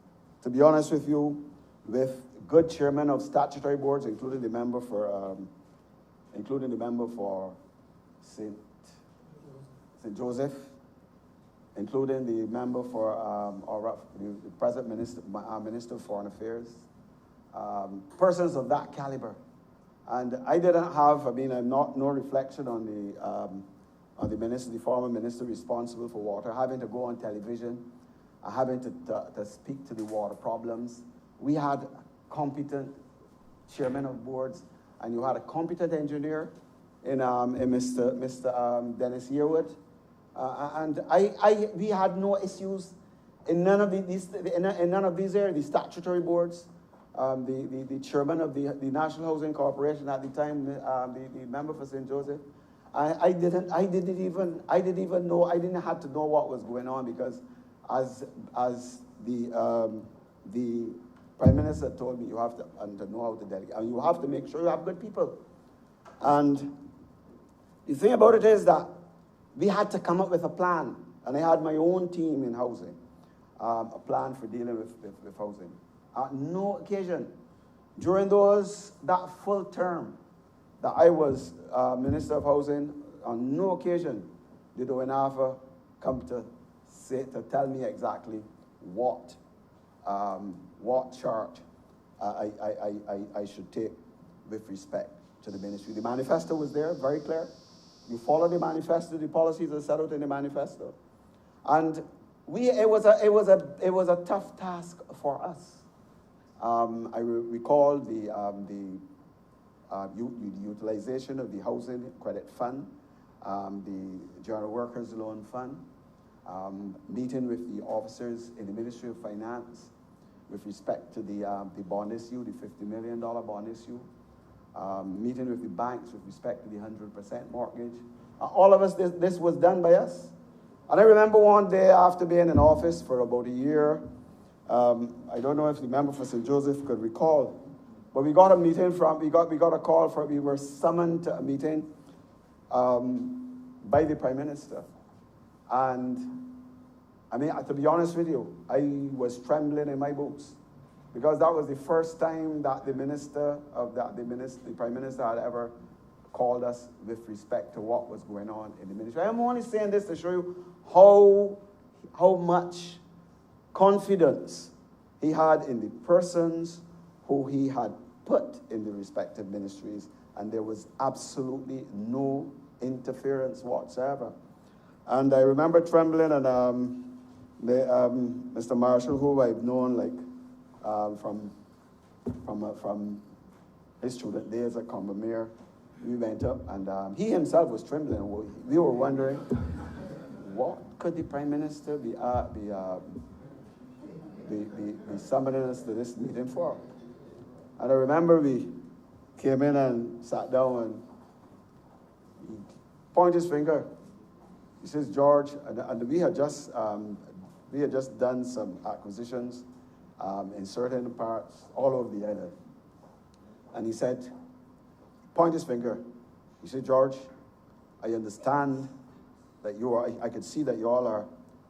to be honest with you, with good chairmen of statutory boards, including the member for St. Joseph, including the member for the present Minister of Foreign Affairs, persons of that caliber. And I didn't have, I'm no reflection on the minister, the former minister responsible for water, having to go on television, having to speak to the water problems. We had competent chairman of boards, and you had a competent engineer in Mr. Dennis Yearwood. And we had no issues in none of these areas. The statutory boards, the chairman of the National Housing Corporation at the time, the member for St. Joseph, I didn't have to know what was going on, because as the Prime Minister told me, you have to know how to delegate, and you have to make sure you have good people. And the thing about it is that we had to come up with a plan, and I had my own team in housing, a plan for dealing with housing. At no occasion during that full term that I was Minister of Housing, on no occasion did ONAFA come to tell me exactly what charge I should take with respect to the ministry. The manifesto was there, very clear. You follow the manifesto, the policies are set out in the manifesto. And it was a tough task for us. I recall the utilization of the Housing Credit Fund, the General Workers Loan Fund, meeting with the officers in the Ministry of Finance with respect to the bond issue, the $50 million bond issue, meeting with the banks with respect to the 100% mortgage. All of us, this was done by us. And I remember one day after being in office for about a year, I don't know if the member for St. Joseph could recall, but we got a meeting we got a call we were summoned to a meeting by the Prime Minister. And to be honest with you, I was trembling in my boots, because that was the first time that the Prime Minister had ever called us with respect to what was going on in the ministry. I'm only saying this to show you how much confidence he had in the persons who he had put in the respective ministries, and there was absolutely no interference whatsoever. And I remember trembling, and Mr. Marshall, who I've known from his student days at Combermere, we went up, and he himself was trembling. We were wondering, what could the Prime Minister be summoning us to this meeting for? And I remember we came in and sat down, and he pointed his finger. He says, George, and we had just done some acquisitions in certain parts all over the island. And he said, point his finger. He said, George, I understand that I could see that you all are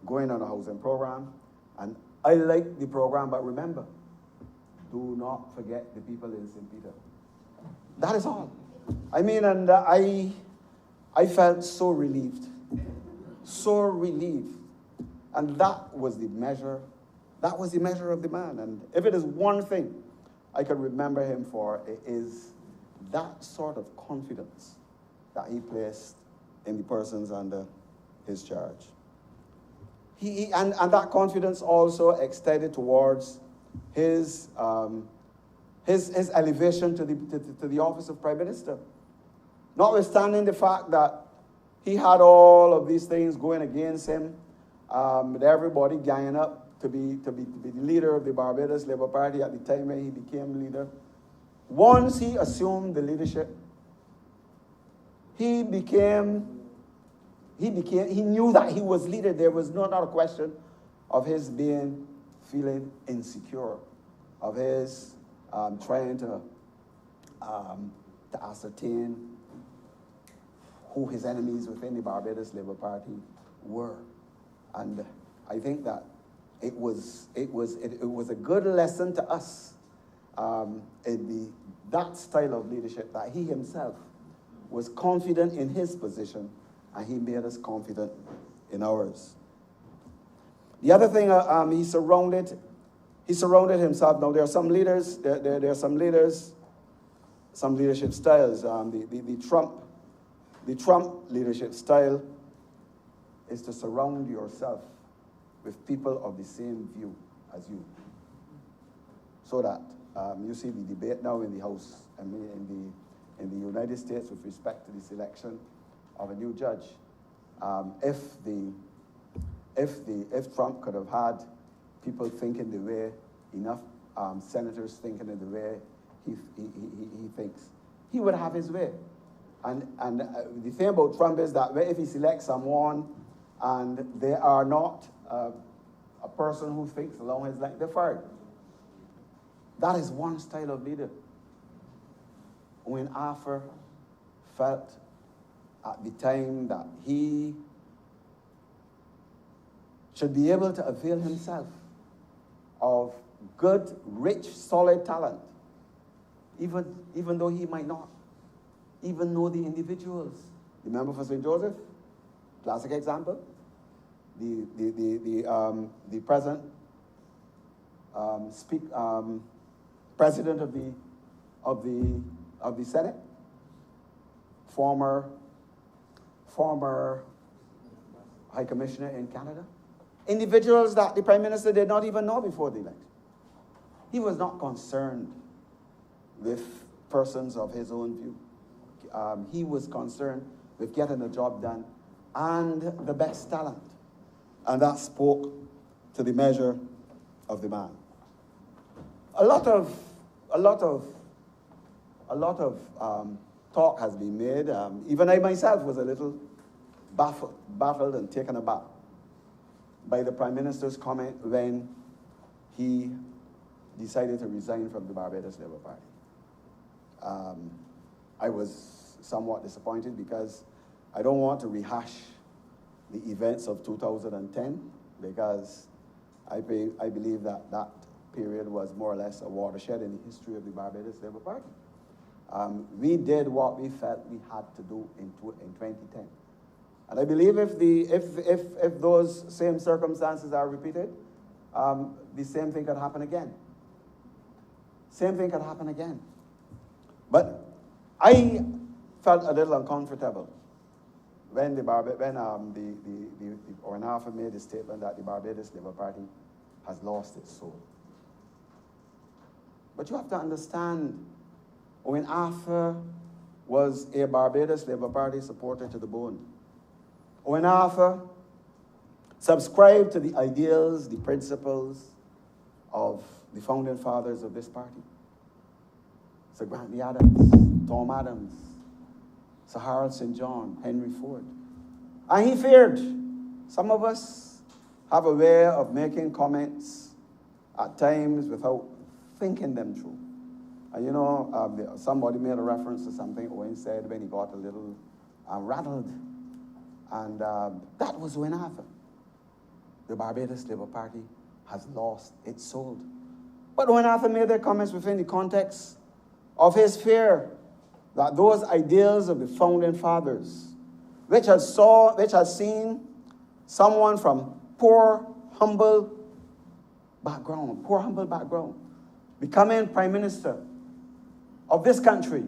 going on a housing program, and I like the program, but remember, do not forget the people in St. Peter. That is all. And I felt so relieved. So relieved. And that was the measure of the man. And if it is one thing I can remember him for, it is that sort of confidence that he placed in the persons under his charge. And that confidence also extended towards his elevation to the office of Prime Minister. Notwithstanding the fact that he had all of these things going against him, with everybody ganging up to be the leader of the Barbados Labour Party at the time when he became leader. Once he assumed the leadership, he knew that he was leader. There was not a question of his feeling insecure, of his trying to ascertain who his enemies within the Barbados Labour Party were. And I think that it was a good lesson to us in that style of leadership, that he himself was confident in his position and he made us confident in ours. The other thing, he surrounded himself. Now there are some leaders, there are some leaders, some leadership styles. The Trump leadership style is to surround yourself with people of the same view as you. So that you see the debate now in the House and in the United States with respect to the selection of a new judge. If Trump could have had people thinking the way, enough senators thinking in the way he thinks, he would have his way. And the thing about Trump is that if he selects someone and they are not a person who thinks along his line, they're fired. That is one style of leader. When Arthur felt at the time that he should be able to avail himself of good, rich, solid talent, even though he might not even know the individuals. Remember for St. Joseph? Classic example. The present president of the Senate, former High Commissioner in Canada, individuals that the Prime Minister did not even know before the election. He was not concerned with persons of his own view. He was concerned with getting the job done and the best talent. And that spoke to the measure of the man. A lot of talk has been made. Even I myself was a little baffled and taken aback by the Prime Minister's comment when he decided to resign from the Barbados Labour Party. I was somewhat disappointed because I don't want to rehash the events of 2010 because I believe that period was more or less a watershed in the history of the Barbados Labour Party. We did what we felt we had to do in 2010. And I believe if those same circumstances are repeated, the same thing could happen again. Same thing could happen again. But I felt a little uncomfortable when Owen Arthur made the statement that the Barbados Labour Party has lost its soul. But you have to understand, Owen Arthur was a Barbados Labour Party supporter to the bone. Owen Arthur subscribed to the ideals, the principles of the founding fathers of this party. Sir Grantley Adams, Tom Adams, Sir Harold St. John, Henry Ford. And he feared. Some of us have a way of making comments at times without thinking them through. And you know, somebody made a reference to something Owen said when he got a little rattled. And that was Owen Arthur. The Barbados Labour Party has lost its soul. But Owen Arthur made their comments within the context of his fear that those ideals of the founding fathers, which had seen someone from poor, humble background, becoming Prime Minister of this country,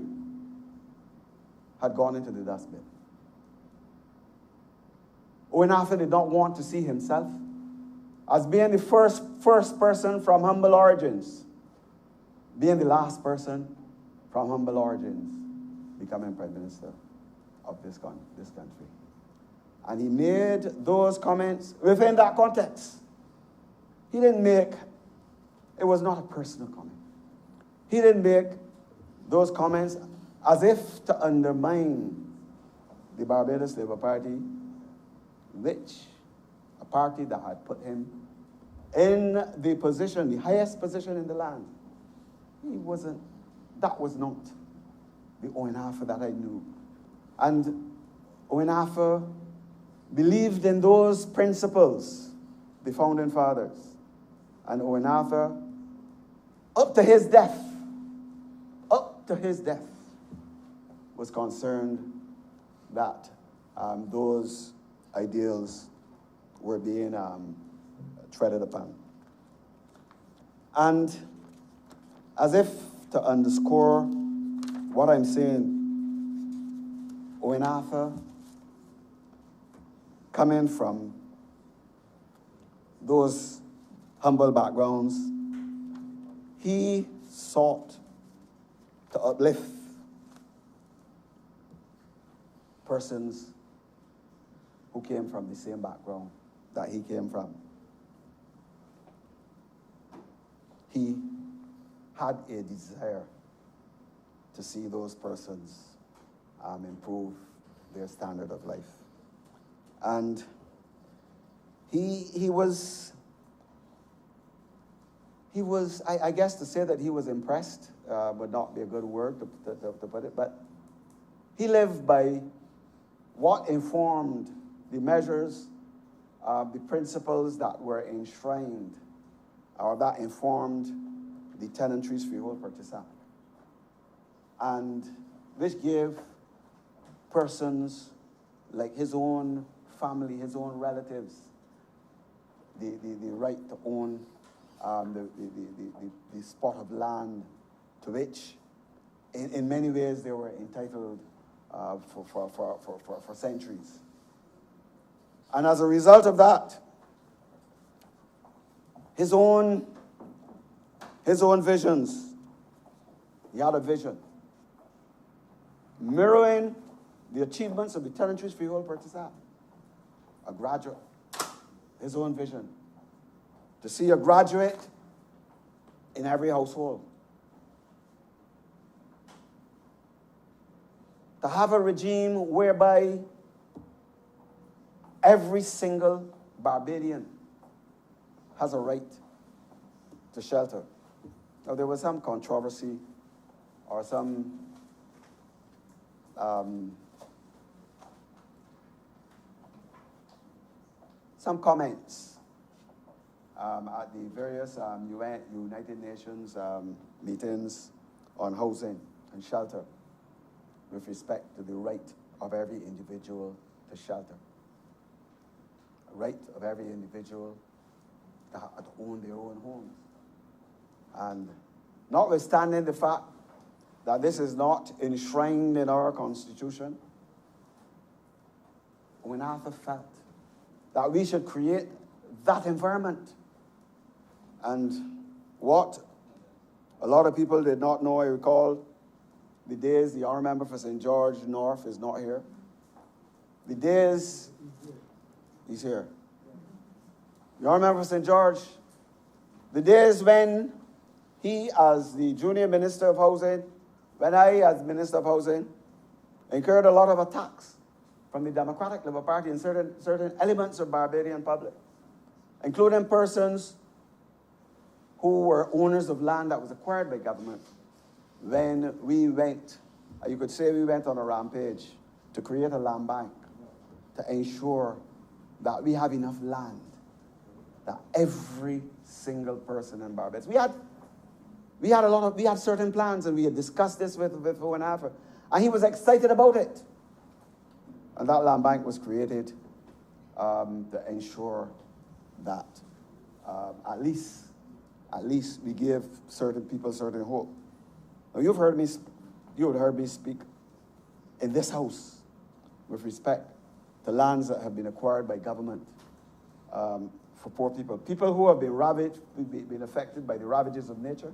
had gone into the dustbin. Owen Arthur did not want to see himself as being the first person from humble origins, being the last person from humble origins, becoming Prime Minister of this country. And he made those comments within that context. He didn't make, it was not a personal comment. He didn't make those comments as if to undermine the Barbados Labour Party, which a party that had put him in the position, the highest position in the land. That was not the Owen Arthur that I knew. And Owen Arthur believed in those principles, the founding fathers. And Owen Arthur, up to his death, was concerned that those ideals were being treaded upon. And as if to underscore what I'm saying, Owen Arthur, coming from those humble backgrounds, he sought to uplift persons who came from the same background that he came from. He had a desire to see those persons improve their standard of life. And he was, I guess to say that he was impressed would not be a good word to put it, but he lived by what informed the measures, the principles that were enshrined, or that informed the Tenantries Freehold Purchase Act, and which gave persons like his own family, his own relatives, the right to own the spot of land to which, in many ways, they were entitled for centuries. And as a result of that, his own visions, he had a vision mirroring the achievements of the Tenantries Freehold Purchase Act. A graduate, his own vision, to see a graduate in every household. To have a regime whereby every single Barbadian has a right to shelter. Now, there was some controversy or some comments at the various United Nations meetings on housing and shelter with respect to the right of every individual to shelter. A right of every individual to own their own homes. And notwithstanding the fact that this is not enshrined in our Constitution, Owen Arthur felt that we should create that environment. And what a lot of people did not know, I recall the days, the honourable member for St. George North is not here. The days, he's here. The honourable member for St. George, the days when he, as the junior minister of housing, when I, as Minister of Housing, incurred a lot of attacks from the Democratic Labour Party and certain elements of Barbadian public, including persons who were owners of land that was acquired by government, when we went, you could say we went on a rampage to create a land bank to ensure that we have enough land that every single person in Barbados, we had certain plans, and we had discussed this with Owen Arthur, and he was excited about it. And that land bank was created to ensure that at least we give certain people certain hope. Now, you would heard me speak in this house with respect to lands that have been acquired by government for poor people who have been ravaged, been affected by the ravages of nature.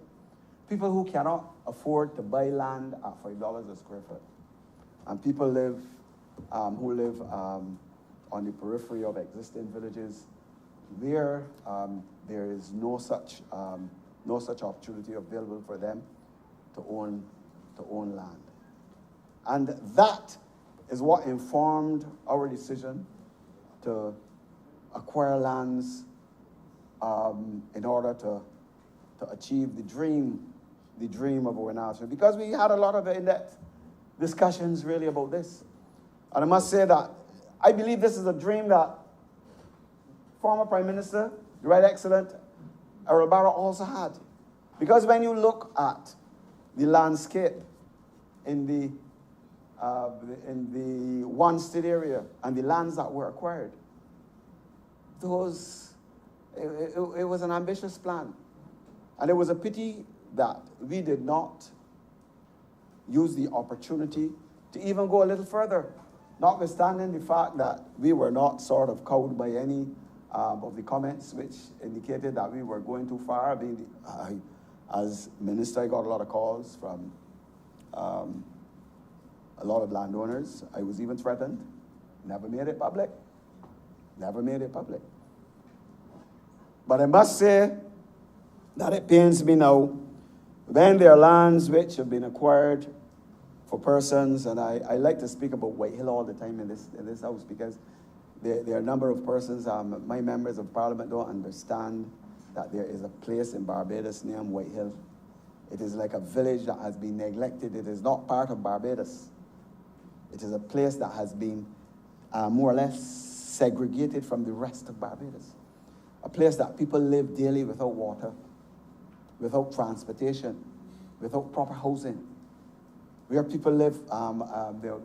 People who cannot afford to buy land at $5 a square foot. And people who live on the periphery of existing villages where there is no such opportunity available for them to own land. And that is what informed our decision to acquire lands in order to achieve the dream of Owen Arthur. Because we had a lot of in-depth discussions really about this. And I must say that I believe this is a dream that former Prime Minister, the Right Excellent Errol Barrow also had. Because when you look at the landscape in the one state area and the lands that were acquired, it was an ambitious plan. And it was a pity that we did not use the opportunity to even go a little further, notwithstanding the fact that we were not sort of cowed by any of the comments which indicated that we were going too far. As minister, I got a lot of calls from a lot of landowners. I was even threatened. Never made it public. Never made it public. But I must say that it pains me now when there are lands which have been acquired for persons, and I like to speak about Whitehill all the time in this house because there are a number of persons, my members of parliament don't understand that there is a place in Barbados named Whitehill. It is like a village that has been neglected. It is not part of Barbados. It is a place that has been more or less segregated from the rest of Barbados. A place that people live daily without water, without transportation, without proper housing. Where people live, there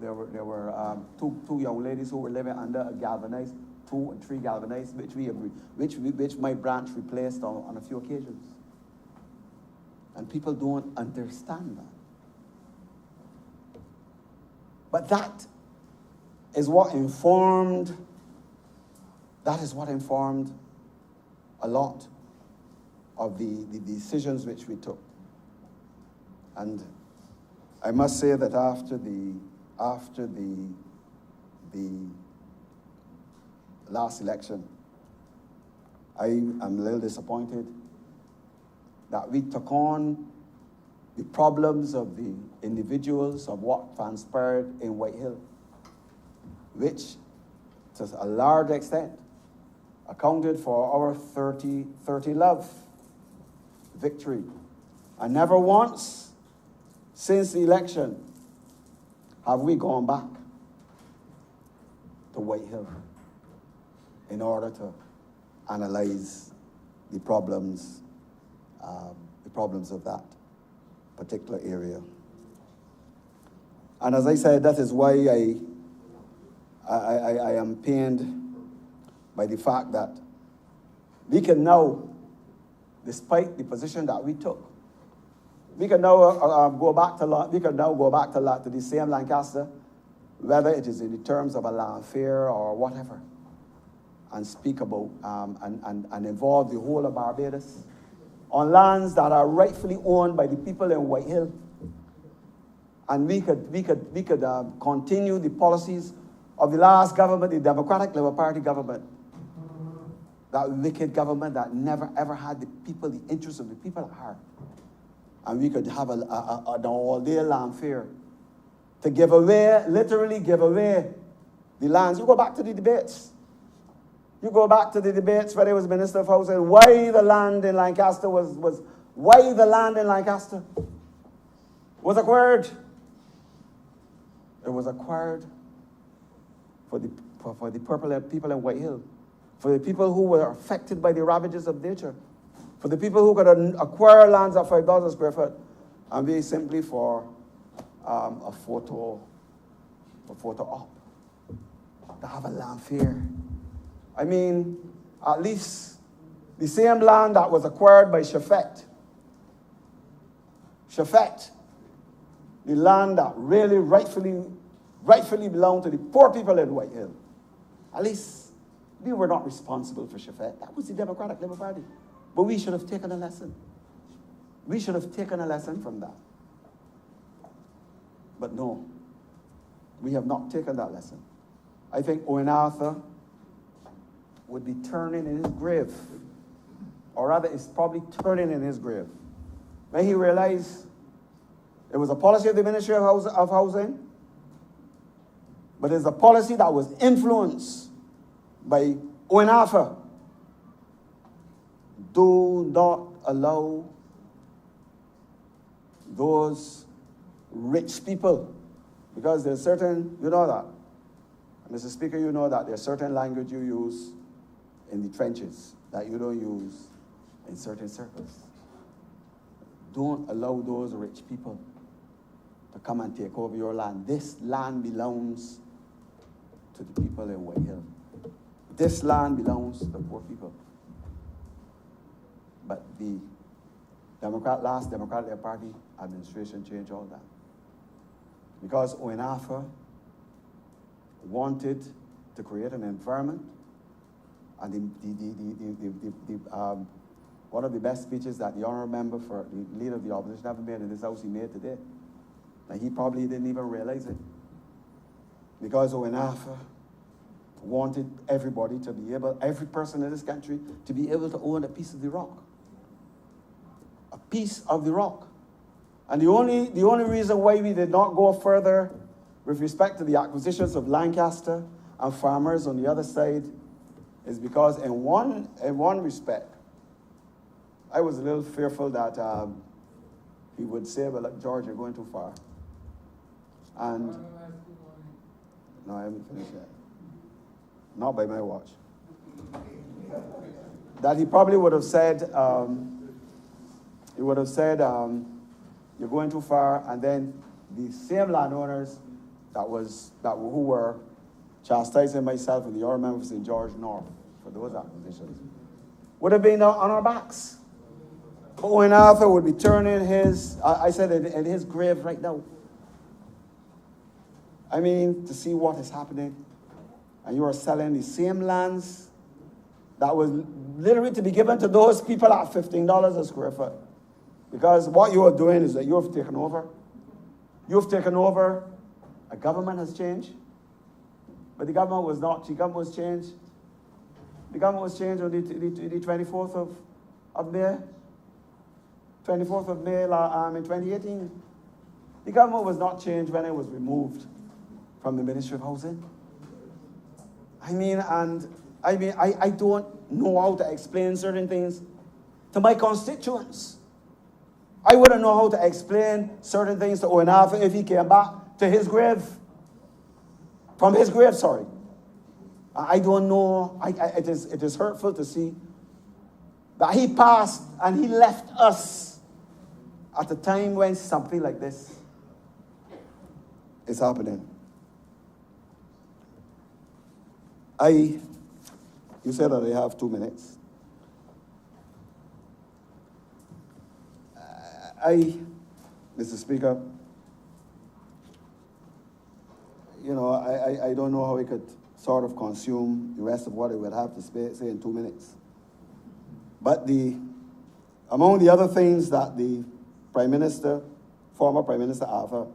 were two young ladies who were living under a galvanized, 2 and 3 galvanized, which my branch replaced on a few occasions. And people don't understand that. But that is what informed a lot of the decisions which we took. And I must say that after the last election, I am a little disappointed that we took on the problems of the individuals of what transpired in Whitehill, which to a large extent accounted for our 30-30 love victory. And never once since the election have we gone back to Whitehill in order to analyze the problems of that particular area. And as I said, that is why I am pained by the fact that we can now, despite the position that we took, we can now go back to the same Lancaster, whether it is in the terms of a land fair or whatever, and speak about and involve the whole of Barbados on lands that are rightfully owned by the people in Whitehill. And we could continue the policies of the last government, the Democratic Labour Party government, that wicked government that never ever had the interests of the people at heart. And we could have an all-day land fair to literally give away the lands. You go back to the debates. When I was Minister of Housing, why the land in Lancaster was acquired. It was acquired for the people in Whitehill, for the people who were affected by the ravages of nature, for the people who could acquire lands at 5,000 square foot, and be simply for a photo op, to have a land fair. I mean, at least the same land that was acquired by Shafet, the land that really rightfully belonged to the poor people in Whitehill. At least we were not responsible for Shafet. That was the Democratic Labour Party. But we should have taken a lesson. We should have taken a lesson from that. But no, we have not taken that lesson. I think Owen Arthur would be turning in his grave, or rather is probably turning in his grave, when he realized it was a policy of the Ministry of Housing, but it's a policy that was influenced by Owen Arthur. Do not allow those rich people, because there's certain, you know that, Mr. Speaker, you know that there's certain language you use in the trenches that you don't use in certain circles. Don't allow those rich people to come and take over your land. This land belongs to the people in White Hill. This land belongs to the poor people. But the last Democratic Party administration changed all that. Because Owen Arthur wanted to create an environment, and one of the best speeches that the honourable member for the leader of the opposition ever made in this house, he made today. And he probably didn't even realize it. Because Owen Arthur wanted everybody to be able, every person in this country, to be able to own a piece of the rock. A piece of the rock. And the only reason why we did not go further with respect to the acquisitions of Lancaster and Farmers on the other side is because in one respect, I was a little fearful that he would say, well, look, George, you're going too far. And, no, I haven't finished yet. Not by my watch. That he probably would have said, you're going too far, and then the same landowners who were chastising myself and the other members in George North for those acquisitions would have been on our backs. But Owen Arthur would be turning his, I said, in his grave right now. I mean, to see what is happening, and you are selling the same lands that was literally to be given to those people at $15 a square foot. Because what you are doing is that you have taken over. You've taken over. A government has changed. But the government was not. The government was changed. The government was changed on the 24th of May. 24th of May in 2018. The government was not changed when it was removed from the Ministry of Housing. I don't know how to explain certain things to my constituents. I wouldn't know how to explain certain things to Owen Arthur if he came back to his grave. From his grave, sorry. I don't know. It is hurtful to see that he passed and he left us at a time when something like this is happening. You said that I have 2 minutes. Mr. Speaker, I don't know how we could sort of consume the rest of what I would have to say in 2 minutes. But among the other things that the Prime Minister, former Prime Minister Arthur,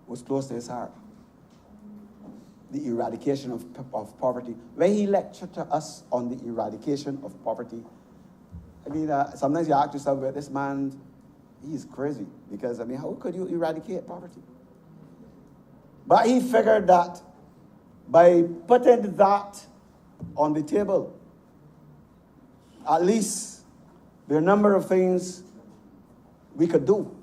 was close to his heart, the eradication of poverty. When he lectured to us on the eradication of poverty, I mean, sometimes you ask yourself, well, this man, he's crazy. Because, I mean, how could you eradicate poverty? But he figured that by putting that on the table, at least there are a number of things we could do.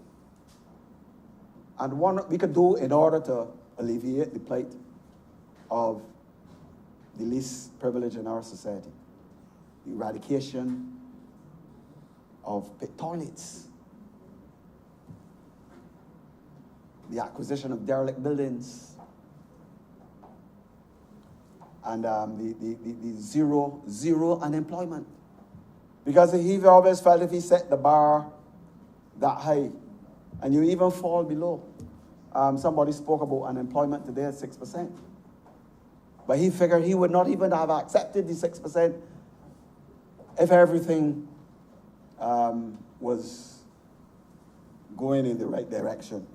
And one we could do in order to alleviate the plight of the least privileged in our society. The eradication of pit toilets, the acquisition of derelict buildings, and the zero unemployment. Because he always felt if he set the bar that high, and you even fall below. Somebody spoke about unemployment today at 6%. But he figured he would not even have accepted the 6% if everything was going in the right direction.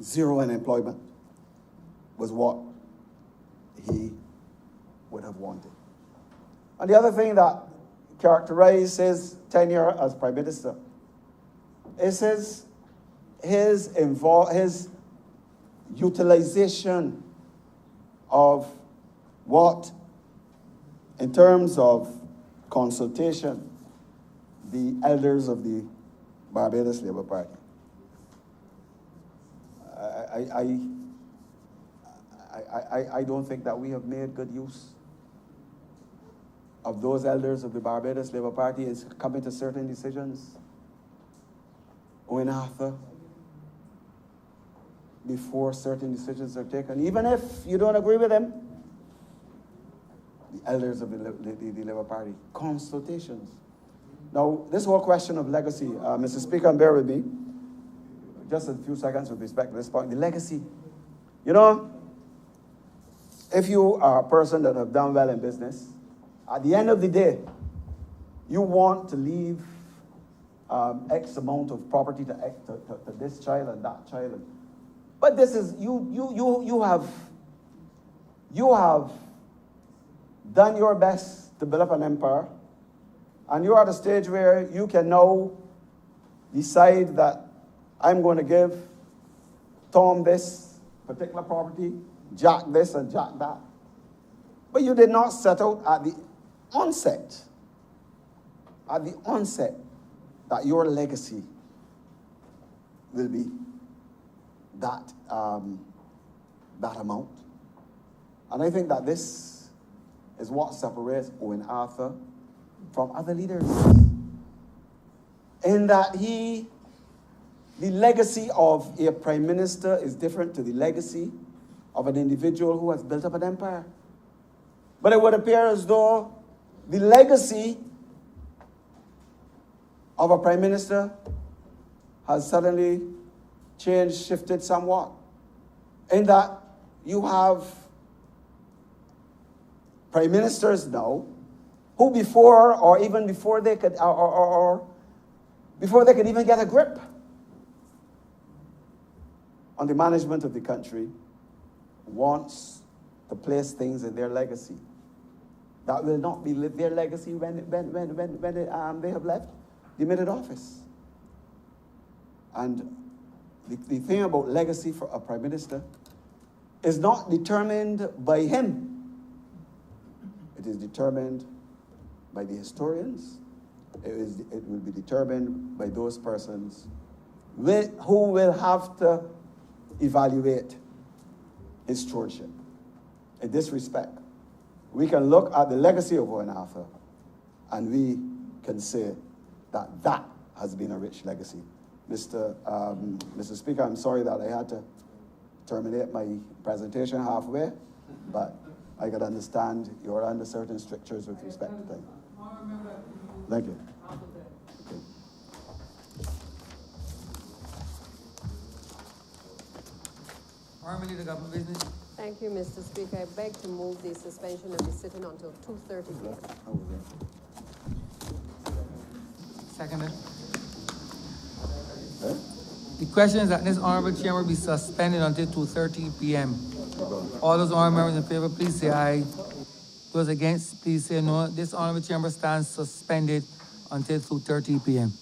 Zero unemployment was what he would have wanted. And the other thing that characterized his tenure as Prime Minister is his utilization of what, in terms of consultation, the elders of the Barbados Labour Party. I don't think that we have made good use of those elders of the Barbados Labour Party is coming to certain decisions. Owen Arthur, before certain decisions are taken, even if you don't agree with them, the elders of the Labour Party, consultations. Now, this whole question of legacy, Mr. Speaker, and bear with me, just a few seconds with respect to this point, the legacy. You know, if you are a person that have done well in business, at the end of the day, you want to leave X amount of property to this child and that child. But this is, you have done your best to build up an empire, and you're at a stage where you can now decide that I'm going to give Tom this particular property, Jack this and Jack that. But you did not set out at the onset that your legacy will be that amount. And I think that this is what separates Owen Arthur from other leaders, in that the legacy of a prime minister is different to the legacy of an individual who has built up an empire. But it would appear as though the legacy of a prime minister has suddenly changed, shifted somewhat, in that you have prime ministers now who before, or even before they could, before they could even get a grip on the management of the country, wants to place things in their legacy that will not be their legacy when they have left the minute office. And the thing about legacy for a prime minister is not determined by him. It is determined by the historians. It will be determined by those persons who will have to evaluate his stewardship. In this respect, we can look at the legacy of Owen Arthur and we can say that that has been a rich legacy. Mr. Speaker, I'm sorry that I had to terminate my presentation halfway, but I could understand you're under certain strictures with respect to time. Thank you. Okay. Honorable Leader, Government Business. Thank you, Mr. Speaker. I beg to move the suspension of the sitting until 2:30 p.m. Seconded. The question is that this honorable chamber be suspended until 2:30 p.m. All those honorable members in favor, please say aye. Those against, please say no. This honorable chamber stands suspended until 2:30 p.m.